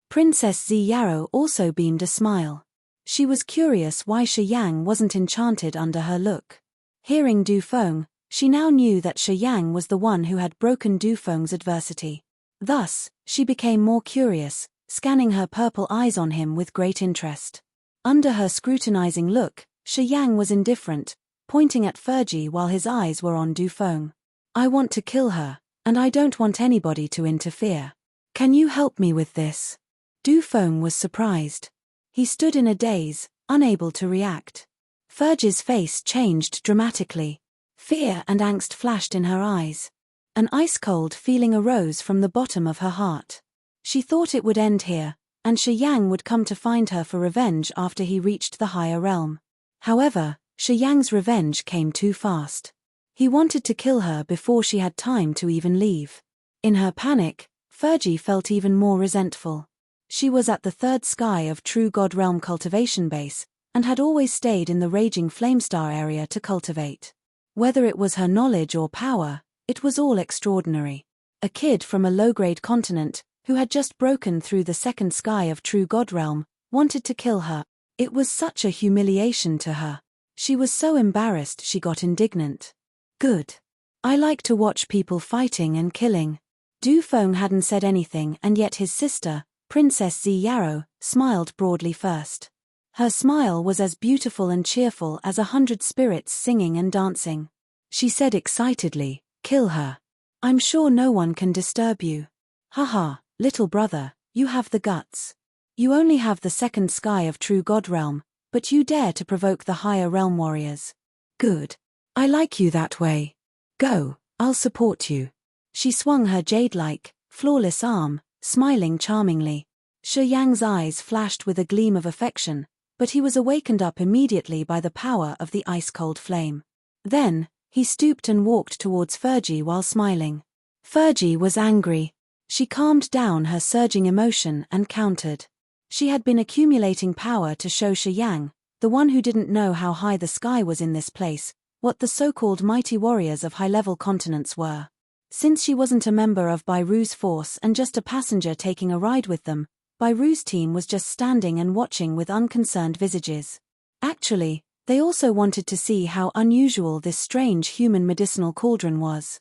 Princess Zi Yarrow also beamed a smile. She was curious why Shi Yang wasn't enchanted under her look. Hearing Du Feng, she now knew that Shi Yang was the one who had broken Du Feng's adversity. Thus, she became more curious, scanning her purple eyes on him with great interest. Under her scrutinizing look, Shi Yang was indifferent, pointing at Fergie while his eyes were on Du Feng. "I want to kill her, and I don't want anybody to interfere. Can you help me with this?" Du Feng was surprised. He stood in a daze, unable to react. Fergie's face changed dramatically. Fear and angst flashed in her eyes. An ice-cold feeling arose from the bottom of her heart. She thought it would end here, and Shi Yang would come to find her for revenge after he reached the higher realm. However, Shi Yang's revenge came too fast. He wanted to kill her before she had time to even leave. In her panic, Fergie felt even more resentful. She was at the third sky of True God Realm cultivation base, and had always stayed in the raging Flamestar area to cultivate. Whether it was her knowledge or power, it was all extraordinary. A kid from a low-grade continent, who had just broken through the second sky of True God Realm, wanted to kill her. It was such a humiliation to her. She was so embarrassed she got indignant. "Good. I like to watch people fighting and killing." Du Feng hadn't said anything, and yet his sister, Princess Zi Yarrow, smiled broadly first. Her smile was as beautiful and cheerful as 100 spirits singing and dancing. She said excitedly, "Kill her. I'm sure no one can disturb you." "Haha, little brother, you have the guts. You only have the second sky of True God Realm, but you dare to provoke the higher realm warriors. Good. I like you that way. Go, I'll support you." She swung her jade-like, flawless arm, smiling charmingly. Shi Yang's eyes flashed with a gleam of affection, but he was awakened up immediately by the power of the ice-cold flame. Then, he stooped and walked towards Fergie while smiling. Fergie was angry. She calmed down her surging emotion and countered. She had been accumulating power to show Shi Yang, the one who didn't know how high the sky was in this place, what the so-called mighty warriors of high-level continents were. Since she wasn't a member of Byru's force and just a passenger taking a ride with them, Byru's team was just standing and watching with unconcerned visages. Actually, they also wanted to see how unusual this strange human medicinal cauldron was.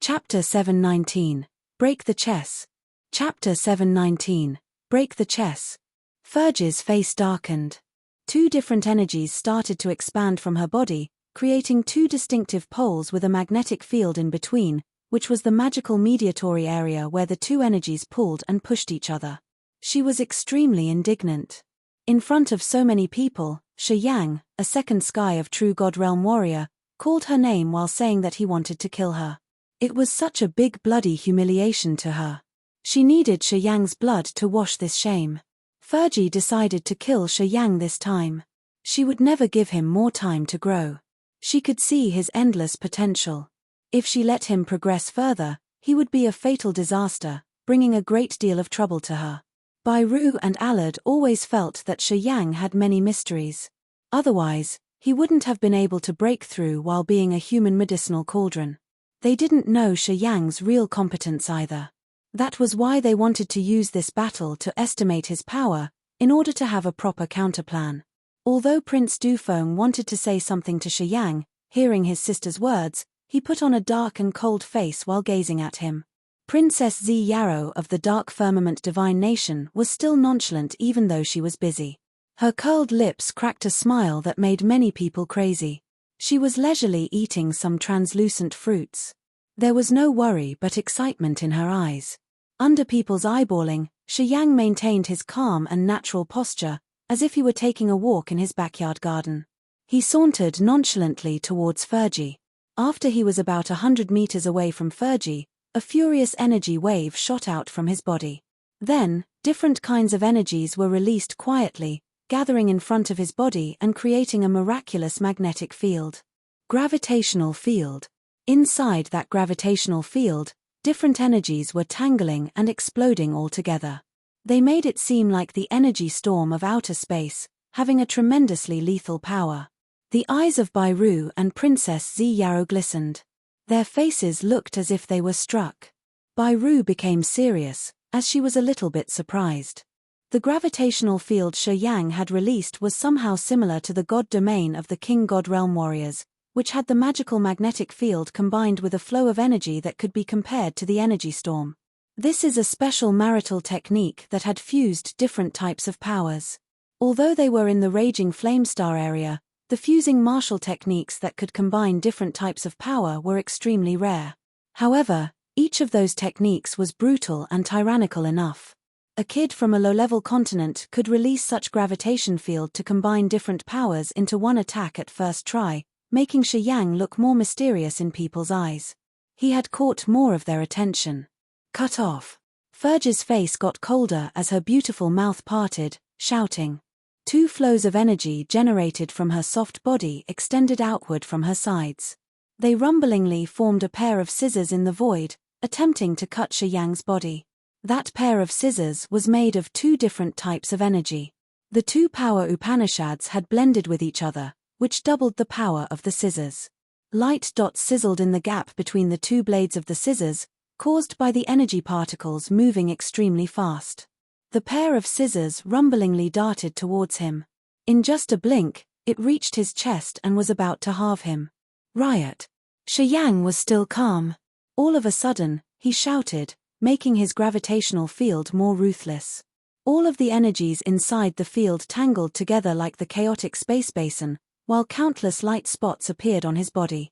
Chapter 7:19. Break the chess. Chapter 7:19. Break the chess. Fergie's face darkened. Two different energies started to expand from her body, creating two distinctive poles with a magnetic field in between, which was the magical mediatory area where the two energies pulled and pushed each other. She was extremely indignant. In front of so many people, Shi Yang, a second sky of true God realm warrior, called her name while saying that he wanted to kill her. It was such a big bloody humiliation to her. She needed Shi Yang's blood to wash this shame. Fergie decided to kill Shi Yang this time. She would never give him more time to grow. She could see his endless potential. If she let him progress further, he would be a fatal disaster, bringing a great deal of trouble to her. Byru and Allard always felt that Shi Yang had many mysteries. Otherwise, he wouldn't have been able to break through while being a human medicinal cauldron. They didn't know Shi Yang's real competence either. That was why they wanted to use this battle to estimate his power, in order to have a proper counterplan. Although Prince Dufeng wanted to say something to Shi Yang, hearing his sister's words, he put on a dark and cold face while gazing at him. Princess Zi Yarrow of the Dark Firmament Divine Nation was still nonchalant even though she was busy. Her curled lips cracked a smile that made many people crazy. She was leisurely eating some translucent fruits. There was no worry but excitement in her eyes. Under people's eyeballing, Shi Yang maintained his calm and natural posture, as if he were taking a walk in his backyard garden. He sauntered nonchalantly towards Fergie. After he was about 100 meters away from Fergie, a furious energy wave shot out from his body. Then, different kinds of energies were released quietly, gathering in front of his body and creating a miraculous magnetic field. Gravitational field. Inside that gravitational field, different energies were tangling and exploding all together. They made it seem like the energy storm of outer space, having a tremendously lethal power. The eyes of Byru and Princess Zi Yarrow glistened. Their faces looked as if they were struck. Byru became serious, as she was a little bit surprised. The gravitational field Shi Yang had released was somehow similar to the god domain of the King God Realm warriors, which had the magical magnetic field combined with a flow of energy that could be compared to the energy storm. This is a special marital technique that had fused different types of powers. Although they were in the raging flamestar area, the fusing martial techniques that could combine different types of power were extremely rare. However, each of those techniques was brutal and tyrannical enough. A kid from a low-level continent could release such gravitation field to combine different powers into one attack at first try, making Shi Yang look more mysterious in people's eyes. He had caught more of their attention. Cut off. Fergie's face got colder as her beautiful mouth parted, shouting. Two flows of energy generated from her soft body extended outward from her sides. They rumblingly formed a pair of scissors in the void, attempting to cut Shi Yang's body. That pair of scissors was made of two different types of energy. The two power Upanishads had blended with each other, which doubled the power of the scissors. Light dots sizzled in the gap between the two blades of the scissors, caused by the energy particles moving extremely fast. The pair of scissors rumblingly darted towards him. In just a blink, it reached his chest and was about to halve him. Riot. Shi Yang was still calm. All of a sudden, he shouted, making his gravitational field more ruthless. All of the energies inside the field tangled together like the chaotic space basin, while countless light spots appeared on his body.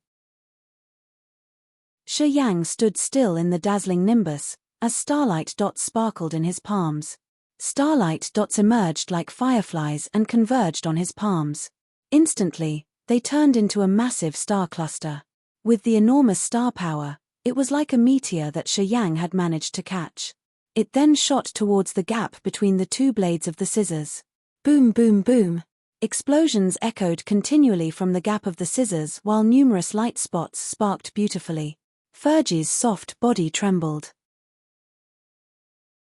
Shi Yang stood still in the dazzling nimbus, as starlight dots sparkled in his palms. Starlight dots emerged like fireflies and converged on his palms. Instantly, they turned into a massive star cluster. With the enormous star power, it was like a meteor that Shi Yang had managed to catch. It then shot towards the gap between the two blades of the scissors. Boom, boom, boom. Explosions echoed continually from the gap of the scissors while numerous light spots sparked beautifully. Fergie's soft body trembled.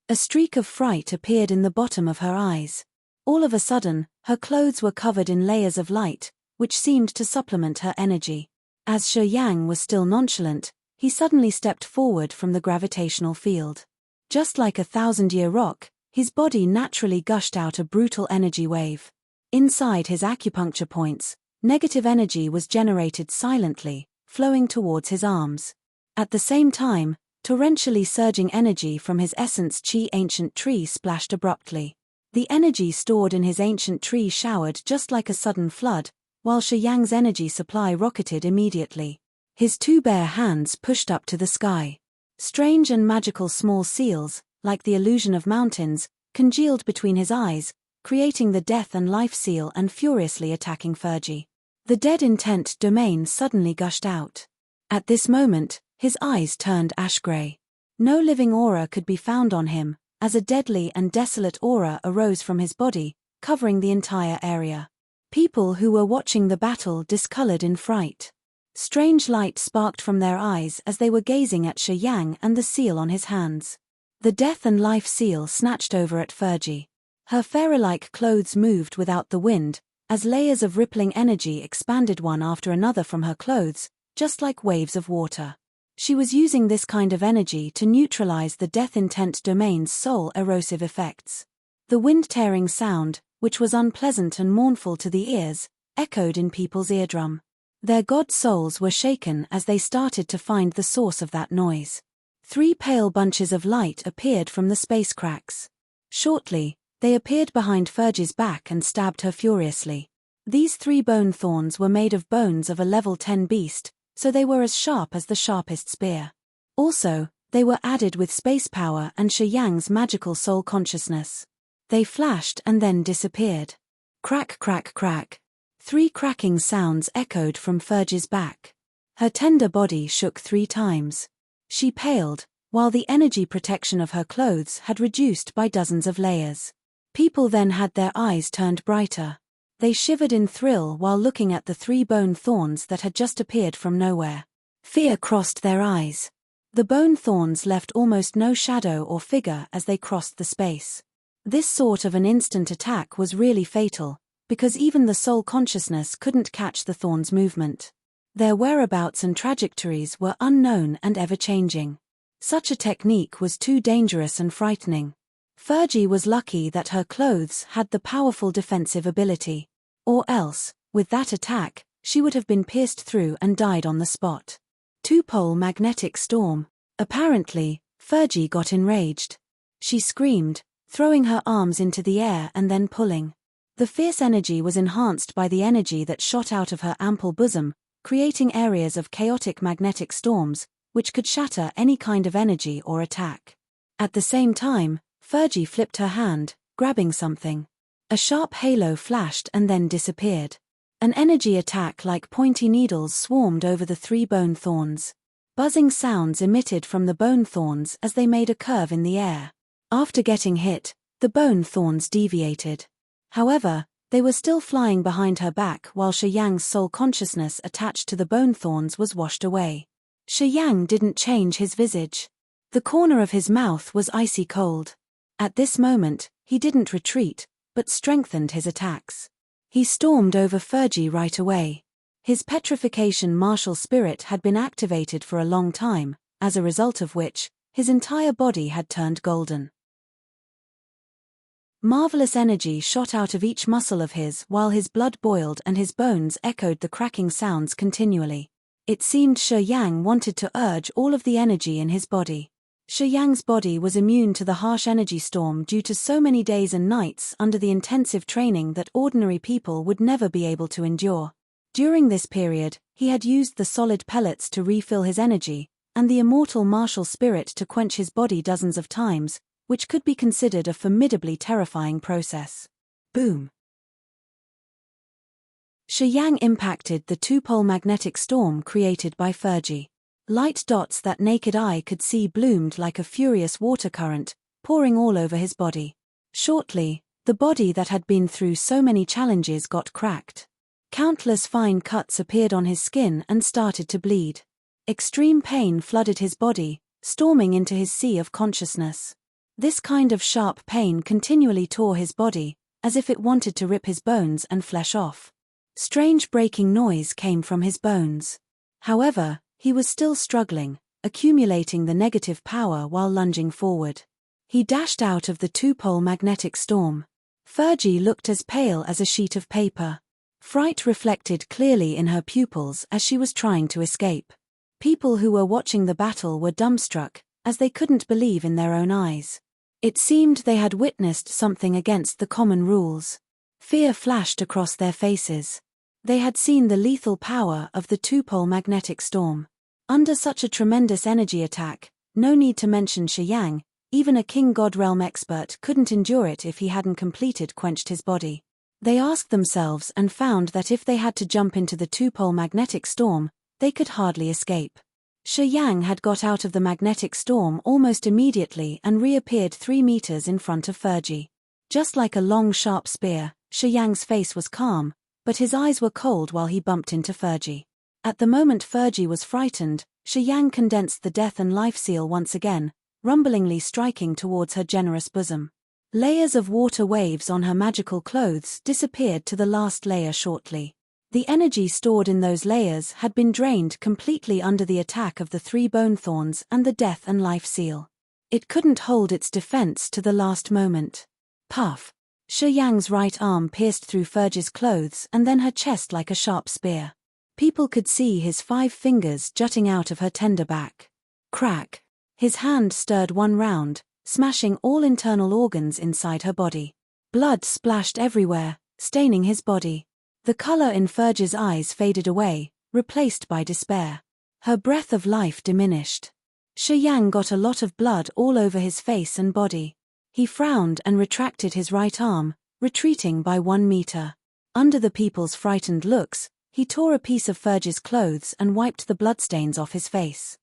A streak of fright appeared in the bottom of her eyes. All of a sudden, her clothes were covered in layers of light, which seemed to supplement her energy. As Shi Yang was still nonchalant, he suddenly stepped forward from the gravitational field. Just like a 1,000-year rock, his body naturally gushed out a brutal energy wave. Inside his acupuncture points, negative energy was generated silently, flowing towards his arms. At the same time, torrentially surging energy from his essence Qi ancient tree splashed abruptly. The energy stored in his ancient tree showered just like a sudden flood, while Shi Yang's energy supply rocketed immediately. His two bare hands pushed up to the sky. Strange and magical small seals, like the illusion of mountains, congealed between his eyes, creating the death and life seal and furiously attacking Fergie. The dead intent domain suddenly gushed out. At this moment, his eyes turned ash-gray. No living aura could be found on him, as a deadly and desolate aura arose from his body, covering the entire area. People who were watching the battle discolored in fright. Strange light sparked from their eyes as they were gazing at Shi Yang and the seal on his hands. The death and life seal snatched over at Fergie. Her fairy-like clothes moved without the wind, as layers of rippling energy expanded one after another from her clothes, just like waves of water. She was using this kind of energy to neutralize the death intent domain's soul erosive effects. The wind-tearing sound, which was unpleasant and mournful to the ears, echoed in people's eardrum. Their god souls were shaken as they started to find the source of that noise. 3 pale bunches of light appeared from the space cracks. Shortly, they appeared behind Fergie's back and stabbed her furiously. These 3 bone thorns were made of bones of a level 10 beast, so they were as sharp as the sharpest spear. Also, they were added with space power and Shi Yang's magical soul consciousness. They flashed and then disappeared. Crack, crack, crack. 3 cracking sounds echoed from Fergie's back. Her tender body shook 3 times. She paled, while the energy protection of her clothes had reduced by dozens of layers. People then had their eyes turned brighter. They shivered in thrill while looking at the 3 bone thorns that had just appeared from nowhere. Fear crossed their eyes. The bone thorns left almost no shadow or figure as they crossed the space. This sort of an instant attack was really fatal, because even the soul consciousness couldn't catch the thorns' movement. Their whereabouts and trajectories were unknown and ever-changing. Such a technique was too dangerous and frightening. Fergie was lucky that her clothes had the powerful defensive ability. Or else, with that attack, she would have been pierced through and died on the spot. 2-pole magnetic storm. Apparently, Fergie got enraged. She screamed, throwing her arms into the air and then pulling. The fierce energy was enhanced by the energy that shot out of her ample bosom, creating areas of chaotic magnetic storms, which could shatter any kind of energy or attack. At the same time, Fergie flipped her hand, grabbing something. A sharp halo flashed and then disappeared. An energy attack like pointy needles swarmed over the 3 bone thorns. Buzzing sounds emitted from the bone thorns as they made a curve in the air. After getting hit, the bone thorns deviated. However, they were still flying behind her back while Shi Yang's soul consciousness attached to the bone thorns was washed away. Shi Yang didn't change his visage. The corner of his mouth was icy cold. At this moment, he didn't retreat, but strengthened his attacks. He stormed over Fergie right away. His petrification martial spirit had been activated for a long time, as a result of which, his entire body had turned golden. Marvelous energy shot out of each muscle of his while his blood boiled and his bones echoed the cracking sounds continually. It seemed Shi Yang wanted to urge all of the energy in his body. Shi Yang's body was immune to the harsh energy storm due to so many days and nights under the intensive training that ordinary people would never be able to endure. During this period, he had used the solid pellets to refill his energy, and the immortal martial spirit to quench his body dozens of times, which could be considered a formidably terrifying process. Boom! Shi Yang impacted the 2-pole magnetic storm created by Fergie. Light dots that naked eye could see bloomed like a furious water current, pouring all over his body. Shortly, the body that had been through so many challenges got cracked. Countless fine cuts appeared on his skin and started to bleed. Extreme pain flooded his body, storming into his sea of consciousness. This kind of sharp pain continually tore his body, as if it wanted to rip his bones and flesh off. Strange breaking noise came from his bones. However, he was still struggling, accumulating the negative power while lunging forward. He dashed out of the two-pole magnetic storm. Fergie looked as pale as a sheet of paper. Fright reflected clearly in her pupils as she was trying to escape. People who were watching the battle were dumbstruck, as they couldn't believe in their own eyes. It seemed they had witnessed something against the common rules. Fear flashed across their faces. They had seen the lethal power of the two-pole magnetic storm. Under such a tremendous energy attack, no need to mention Shi Yang, even a King God Realm expert couldn't endure it if he hadn't completed quenched his body. They asked themselves and found that if they had to jump into the two-pole magnetic storm, they could hardly escape. Shi Yang had got out of the magnetic storm almost immediately and reappeared 3 meters in front of Fergie. Just like a long sharp spear, Shi Yang's face was calm, but his eyes were cold while he bumped into Fergie. At the moment Fergie was frightened, Shi Yang condensed the death and life seal once again, rumblingly striking towards her generous bosom. Layers of water waves on her magical clothes disappeared to the last layer shortly. The energy stored in those layers had been drained completely under the attack of the 3 bone thorns and the death and life seal. It couldn't hold its defense to the last moment. Puff! Shi Yang's right arm pierced through Fergie's clothes and then her chest like a sharp spear. People could see his 5 fingers jutting out of her tender back. Crack! His hand stirred one round, smashing all internal organs inside her body. Blood splashed everywhere, staining his body. The color in Fergie's eyes faded away, replaced by despair. Her breath of life diminished. Shi Yang got a lot of blood all over his face and body. He frowned and retracted his right arm, retreating by 1 meter. Under the people's frightened looks, he tore a piece of Fergie's clothes and wiped the bloodstains off his face.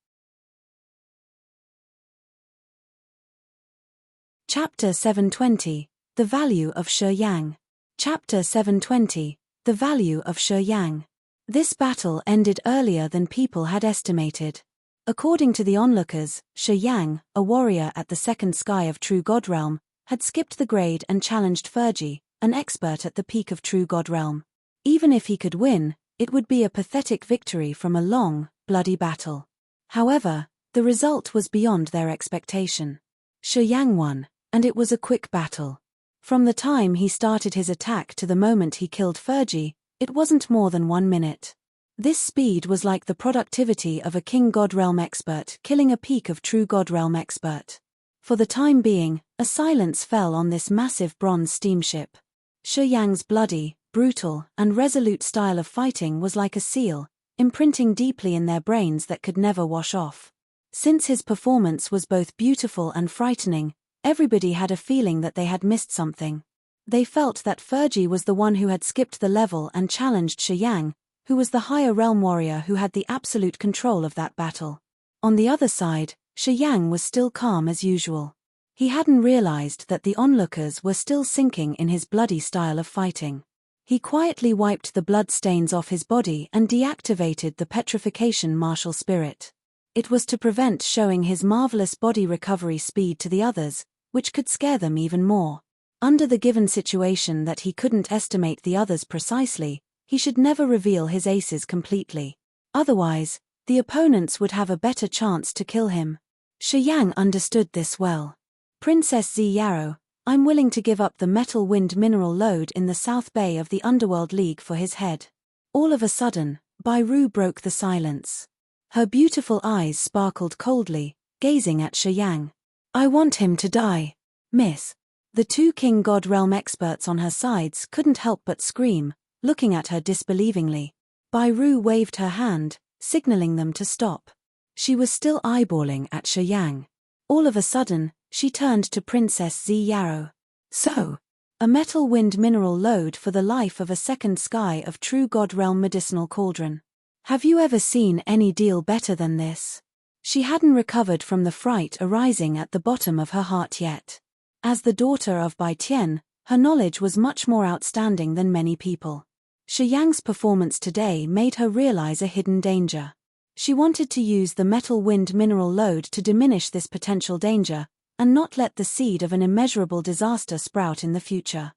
Chapter 720, The Value of Shi Yang. Chapter 720, The Value of Shi Yang. This battle ended earlier than people had estimated. According to the onlookers, Shi Yang, a warrior at the second sky of True God Realm, had skipped the grade and challenged Fergie, an expert at the peak of True God Realm. Even if he could win, it would be a pathetic victory from a long, bloody battle. However, the result was beyond their expectation. Shi Yang won, and it was a quick battle. From the time he started his attack to the moment he killed Fergie, it wasn't more than 1 minute. This speed was like the productivity of a King God Realm expert killing a peak of True God Realm expert. For the time being, a silence fell on this massive bronze steamship. Shi Yang's bloody, brutal, and resolute style of fighting was like a seal, imprinting deeply in their brains that could never wash off. Since his performance was both beautiful and frightening, everybody had a feeling that they had missed something. They felt that Fergie was the one who had skipped the level and challenged Shi Yang, who was the higher realm warrior who had the absolute control of that battle. On the other side, Shi Yang was still calm as usual. He hadn't realized that the onlookers were still sinking in his bloody style of fighting. He quietly wiped the blood stains off his body and deactivated the petrification martial spirit. It was to prevent showing his marvelous body recovery speed to the others, which could scare them even more. Under the given situation that he couldn't estimate the others precisely, he should never reveal his aces completely. Otherwise, the opponents would have a better chance to kill him. Shi Yang understood this well. Princess Z Yarrow, I'm willing to give up the metal wind mineral load in the South Bay of the Underworld League for his head. All of a sudden, Bai Ru broke the silence. Her beautiful eyes sparkled coldly, gazing at Shi Yang. I want him to die. Miss. The 2 King God Realm experts on her sides couldn't help but scream, looking at her disbelievingly. Bai Ru waved her hand, signaling them to stop. She was still eyeballing at Shi Yang. All of a sudden, she turned to Princess Z Yarrow. So, a metal wind mineral load for the life of a second sky of True God Realm medicinal cauldron. Have you ever seen any deal better than this? She hadn't recovered from the fright arising at the bottom of her heart yet. As the daughter of Bai Tian, her knowledge was much more outstanding than many people. Shi Yang's performance today made her realize a hidden danger. She wanted to use the metal wind mineral load to diminish this potential danger, and not let the seed of an immeasurable disaster sprout in the future.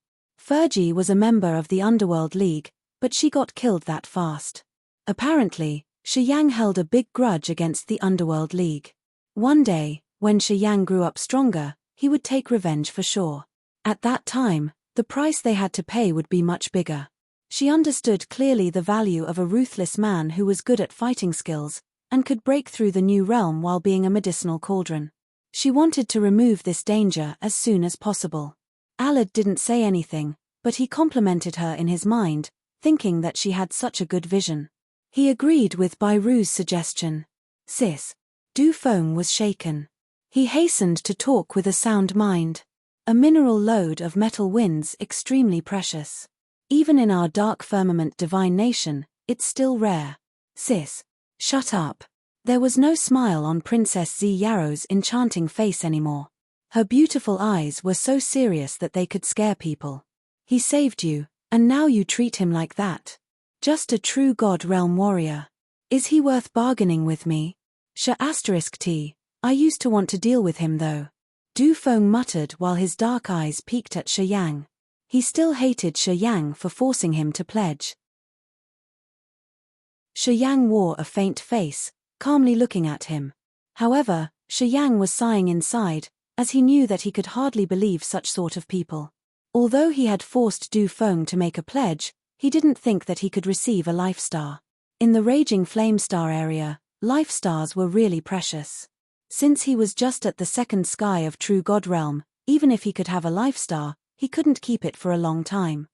Fergie was a member of the Underworld League, but she got killed that fast. Apparently, Shi Yang held a big grudge against the Underworld League. One day, when Shi Yang grew up stronger, he would take revenge for sure. At that time, the price they had to pay would be much bigger. She understood clearly the value of a ruthless man who was good at fighting skills, and could break through the new realm while being a medicinal cauldron. She wanted to remove this danger as soon as possible. Alad didn't say anything, but he complimented her in his mind, thinking that she had such a good vision. He agreed with Bairu's suggestion. Sis. Du Feng was shaken. He hastened to talk with a sound mind. A mineral load of metal winds extremely precious. Even in our dark firmament divine nation, it's still rare. Sis. Shut up. There was no smile on Princess Zi Yaro's enchanting face anymore. Her beautiful eyes were so serious that they could scare people. He saved you, and now you treat him like that. Just a true God realm warrior. Is he worth bargaining with me? T. I used to want to deal with him though. Du Feng muttered while his dark eyes peeked at Shi Yang. He still hated Shi Yang for forcing him to pledge. Shi Yang wore a faint face, calmly looking at him. However, Shi Yang was sighing inside, as he knew that he could hardly believe such sort of people. Although he had forced Du Feng to make a pledge, he didn't think that he could receive a life star. In the Raging Flame Star area, life stars were really precious. Since he was just at the second sky of True God Realm, even if he could have a life star, he couldn't keep it for a long time.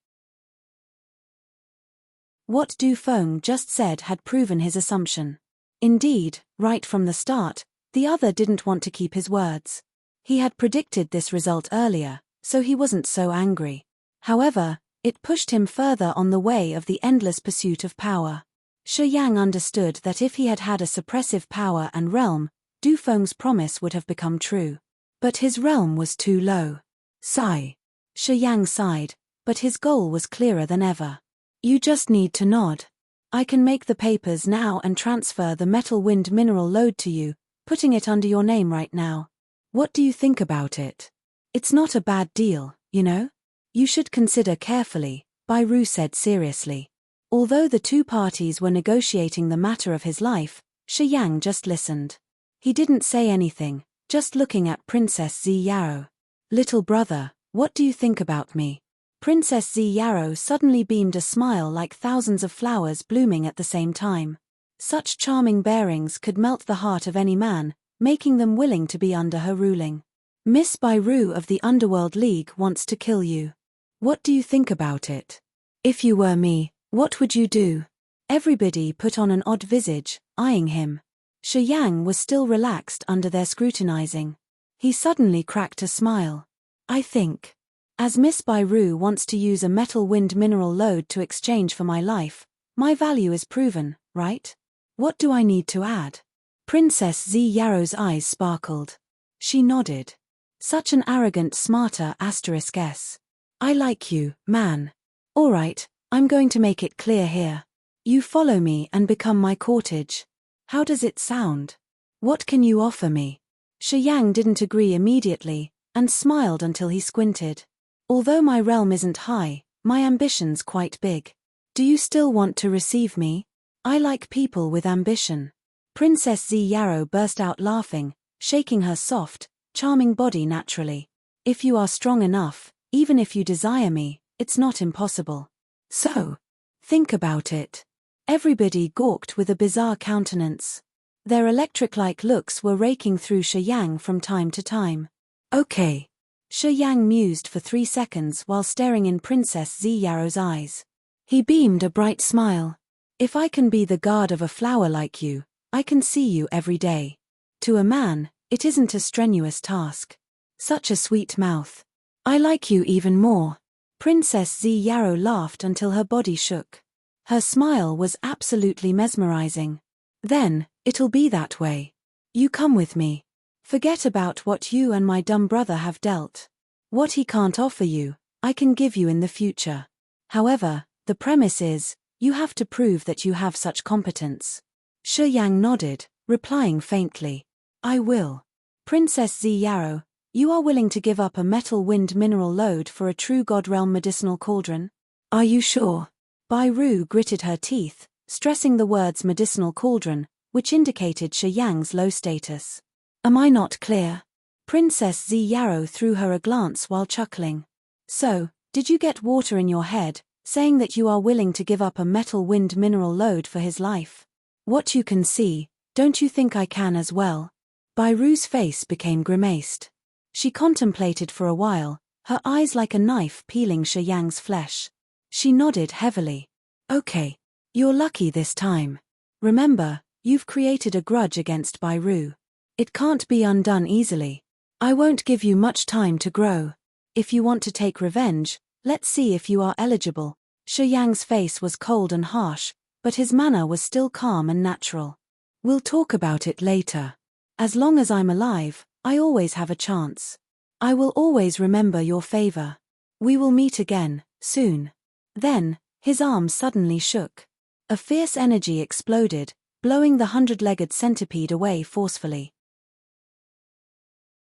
What Du Feng just said had proven his assumption. Indeed, right from the start, the other didn't want to keep his words. He had predicted this result earlier, so he wasn't so angry. However, it pushed him further on the way of the endless pursuit of power. Shi Yang understood that if he had had a suppressive power and realm, Du Feng's promise would have become true. But his realm was too low. Sigh. Shi Yang sighed, but his goal was clearer than ever. You just need to nod. I can make the papers now and transfer the metal wind mineral load to you, putting it under your name right now. What do you think about it? It's not a bad deal, you know? You should consider carefully, Bairu said seriously. Although the two parties were negotiating the matter of his life, Shi Yang just listened. He didn't say anything, just looking at Princess Zi Yaro. Little brother, what do you think about me? Princess Zi Yaro suddenly beamed a smile like thousands of flowers blooming at the same time. Such charming bearings could melt the heart of any man, making them willing to be under her ruling. Miss Bairu of the Underworld League wants to kill you. What do you think about it? If you were me, what would you do? Everybody put on an odd visage, eyeing him. Shi Yang was still relaxed under their scrutinizing. He suddenly cracked a smile. I think. As Miss Bairu wants to use a metal wind mineral load to exchange for my life, my value is proven, right? What do I need to add? Princess Zi Yaro's eyes sparkled. She nodded. Such an arrogant smarter *S. I like you, man. Alright, I'm going to make it clear here. You follow me and become my cortege. How does it sound? What can you offer me? Shi Yang didn't agree immediately, and smiled until he squinted. Although my realm isn't high, my ambition's quite big. Do you still want to receive me? I like people with ambition. Princess Zi Yaro burst out laughing, shaking her soft, charming body naturally. If you are strong enough, even if you desire me, it's not impossible. So, think about it. Everybody gawked with a bizarre countenance. Their electric-like looks were raking through Shi Yang from time to time. Okay. Shi Yang mused for 3 seconds while staring in Princess Zi Yaro's eyes. He beamed a bright smile. If I can be the guard of a flower like you, I can see you every day. To a man, it isn't a strenuous task. Such a sweet mouth. I like you even more. Princess Zi Yaro laughed until her body shook. Her smile was absolutely mesmerizing. Then, it'll be that way. You come with me. Forget about what you and my dumb brother have dealt. What he can't offer you, I can give you in the future. However, the premise is, you have to prove that you have such competence. Shi Yang nodded, replying faintly. I will. Princess Zi Yaro, You are willing to give up a metal wind mineral load for a true God realm medicinal cauldron? Are you sure? Bai Ru gritted her teeth, stressing the words medicinal cauldron, which indicated Shi Yang's low status. Am I not clear? Princess Zi Yarrow threw her a glance while chuckling. So, did you get water in your head, saying that you are willing to give up a metal wind mineral load for his life? What you can see, don't you think I can as well? Bai Ru's face became grimaced. She contemplated for a while, her eyes like a knife peeling Shi Yang's flesh. She nodded heavily. Okay. You're lucky this time. Remember, you've created a grudge against Bai Ru. It can't be undone easily. I won't give you much time to grow. If you want to take revenge, let's see if you are eligible. Shi Yang's face was cold and harsh, but his manner was still calm and natural. We'll talk about it later. As long as I'm alive, I always have a chance. I will always remember your favor. We will meet again, soon. Then, his arm suddenly shook. A fierce energy exploded, blowing the 100-legged centipede away forcefully.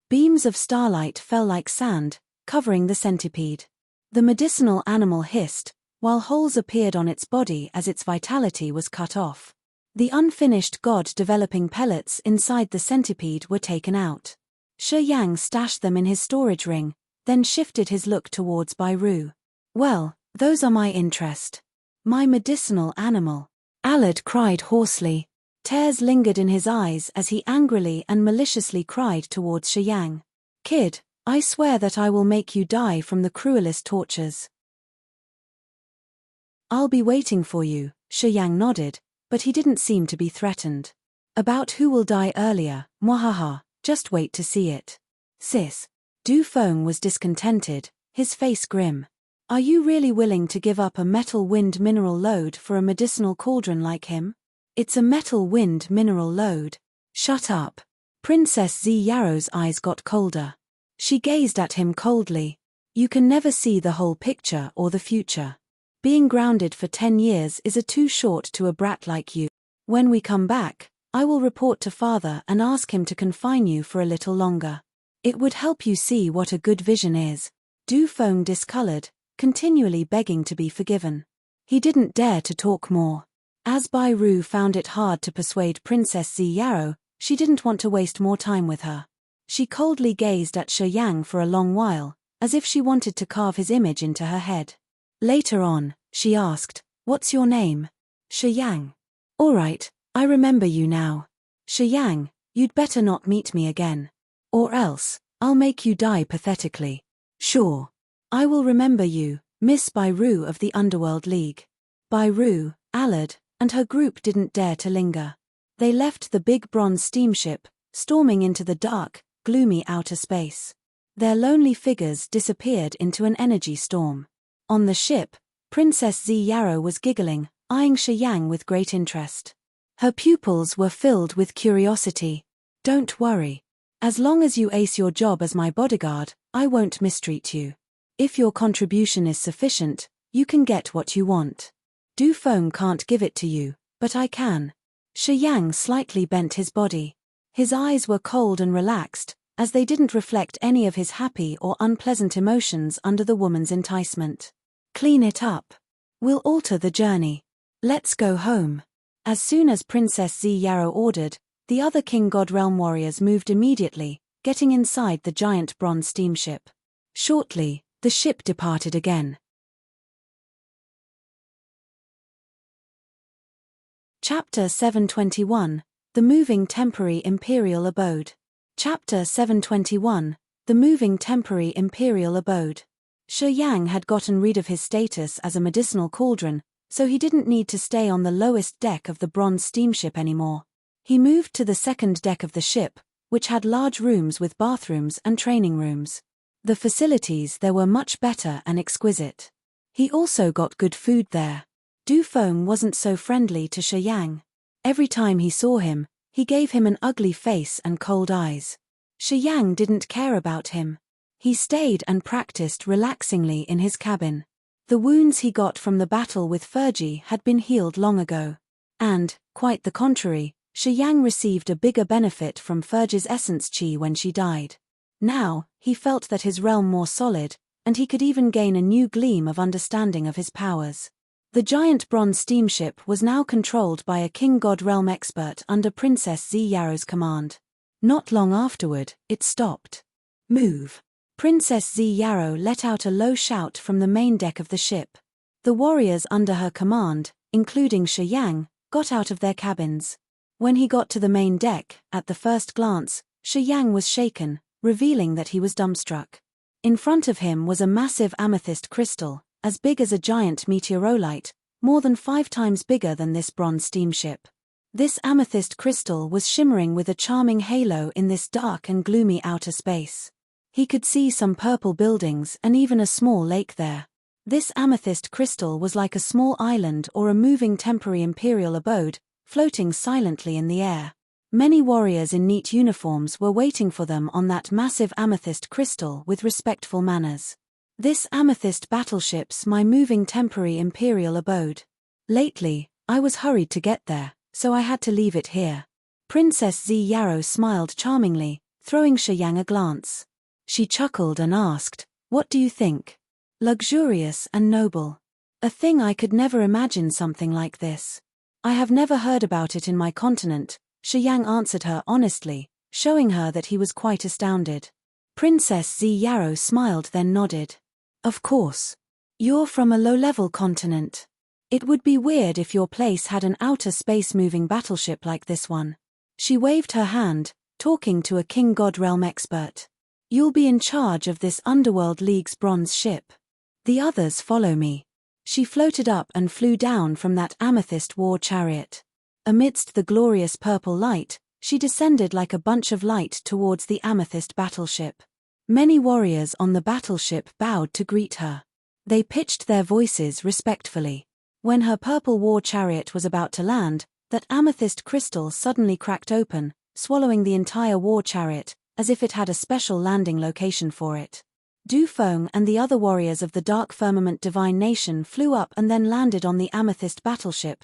Beams of starlight fell like sand, covering the centipede. The medicinal animal hissed, while holes appeared on its body as its vitality was cut off. The unfinished god-developing pellets inside the centipede were taken out. Shi Yang stashed them in his storage ring, then shifted his look towards Bai Ru. Well, those are my interest. My medicinal animal. Alad cried hoarsely. Tears lingered in his eyes as he angrily and maliciously cried towards Shi Yang. Kid, I swear that I will make you die from the cruelest tortures. I'll be waiting for you, Shi Yang nodded, but he didn't seem to be threatened. About who will die earlier, mwahaha, just wait to see it. Sis. Du Feng was discontented, his face grim. Are you really willing to give up a metal wind mineral load for a medicinal cauldron like him? It's a metal wind mineral load. Shut up. Princess Zi Yarrow's eyes got colder. She gazed at him coldly. You can never see the whole picture or the future. Being grounded for 10 years is too short to a brat like you. When we come back, I will report to father and ask him to confine you for a little longer. It would help you see what a good vision is. Du Feng discolored, continually begging to be forgiven. He didn't dare to talk more. As Bai Ru found it hard to persuade Princess Zi Yarrow, she didn't want to waste more time with her. She coldly gazed at Shi Yang for a long while, as if she wanted to carve his image into her head. Later on, she asked, "What's your name?" Shi Yang. All right, I remember you now. Shi Yang, you'd better not meet me again. Or else, I'll make you die pathetically. Sure. I will remember you, Miss Bai Ru of the Underworld League. Bai Ru, Alad, and her group didn't dare to linger. They left the big bronze steamship, storming into the dark, gloomy outer space. Their lonely figures disappeared into an energy storm. On the ship, Princess Zi Yarrow was giggling, eyeing Shi Yang with great interest. Her pupils were filled with curiosity. Don't worry. As long as you ace your job as my bodyguard, I won't mistreat you. If your contribution is sufficient, you can get what you want. Du Feng can't give it to you, but I can. Shi Yang slightly bent his body. His eyes were cold and relaxed, as they didn't reflect any of his happy or unpleasant emotions under the woman's enticement. Clean it up. We'll alter the journey. Let's go home. As soon as Princess Zi Yarrow ordered, the other King God Realm warriors moved immediately, getting inside the giant bronze steamship. Shortly, the ship departed again. Chapter 721, The Moving Temporary Imperial Abode. Chapter 721, The Moving Temporary Imperial Abode. Shi Yang had gotten rid of his status as a medicinal cauldron, so he didn't need to stay on the lowest deck of the bronze steamship anymore. He moved to the second deck of the ship, which had large rooms with bathrooms and training rooms. The facilities there were much better and exquisite. He also got good food there. Du Feng wasn't so friendly to Shi Yang. Every time he saw him, he gave him an ugly face and cold eyes. Shi Yang didn't care about him. He stayed and practiced relaxingly in his cabin. The wounds he got from the battle with Fergie had been healed long ago. And, quite the contrary, Shi Yang received a bigger benefit from Fergie's essence chi when she died. Now, he felt that his realm more solid, and he could even gain a new gleam of understanding of his powers. The giant bronze steamship was now controlled by a King God Realm expert under Princess Z Yarrow's command. Not long afterward, it stopped. Move! Princess Z Yarrow let out a low shout from the main deck of the ship. The warriors under her command, including Shi Yang, got out of their cabins. When he got to the main deck, at the first glance, Shi Yang was shaken, revealing that he was dumbstruck. In front of him was a massive amethyst crystal, as big as a giant meteorolite, more than 5 times bigger than this bronze steamship. This amethyst crystal was shimmering with a charming halo in this dark and gloomy outer space. He could see some purple buildings and even a small lake there. This amethyst crystal was like a small island or a moving temporary imperial abode, floating silently in the air. Many warriors in neat uniforms were waiting for them on that massive amethyst crystal with respectful manners. This amethyst battleship's my moving temporary imperial abode. Lately, I was hurried to get there, so I had to leave it here. Princess Z Yarrow smiled charmingly, throwing Shi Yang a glance. She chuckled and asked, "What do you think? Luxurious and noble. A thing I could never imagine something like this. I have never heard about it in my continent," Shi Yang answered her honestly, showing her that he was quite astounded. Princess Z Yarrow smiled then nodded. "Of course. You're from a low-level continent. It would be weird if your place had an outer space-moving battleship like this one." She waved her hand, talking to a King God Realm expert. "You'll be in charge of this Underworld League's bronze ship. The others follow me." She floated up and flew down from that amethyst war chariot. Amidst the glorious purple light, she descended like a bunch of light towards the amethyst battleship. Many warriors on the battleship bowed to greet her. They pitched their voices respectfully. When her purple war chariot was about to land, that amethyst crystal suddenly cracked open, swallowing the entire war chariot, as if it had a special landing location for it. Du Feng and the other warriors of the Dark Firmament Divine Nation flew up and then landed on the amethyst battleship,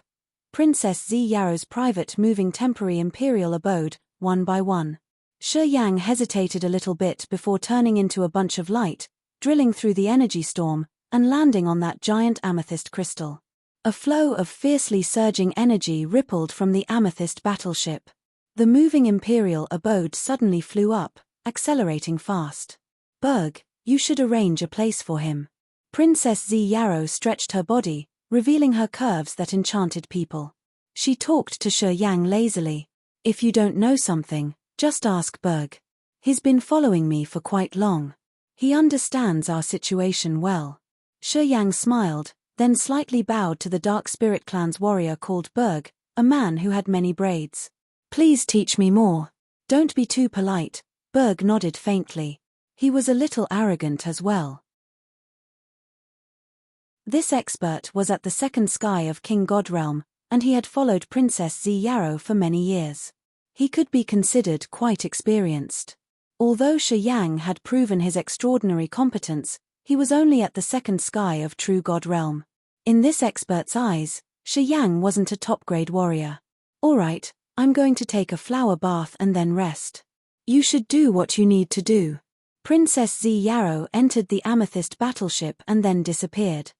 Princess Z Yarrow's private moving temporary imperial abode, one by one. Shi Yang hesitated a little bit before turning into a bunch of light, drilling through the energy storm, and landing on that giant amethyst crystal. A flow of fiercely surging energy rippled from the amethyst battleship. The moving imperial abode suddenly flew up, accelerating fast. "Berg, you should arrange a place for him." Princess Z Yarrow stretched her body, revealing her curves that enchanted people. She talked to Shi Yang lazily. "If you don't know something, just ask Berg. He's been following me for quite long. He understands our situation well." Shi Yang smiled, then slightly bowed to the Dark Spirit Clan's warrior called Berg, a man who had many braids. "Please teach me more." "Don't be too polite," Berg nodded faintly. He was a little arrogant as well. This expert was at the second sky of King God Realm, and he had followed Princess Z Yarrow for many years. He could be considered quite experienced. Although Shi Yang had proven his extraordinary competence, he was only at the second sky of True God Realm. In this expert's eyes, Shi Yang wasn't a top-grade warrior. "All right, I'm going to take a flower bath and then rest." "You should do what you need to do." Princess Z Yarrow entered the amethyst battleship and then disappeared.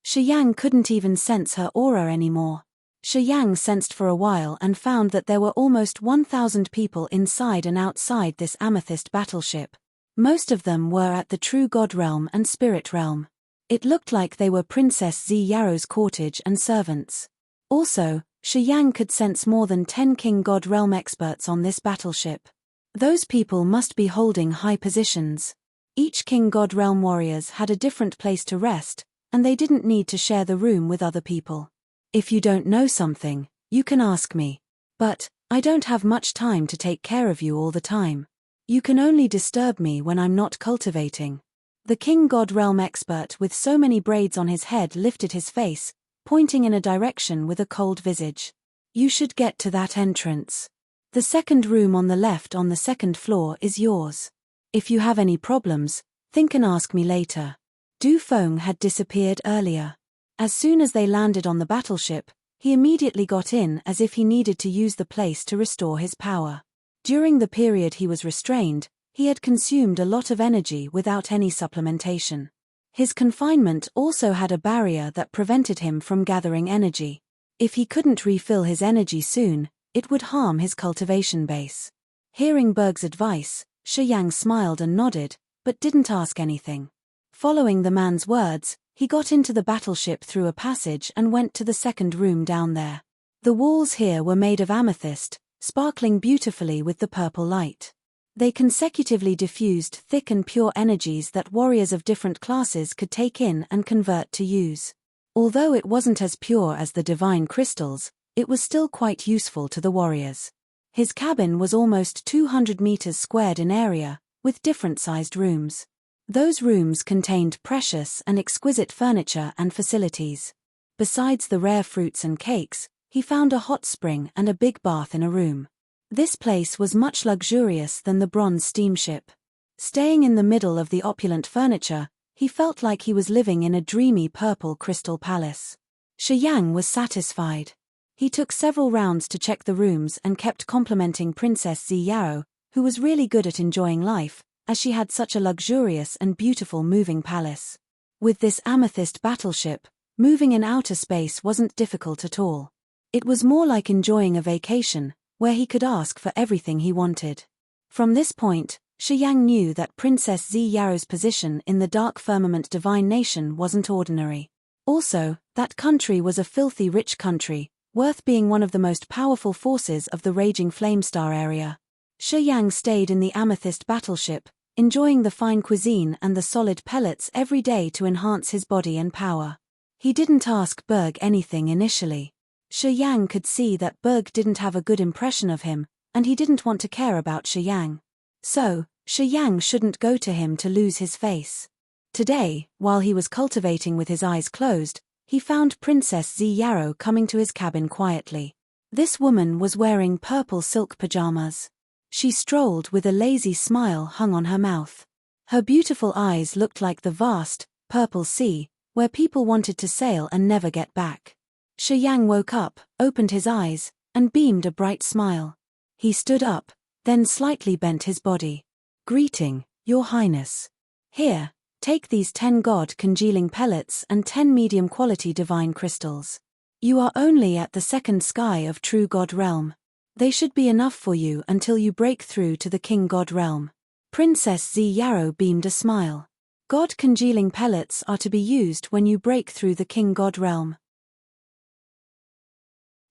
Shi Yang couldn't even sense her aura anymore. Shi Yang sensed for a while and found that there were almost 1,000 people inside and outside this amethyst battleship. Most of them were at the True God Realm and Spirit Realm. It looked like they were Princess Z Yarrow's cortege and servants. Also, Shi Yang could sense more than 10 King God Realm experts on this battleship. Those people must be holding high positions. Each King God Realm warriors had a different place to rest, and they didn't need to share the room with other people. "If you don't know something, you can ask me. But, I don't have much time to take care of you all the time. You can only disturb me when I'm not cultivating." The King God Realm expert with so many braids on his head lifted his face, pointing in a direction with a cold visage. "You should get to that entrance. The second room on the left on the second floor is yours. If you have any problems, think and ask me later." Du Feng had disappeared earlier. As soon as they landed on the battleship, he immediately got in as if he needed to use the place to restore his power. During the period he was restrained, he had consumed a lot of energy without any supplementation. His confinement also had a barrier that prevented him from gathering energy. If he couldn't refill his energy soon, it would harm his cultivation base. Hearing Berg's advice, Shi Yang smiled and nodded, but didn't ask anything. Following the man's words, he got into the battleship through a passage and went to the second room down there. The walls here were made of amethyst, sparkling beautifully with the purple light. They consecutively diffused thick and pure energies that warriors of different classes could take in and convert to use. Although it wasn't as pure as the divine crystals, it was still quite useful to the warriors. His cabin was almost 200 meters squared in area, with different-sized rooms. Those rooms contained precious and exquisite furniture and facilities. Besides the rare fruits and cakes, he found a hot spring and a big bath in a room. This place was much luxurious than the bronze steamship. Staying in the middle of the opulent furniture, he felt like he was living in a dreamy purple crystal palace. Shi Yang was satisfied. He took several rounds to check the rooms and kept complimenting Princess Ziyao, who was really good at enjoying life, as she had such a luxurious and beautiful moving palace. With this amethyst battleship, moving in outer space wasn't difficult at all. It was more like enjoying a vacation, where he could ask for everything he wanted. From this point, Shi Yang knew that Princess Ziyao's position in the dark firmament divine nation wasn't ordinary. Also, that country was a filthy rich country, worth being one of the most powerful forces of the raging Flamestar area. Shi Yang stayed in the amethyst battleship, enjoying the fine cuisine and the solid pellets every day to enhance his body and power. He didn't ask Berg anything initially. Shi Yang could see that Berg didn't have a good impression of him, and he didn't want to care about Shi Yang. So, Shi Yang shouldn't go to him to lose his face. Today, while he was cultivating with his eyes closed, he found Princess Ziyao coming to his cabin quietly. This woman was wearing purple silk pajamas. She strolled with a lazy smile hung on her mouth. Her beautiful eyes looked like the vast, purple sea, where people wanted to sail and never get back. Shi Yang woke up, opened his eyes, and beamed a bright smile. He stood up, then slightly bent his body. "Greeting, Your Highness. Here, take these 10 god-congealing pellets and 10 medium-quality divine crystals. You are only at the second sky of true god realm. They should be enough for you until you break through to the king god realm." Princess Ziyao beamed a smile. God-congealing pellets are to be used when you break through the king god realm.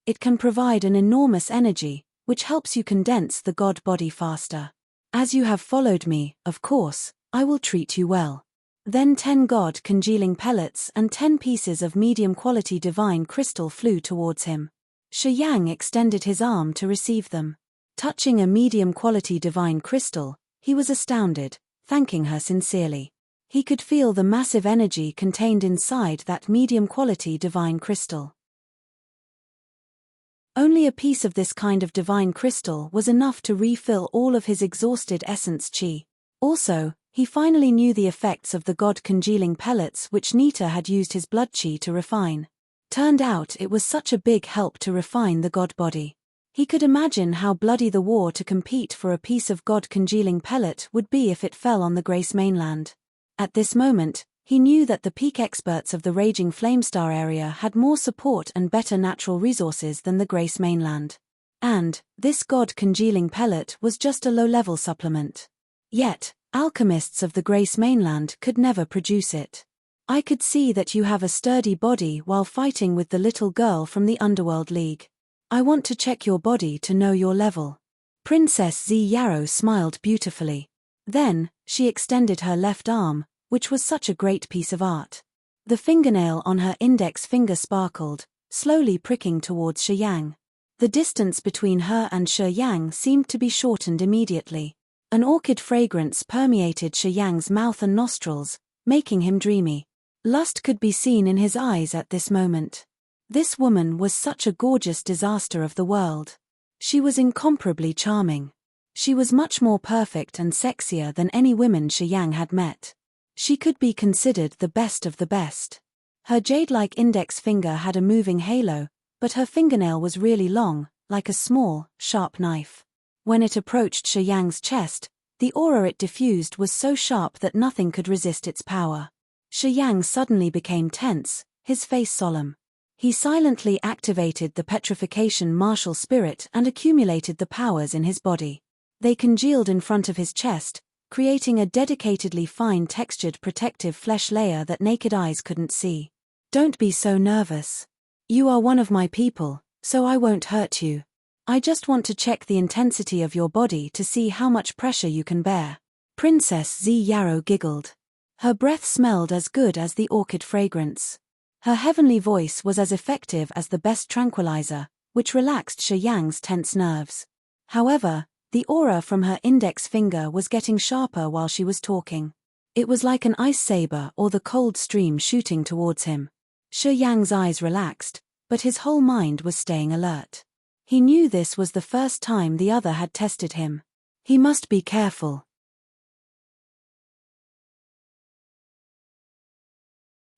It can provide an enormous energy, which helps you condense the god body faster. As you have followed me, of course, I will treat you well. Then 10 god-congealing pellets and 10 pieces of medium-quality divine crystal flew towards him. Shi Yang extended his arm to receive them. Touching a medium-quality divine crystal, he was astounded, thanking her sincerely. He could feel the massive energy contained inside that medium-quality divine crystal. Only a piece of this kind of divine crystal was enough to refill all of his exhausted essence chi. Also, he finally knew the effects of the god-congealing pellets which Nita had used his blood chi to refine. Turned out it was such a big help to refine the god body. He could imagine how bloody the war to compete for a piece of god-congealing pellet would be if it fell on the Grace mainland. At this moment, he knew that the peak experts of the raging Flamestar area had more support and better natural resources than the Grace mainland. And, this god-congealing pellet was just a low-level supplement. Yet, alchemists of the Grace mainland could never produce it. I could see that you have a sturdy body while fighting with the little girl from the Underworld League. I want to check your body to know your level. Princess Ziyao smiled beautifully. Then, she extended her left arm, which was such a great piece of art. The fingernail on her index finger sparkled, slowly pricking towards Shi Yang. The distance between her and Shi Yang seemed to be shortened immediately. An orchid fragrance permeated Shi Yang's mouth and nostrils, making him dreamy. Lust could be seen in his eyes at this moment. This woman was such a gorgeous disaster of the world. She was incomparably charming. She was much more perfect and sexier than any women Shi Yang had met. She could be considered the best of the best. Her jade-like index finger had a moving halo, but her fingernail was really long, like a small, sharp knife. When it approached Shi Yang's chest, the aura it diffused was so sharp that nothing could resist its power. Shi Yang suddenly became tense, his face solemn. He silently activated the petrification martial spirit and accumulated the powers in his body. They congealed in front of his chest, creating a dedicatedly fine textured protective flesh layer that naked eyes couldn't see. Don't be so nervous. You are one of my people, so I won't hurt you. I just want to check the intensity of your body to see how much pressure you can bear. Princess Zi Yarrow giggled. Her breath smelled as good as the orchid fragrance. Her heavenly voice was as effective as the best tranquilizer, which relaxed Shi Yang's tense nerves. However, the aura from her index finger was getting sharper while she was talking. It was like an ice saber or the cold stream shooting towards him. Shi Yang's eyes relaxed, but his whole mind was staying alert. He knew this was the first time the other had tested him. He must be careful.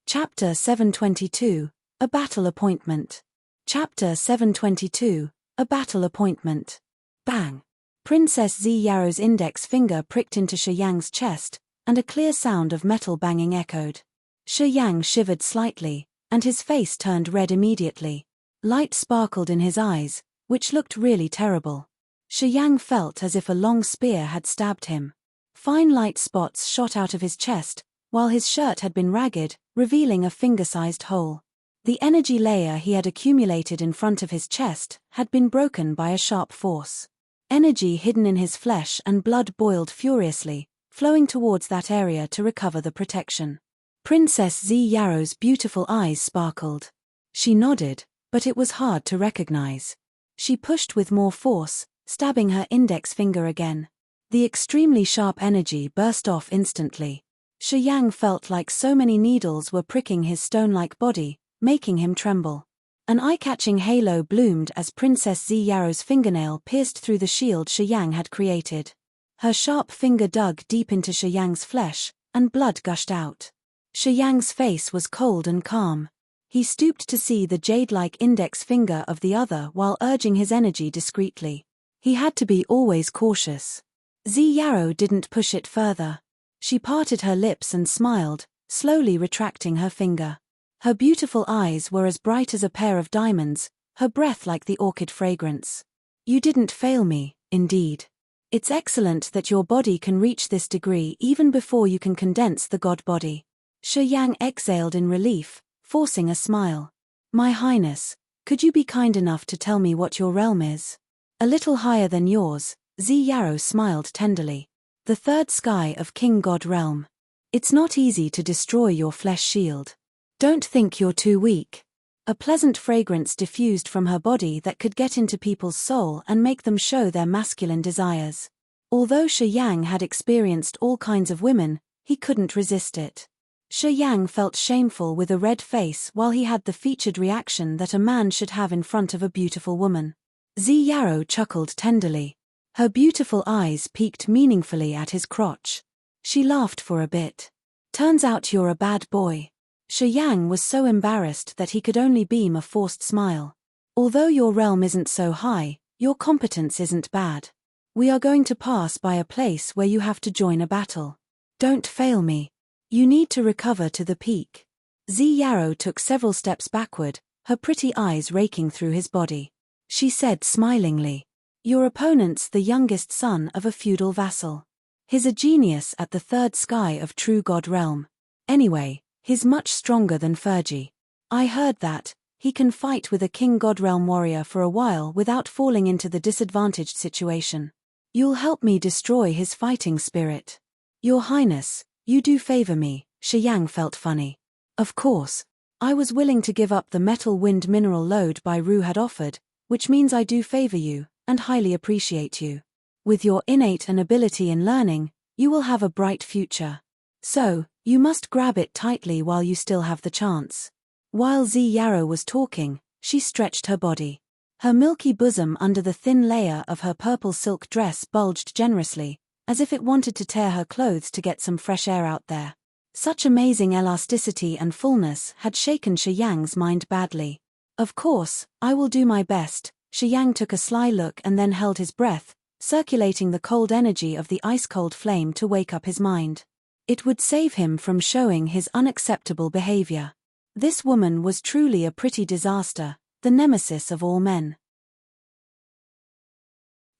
Chapter 722, A Battle Appointment. Chapter 722, A Battle Appointment. Bang! Princess Zi Yarrow's index finger pricked into Shi Yang's chest, and a clear sound of metal banging echoed. Shi Yang shivered slightly, and his face turned red immediately. Light sparkled in his eyes, which looked really terrible. Shi Yang felt as if a long spear had stabbed him. Fine light spots shot out of his chest, while his shirt had been ragged, revealing a finger-sized hole. The energy layer he had accumulated in front of his chest had been broken by a sharp force. Energy hidden in his flesh and blood boiled furiously, flowing towards that area to recover the protection. Princess Zi Yarrow's beautiful eyes sparkled. She nodded, but it was hard to recognize. She pushed with more force, stabbing her index finger again. The extremely sharp energy burst off instantly. Shi Yang felt like so many needles were pricking his stone-like body, making him tremble. An eye-catching halo bloomed as Princess Zi Yarrow's fingernail pierced through the shield Shi Yang had created. Her sharp finger dug deep into Shi Yang's flesh, and blood gushed out. Shi Yang's face was cold and calm. He stooped to see the jade-like index finger of the other while urging his energy discreetly. He had to be always cautious. Zi Yarrow didn't push it further. She parted her lips and smiled, slowly retracting her finger. Her beautiful eyes were as bright as a pair of diamonds, her breath like the orchid fragrance. You didn't fail me, indeed. It's excellent that your body can reach this degree even before you can condense the god body. Shi Yang exhaled in relief, forcing a smile. My Highness, could you be kind enough to tell me what your realm is? A little higher than yours, Zi Yarrow smiled tenderly. The third sky of King God Realm. It's not easy to destroy your flesh shield. Don't think you're too weak. A pleasant fragrance diffused from her body that could get into people's soul and make them show their masculine desires. Although Shi Yang had experienced all kinds of women, he couldn't resist it. Shi Yang felt shameful with a red face while he had the featured reaction that a man should have in front of a beautiful woman. Zi Yarrow chuckled tenderly. Her beautiful eyes peeked meaningfully at his crotch. She laughed for a bit. Turns out you're a bad boy. Shi Yang was so embarrassed that he could only beam a forced smile. Although your realm isn't so high, your competence isn't bad. We are going to pass by a place where you have to join a battle. Don't fail me. You need to recover to the peak. Zi Yarrow took several steps backward, her pretty eyes raking through his body. She said smilingly, your opponent's the youngest son of a feudal vassal. He's a genius at the third sky of True God Realm. Anyway, he's much stronger than Fergie. I heard that. He can fight with a King God Realm warrior for a while without falling into the disadvantaged situation. You'll help me destroy his fighting spirit. Your Highness, you do favor me, Shi Yang felt funny. Of course. I was willing to give up the metal wind mineral load Bai Ru had offered, which means I do favor you, and highly appreciate you. With your innate ability in learning, you will have a bright future. So, you must grab it tightly while you still have the chance. While Zi Yarrow was talking, she stretched her body. Her milky bosom under the thin layer of her purple silk dress bulged generously, as if it wanted to tear her clothes to get some fresh air out there. Such amazing elasticity and fullness had shaken Shi Yang's mind badly. Of course, I will do my best. Shi Yang took a sly look and then held his breath, circulating the cold energy of the ice-cold flame to wake up his mind. It would save him from showing his unacceptable behavior. This woman was truly a pretty disaster, the nemesis of all men.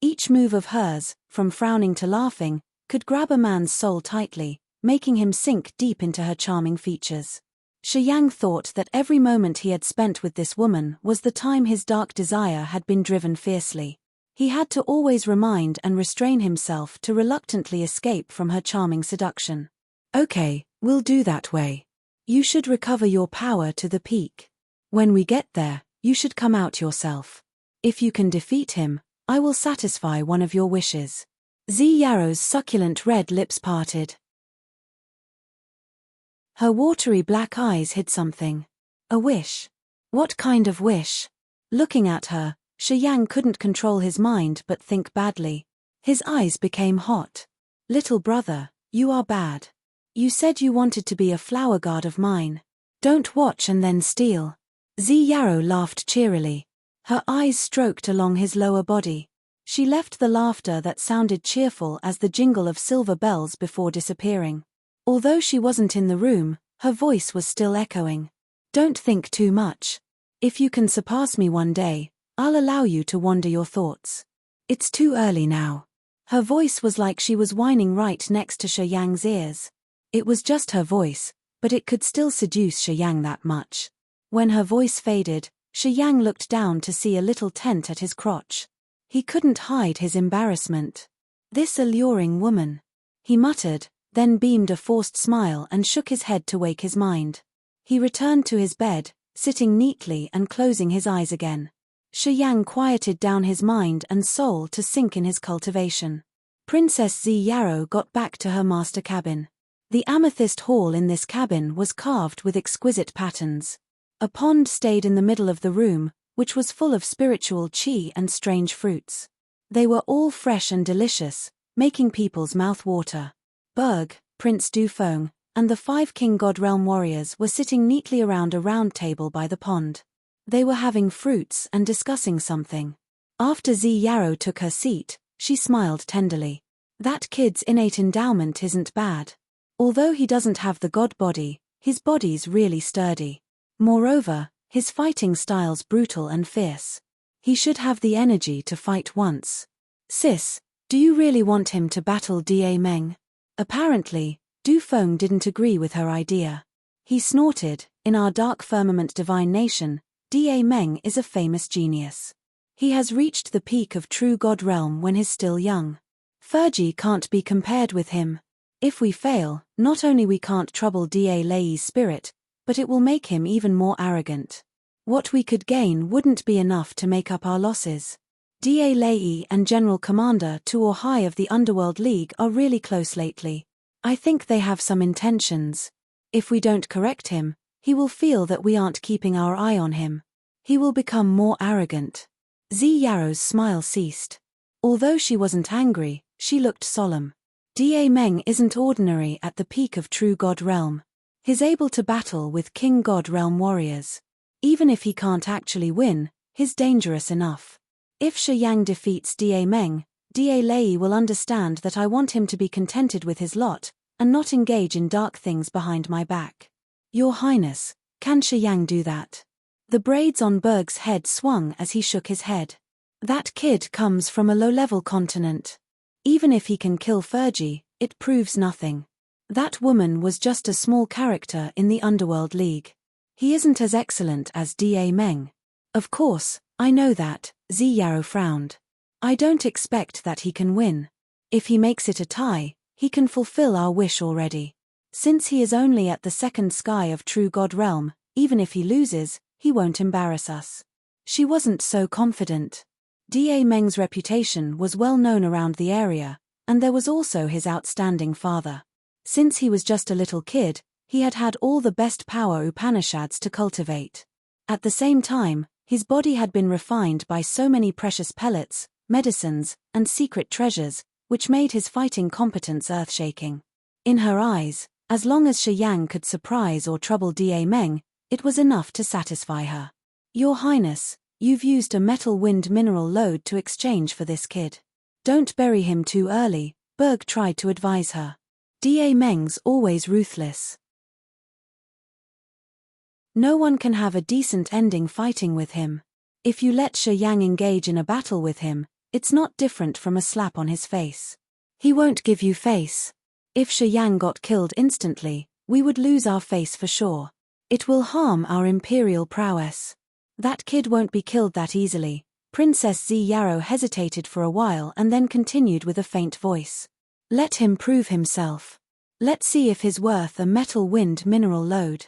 Each move of hers, from frowning to laughing, could grab a man's soul tightly, making him sink deep into her charming features. Shi Yang thought that every moment he had spent with this woman was the time his dark desire had been driven fiercely. He had to always remind and restrain himself to reluctantly escape from her charming seduction. Okay, we'll do that way. You should recover your power to the peak. When we get there, you should come out yourself. If you can defeat him, I will satisfy one of your wishes. Zi Yaro's succulent red lips parted. Her watery black eyes hid something. A wish. What kind of wish? Looking at her, Shi Yang couldn't control his mind but think badly. His eyes became hot. Little brother, you are bad. You said you wanted to be a flower guard of mine. Don't watch and then steal. Zi Yaro laughed cheerily. Her eyes stroked along his lower body. She left the laughter that sounded cheerful as the jingle of silver bells before disappearing. Although she wasn't in the room, her voice was still echoing. Don't think too much. If you can surpass me one day, I'll allow you to wander your thoughts. It's too early now. Her voice was like she was whining right next to Shi Yang's ears. It was just her voice, but it could still seduce Shi Yang that much. When her voice faded, Shi Yang looked down to see a little tent at his crotch. He couldn't hide his embarrassment. This alluring woman. He muttered, then beamed a forced smile and shook his head to wake his mind. He returned to his bed, sitting neatly and closing his eyes again. Shi Yang quieted down his mind and soul to sink in his cultivation. Princess Zi Yaro got back to her master cabin. The amethyst hall in this cabin was carved with exquisite patterns. A pond stayed in the middle of the room, which was full of spiritual qi and strange fruits. They were all fresh and delicious, making people's mouth water. Berg, Prince Dufeng, and the 5 King God Realm warriors were sitting neatly around a round table by the pond. They were having fruits and discussing something. After Zi Yaro took her seat, she smiled tenderly. That kid's innate endowment isn't bad. Although he doesn't have the god body, his body's really sturdy. Moreover, his fighting style's brutal and fierce. He should have the energy to fight once. Sis, do you really want him to battle Da Meng? Apparently, Dufeng didn't agree with her idea. He snorted, in our dark firmament divine nation, Da Meng is a famous genius. He has reached the peak of true god realm when he's still young. Fergie can't be compared with him. If we fail, not only we can't trouble Da Lei's spirit, but it will make him even more arrogant. What we could gain wouldn't be enough to make up our losses. Da Lei and General Commander Tu or High of the Underworld League are really close lately. I think they have some intentions. If we don't correct him, he will feel that we aren't keeping our eye on him. He will become more arrogant. Zi Yaro's smile ceased. Although she wasn't angry, she looked solemn. Da Meng isn't ordinary at the peak of true God realm. He's able to battle with King God realm warriors. Even if he can't actually win, he's dangerous enough. If Shi Yang defeats Da Meng, Da Lei will understand that I want him to be contented with his lot, and not engage in dark things behind my back. Your Highness, can Shi Yang do that? The braids on Berg's head swung as he shook his head. That kid comes from a low-level continent. Even if he can kill Fergie, it proves nothing. That woman was just a small character in the Underworld League. He isn't as excellent as Da Meng. Of course, I know that, Zi Yaro frowned. I don't expect that he can win. If he makes it a tie, he can fulfill our wish already. Since he is only at the second sky of true God realm, even if he loses, he won't embarrass us. She wasn't so confident. Da Meng's reputation was well known around the area, and there was also his outstanding father. Since he was just a little kid, he had had all the best power Upanishads to cultivate. At the same time, his body had been refined by so many precious pellets, medicines, and secret treasures, which made his fighting competence earth-shaking. In her eyes, as long as Shi Yang could surprise or trouble Da Meng, it was enough to satisfy her. Your Highness, you've used a metal wind mineral load to exchange for this kid. Don't bury him too early, Berg tried to advise her. Da Meng's always ruthless. No one can have a decent ending fighting with him. If you let Shi Yang engage in a battle with him, it's not different from a slap on his face. He won't give you face. If Shi Yang got killed instantly, we would lose our face for sure. It will harm our imperial prowess. That kid won't be killed that easily. Princess Zi Yarrow hesitated for a while and then continued with a faint voice. Let him prove himself. Let's see if he's worth a metal wind mineral load.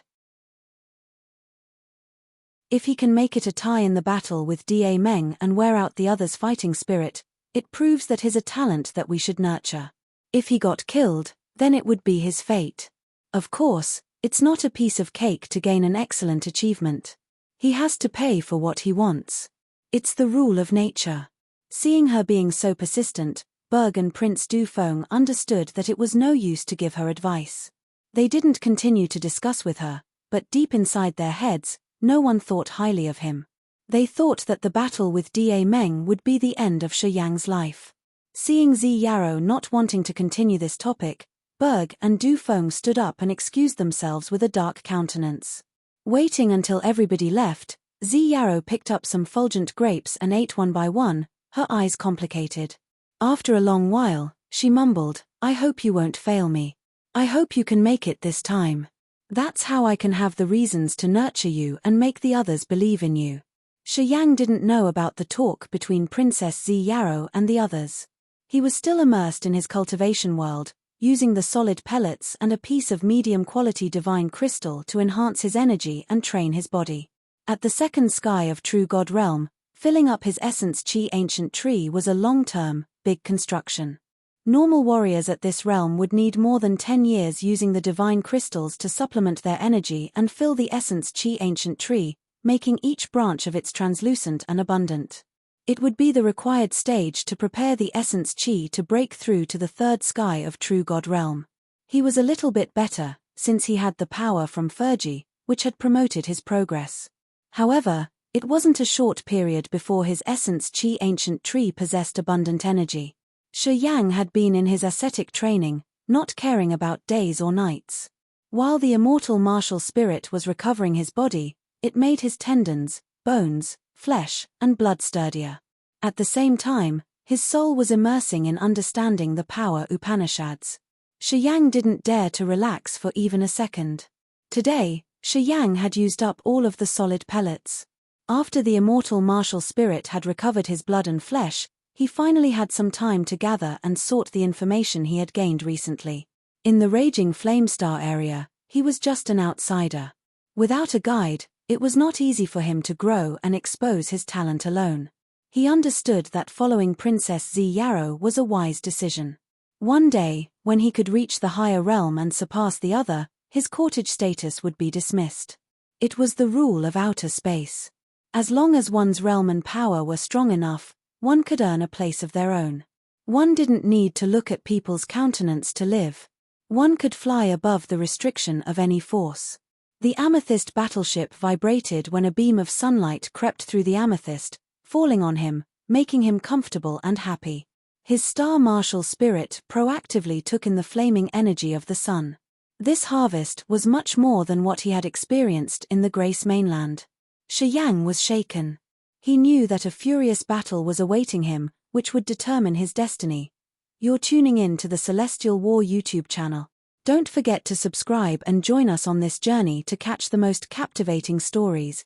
If he can make it a tie in the battle with Da Meng and wear out the other's fighting spirit, it proves that he's a talent that we should nurture. If he got killed, then it would be his fate. Of course, it's not a piece of cake to gain an excellent achievement. He has to pay for what he wants. It's the rule of nature. Seeing her being so persistent, Berg and Prince Du Feng understood that it was no use to give her advice. They didn't continue to discuss with her, but deep inside their heads, no one thought highly of him. They thought that the battle with Da Meng would be the end of Shi Yang's life. Seeing Zi Yarrow not wanting to continue this topic, Berg and Du Feng stood up and excused themselves with a dark countenance. Waiting until everybody left, Zi Yarrow picked up some fulgent grapes and ate one by one, her eyes complicated. After a long while, she mumbled, I hope you won't fail me. I hope you can make it this time. That's how I can have the reasons to nurture you and make the others believe in you. Shi Yang didn't know about the talk between Princess Zi Yarrow and the others. He was still immersed in his cultivation world, using the solid pellets and a piece of medium-quality divine crystal to enhance his energy and train his body. At the second sky of True God Realm, filling up his essence Qi ancient tree was a long-term, big construction. Normal warriors at this realm would need more than 10 years using the divine crystals to supplement their energy and fill the essence Qi ancient tree, making each branch of its translucent and abundant. It would be the required stage to prepare the essence Qi to break through to the third sky of True God Realm. He was a little bit better, since he had the power from Fergie, which had promoted his progress. However, it wasn't a short period before his essence Qi ancient tree possessed abundant energy. Shi Yang had been in his ascetic training, not caring about days or nights. While the immortal martial spirit was recovering his body, it made his tendons, bones, flesh, and blood sturdier. At the same time, his soul was immersing in understanding the power Upanishads. Shi Yang didn't dare to relax for even a second. Today, Shi Yang had used up all of the solid pellets. After the immortal martial spirit had recovered his blood and flesh, he finally had some time to gather and sort the information he had gained recently. In the raging Flamestar area, he was just an outsider. Without a guide, it was not easy for him to grow and expose his talent alone. He understood that following Princess Zi Yarrow was a wise decision. One day, when he could reach the higher realm and surpass the other, his courtage status would be dismissed. It was the rule of outer space. As long as one's realm and power were strong enough, one could earn a place of their own. One didn't need to look at people's countenance to live. One could fly above the restriction of any force. The amethyst battleship vibrated when a beam of sunlight crept through the amethyst, falling on him, making him comfortable and happy. His star martial spirit proactively took in the flaming energy of the sun. This harvest was much more than what he had experienced in the Grace mainland. Shi Yang was shaken. He knew that a furious battle was awaiting him, which would determine his destiny. You're tuning in to the Celestial War YouTube channel. Don't forget to subscribe and join us on this journey to catch the most captivating stories,